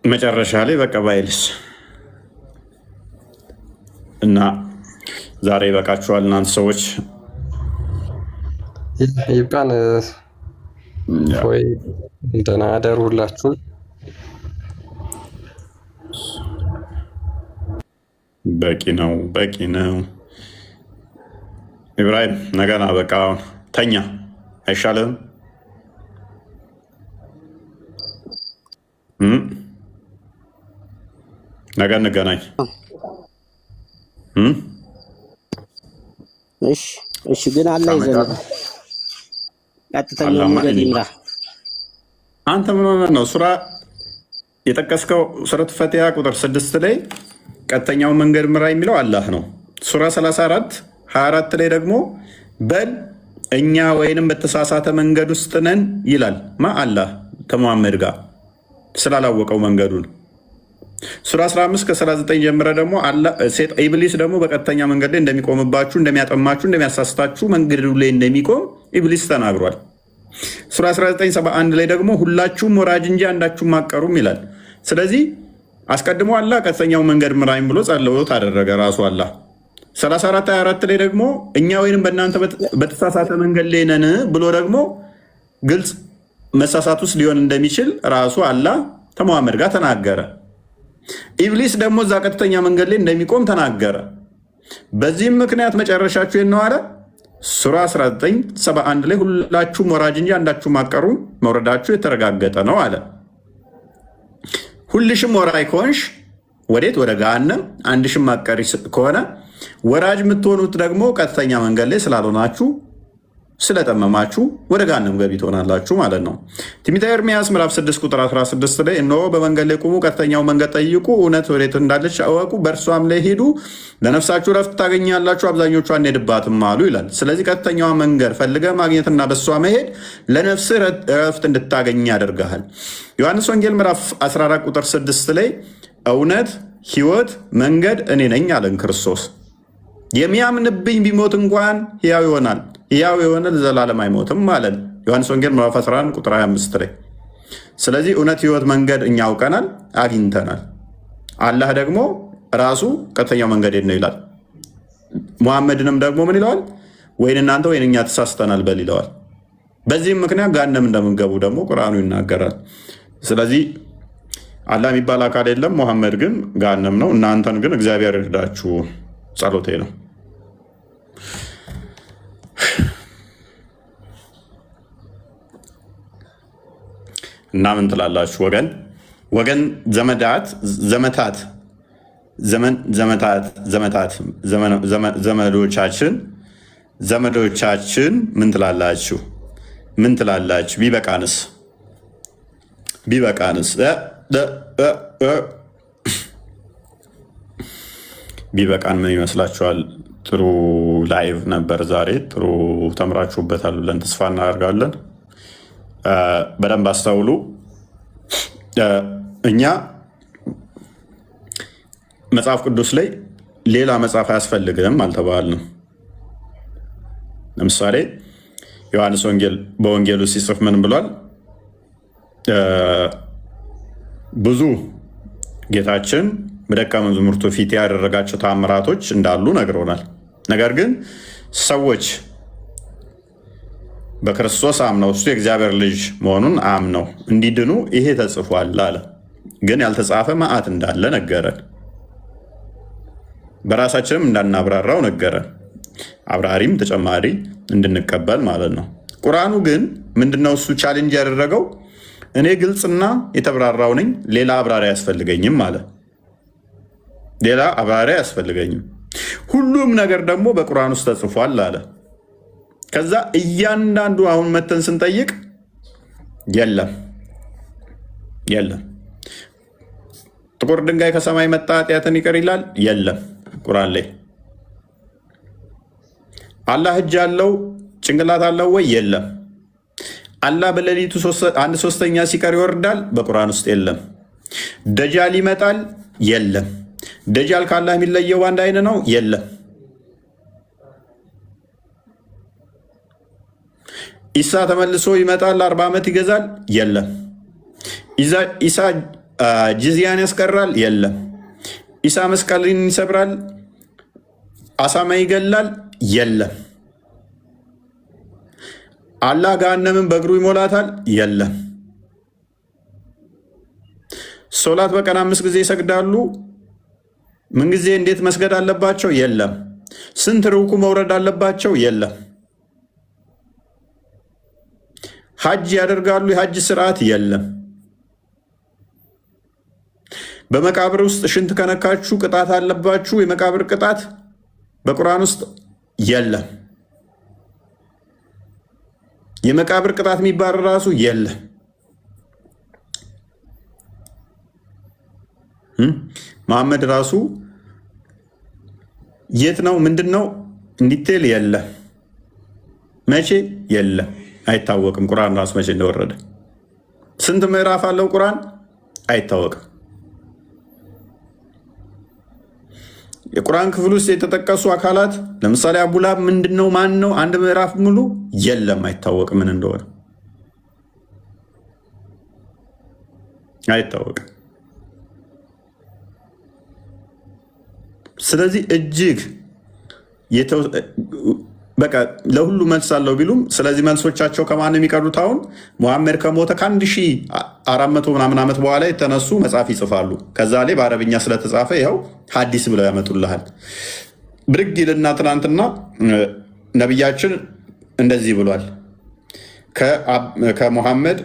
መጨረሻ ላይ በቃ ባይልስ እና ዛሬ ይበቃችኋል እናንተ ሰዎች። ይብቃን ወይ ደህና አደሩ ሁላችሁም። በቂ ነው በቂ ነው። ኢብራሂም ነገና በቃ ተኛ አይሻልም? ነገ እንገናኝ። እሺ ግን አላህ ይዘናል። ቀጥተኛው መንገድ ይምራ። አንተ ምን ሆነህ ነው? ሱራ የጠቀስከው ሱረቱ ፈቲሃ ቁጥር 6 ላይ ቀጥተኛው መንገድ ምራ የሚለው አላህ ነው። ሱራ 34 ላይ ደግሞ በል እኛ ወይንም በተሳሳተ መንገድ ውስጥ ነን ይላል። አላህ ከሙሐመድ ጋር ስላላወቀው መንገዱን። ሱራ 15 ከ39 ጀምረ ደግሞ ኢብሊስ ደግሞ በቀጥተኛ መንገድ ላይ እንደሚቆምባችሁ፣ እንደሚያጠማችሁ፣ እንደሚያሳስታችሁ መንገዱ ላይ እንደሚቆም ኢብሊስ ተናግሯል። ሱራ 1971 ላይ ደግሞ ሁላችሁም ወራጅ እንጂ አንዳችሁም አትቀሩም ይላል። ስለዚህ አስቀድሞ አላህ ቀጥተኛው መንገድ ምራኝ ብሎ ጸሎት አደረገ ራሱ አላህ። 34 ላይ ደግሞ እኛ ወይንም በእናንተ በተሳሳተ መንገድ ላይ ነን ብሎ ደግሞ ግልጽ መሳሳት ውስጥ ሊሆን እንደሚችል ራሱ አላህ ከሙሐመድ ጋር ተናገረ። ኢብሊስ ደግሞ እዛ ቀጥተኛ መንገድ ላይ እንደሚቆም ተናገረ። በዚህም ምክንያት መጨረሻችሁ ነው አለ ሱራ 1971 ላይ ሁላችሁም ወራጅ እንጂ አንዳችሁም አትቀሩም፣ መውረዳችሁ የተረጋገጠ ነው አለ። ሁልሽም ወራጅ ከሆንሽ ወዴት? ወደ ገሃነም። አንድሽም አትቀሪ ከሆነ ወራጅ የምትሆኑት ደግሞ ቀጥተኛ መንገድ ላይ ስላልሆናችሁ ስለጠመማችሁ ወደ ገሃነም ገቢ ትሆናላችሁ ማለት ነው። ትንቢተ ኤርምያስ ምዕራፍ 6 ቁጥር 16 ላይ እነሆ በመንገድ ላይ ቁሙ፣ ቀጥተኛው መንገድ ጠይቁ፣ እውነት ወዴት እንዳለች እወቁ፣ በእርሷም ላይ ሂዱ፣ ለነፍሳችሁ ረፍት ታገኛላችሁ፣ አብዛኞቹ አንሄድባትም አሉ ይላል። ስለዚህ ቀጥተኛዋ መንገድ ፈልገ ማግኘትና በእሷ መሄድ ለነፍስ ረፍት እንድታገኝ ያደርግሃል። ዮሐንስ ወንጌል ምዕራፍ 14 ቁጥር 6 ላይ እውነት፣ ሕይወት፣ መንገድ እኔ ነኝ አለን ክርስቶስ። የሚያምንብኝ ቢሞት እንኳን ሕያው ይሆናል፣ ሕያው የሆነ ለዘላለም አይሞትም ማለት ዮሐንስ ወንጌል ምዕራፍ 11 ቁጥር 25 ላይ። ስለዚህ እውነት፣ ሕይወት፣ መንገድ እኛ አውቀናል፣ አግኝተናል። አላህ ደግሞ ራሱ ቀጥተኛው መንገድ ነው ይላል። ሙሐመድንም ደግሞ ምን ይለዋል? ወይን እናንተ ወይን እኛ ተሳስተናል በል ይለዋል። በዚህም ምክንያት ገሃነም እንደምንገቡ ደግሞ ቁርአኑ ይናገራል። ስለዚህ አላህ የሚባል አካል የለም። ሙሐመድ ግን ገሃነም ነው። እናንተን ግን እግዚአብሔር ይርዳችሁ ጸሎቴ ነው። እና ምን ትላላችሁ ወገን ዘመዶቻችን ምን ትላላችሁ? ቢበቃንስ ቢበቃንስ ቢበቃን ምን ይመስላችኋል? ጥሩ ላይቭ ነበር ዛሬ። ጥሩ ተምራችሁበታል ብለን ተስፋ እናደርጋለን። በደንብ አስተውሉ። እኛ መጽሐፍ ቅዱስ ላይ ሌላ መጽሐፍ አያስፈልግም አልተባልንም። ለምሳሌ ዮሐንስ በወንጌሉ ሲጽፍ ምን ብሏል? ብዙ ጌታችን በደቀ መዛሙርቱ ፊት ያደረጋቸው ተአምራቶች እንዳሉ ነግሮናል። ነገር ግን ሰዎች በክርስቶስ አምነው እሱ የእግዚአብሔር ልጅ መሆኑን አምነው እንዲድኑ ይሄ ተጽፏል አለ። ግን ያልተጻፈ መዓት እንዳለ ነገረን። በራሳችንም እንዳናብራራው ነገረን። አብራሪም ተጨማሪ እንድንቀበል ማለት ነው። ቁርአኑ ግን ምንድነው እሱ ቻሌንጅ ያደረገው? እኔ ግልጽና የተብራራው ነኝ፣ ሌላ አብራሪ አያስፈልገኝም አለ። ሌላ አብራሪ አያስፈልገኝም፣ ሁሉም ነገር ደግሞ በቁርአን ውስጥ ተጽፏል አለ። ከዛ እያንዳንዱ አሁን መተን ስንጠይቅ የለም የለም። ጥቁር ድንጋይ ከሰማይ መጣ ኃጢአትን ይቅር ይላል? የለም ቁርአን ላይ። አላህ እጅ አለው ጭንቅላት አለው ወይ? የለም። አላህ በሌሊቱ 1/3 ሲቀር ይወርዳል? በቁርአን ውስጥ የለም። ደጃል ይመጣል? የለም። ደጃል ከአላህ የሚለየው አንድ አይን ነው? የለም። ኢሳ ተመልሶ ይመጣል 40 ዓመት ይገዛል? የለም። ኢሳ ጂዝያን ያስቀራል? የለም። ኢሳ መስቀልን ይሰብራል? አሳማ ይገላል? የለም። አላህ ገሃነምን በእግሩ ይሞላታል? የለም። ሶላት በቀን 5 ጊዜ ይሰግዳሉ? ምን ጊዜ እንዴት መስገድ አለባቸው? የለም። ስንት ርኩ መውረድ አለባቸው? የለም። ሐጅ ያደርጋሉ? የሐጅ ስርዓት? የለም። በመቃብር ውስጥ ሽንት ከነካችሁ ቅጣት አለባችሁ? የመቃብር ቅጣት በቁርአን ውስጥ የለም። የመቃብር ቅጣት የሚባል ራሱ የለም። መሐመድ ራሱ የት ነው ምንድን ነው እንዲቴል የለም። መቼ የለም አይታወቅም። ቁርአን ራሱ መቼ እንደወረደ ስንት ምዕራፍ አለው ቁርአን አይታወቅም። የቁርአን ክፍል ውስጥ የተጠቀሱ አካላት ለምሳሌ አቡላብ ምንድነው ማን ነው? አንድ ምዕራፍ ሙሉ የለም አይታወቅም። ምን እንደሆነ አይታወቅም። ስለዚህ እጅግ በቃ ለሁሉ መልስ አለው ቢሉም፣ ስለዚህ መልሶቻቸው ከማን የሚቀዱት? አሁን ሙሐመድ ከሞተ ከ1400 ምናምን ዓመት በኋላ የተነሱ መጽሐፍ ይጽፋሉ። ከዛ ላይ በአረብኛ ስለተጻፈ ይኸው ሐዲስ ብለው ያመጡልሃል። ብድግ ይልና ትናንትና ነቢያችን እንደዚህ ብሏል ከሙሐመድ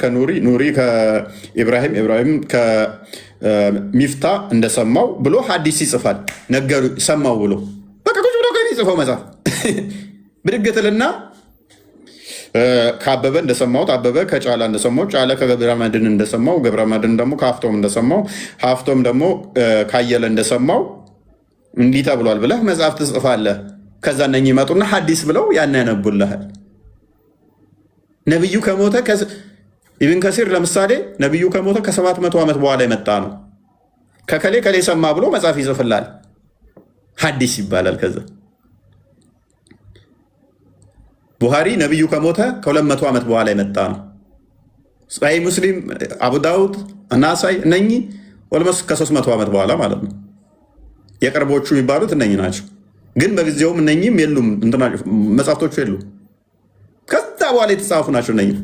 ከኑሪ፣ ኑሪ ከኢብራሂም፣ ኢብራሂም ከሚፍታ እንደሰማው ብሎ ሐዲስ ይጽፋል። ነገሩ ሰማው ብሎ በቃ ቁጭ ብሎ የሚጽፈው መጽሐፍ ብድግትልና ከአበበ እንደሰማሁት፣ አበበ ከጫላ እንደሰማው፣ ጫላ ከገብረመድህን እንደሰማው፣ ገብረመድህን ደግሞ ከሀፍቶም እንደሰማው፣ ሀፍቶም ደግሞ ካየለ እንደሰማው እንዲህ ተብሏል ብለህ መጽሐፍ ትጽፋለህ። ከዛ እነኝህ ይመጡና ሐዲስ ብለው ያን ያነቡልሃል። ነቢዩ ከሞተ ኢብን ከሲር ለምሳሌ ነቢዩ ከሞተ ከ700 ዓመት በኋላ የመጣ ነው። ከከሌ ከሌ ሰማ ብሎ መጽሐፍ ይጽፍላል። ሐዲስ ይባላል። ከዛ ቡሃሪ ነቢዩ ከሞተ ከ200 ዓመት በኋላ የመጣ ነው። ሰሒህ ሙስሊም፣ አቡ ዳውድ፣ ናሳይ እነኚህ ኦልሞስት ከ300 ዓመት በኋላ ማለት ነው። የቅርቦቹ የሚባሉት እነኚህ ናቸው። ግን በጊዜውም እነኚህም የሉም፣ መጽሐፍቶቹ የሉም። ከዛ በኋላ የተጻፉ ናቸው እነኚህ።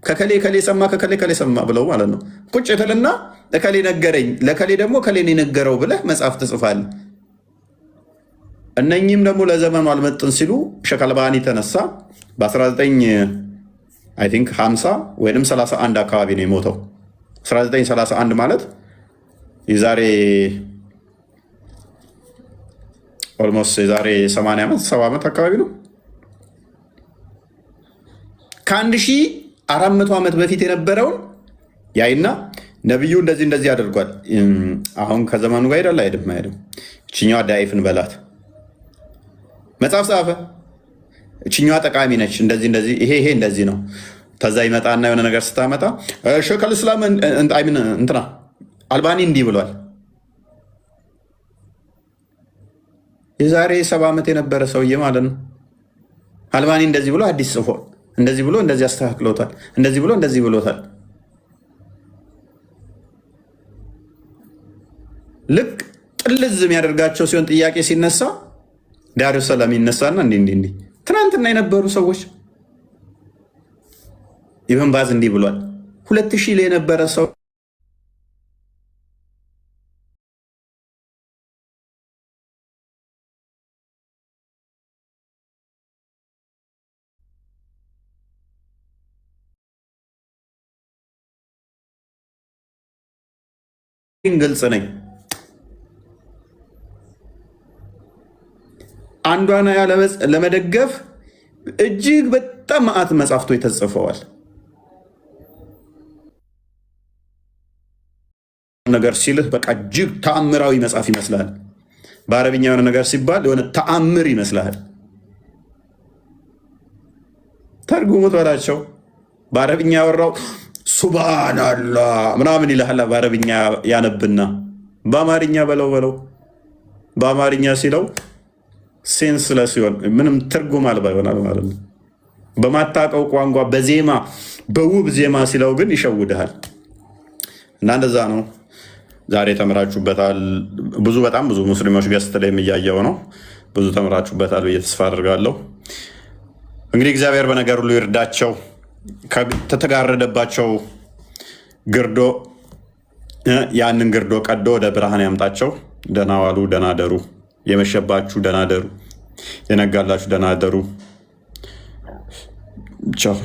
ከከሌ ከሌ ሰማ ከከሌ ከሌ ሰማ ብለው ማለት ነው። ቁጭ ትልና ለከሌ ነገረኝ፣ ለከሌ ደግሞ ከሌን የነገረው ብለህ መጽሐፍ ትጽፋለህ። እነኚህም ደግሞ አልመጥን ሲሉ ሼክ አልባኒ ተነሳ። በ1950 ወይም 31 አካባቢ ነው የሞተው። 1931 ማለት የዛሬ ኦልሞስት የዛሬ 80 ዓመት 70 ዓመት አካባቢ ነው። ከ1400 ዓመት በፊት የነበረውን ያይና ነብዩ እንደዚህ አድርጓል። አሁን ከዘመኑ ጋር ሄዳል አይደለም እችኛዋ ዳይፍን በላት መጽሐፍ ጻፈ። እችኛዋ ጠቃሚ ነች እንደዚህ ይሄ እንደዚህ ነው። ተዛ ይመጣና የሆነ ነገር ስታመጣ ሸይኹል ኢስላም እንትና አልባኒ እንዲህ ብሏል። የዛሬ 70 ዓመት የነበረ ሰውዬ ማለት ነው። አልባኒ እንደዚህ ብሎ አዲስ ጽፎ እንደዚህ ብሎ እንደዚህ አስተካክሎታል፣ እንደዚህ ብሎ እንደዚህ ብሎታል። ልክ ጥልዝ የሚያደርጋቸው ሲሆን ጥያቄ ሲነሳ ዳሩ ሰላም ይነሳና እንዲህ ትናንትና የነበሩ ሰዎች ኢብን ባዝ እንዲህ ብሏል። 2000 ላይ የነበረ ሰው ግልጽ ነኝ። አንዷን ለመደገፍ እጅግ በጣም መዓት መጽሐፍቶች ተጽፈዋል። ነገር ሲልህ በቃ እጅግ ተአምራዊ መጽሐፍ ይመስላል። በአረብኛ የሆነ ነገር ሲባል የሆነ ተአምር ይመስላል። ተርጉሙት በላቸው። በአረብኛ ያወራው ሱብሃንአላህ ምናምን ይልሃል። በአረብኛ ያነብና በአማርኛ በለው በአማርኛ ሲለው ሴንስለስ ሲሆን ምንም ትርጉም አልባ ይሆናል ማለት ነው። በማታውቀው ቋንቋ በዜማ በውብ ዜማ ሲለው ግን ይሸውድሃል። እና እንደዛ ነው። ዛሬ ተምራችሁበታል። በጣም ብዙ ሙስሊሞች ገስት ላይ የሚያየው ነው። ብዙ ተምራችሁበታል ብዬ ተስፋ አድርጋለሁ። እንግዲህ እግዚአብሔር በነገር ሁሉ ይርዳቸው። ከተጋረደባቸው ግርዶ ያንን ግርዶ ቀዶ ወደ ብርሃን ያምጣቸው። ደህና ዋሉ፣ ደህና ደሩ። የመሸባችሁ ደህና ደሩ፣ የነጋላችሁ ደህና ደሩ። ቻው።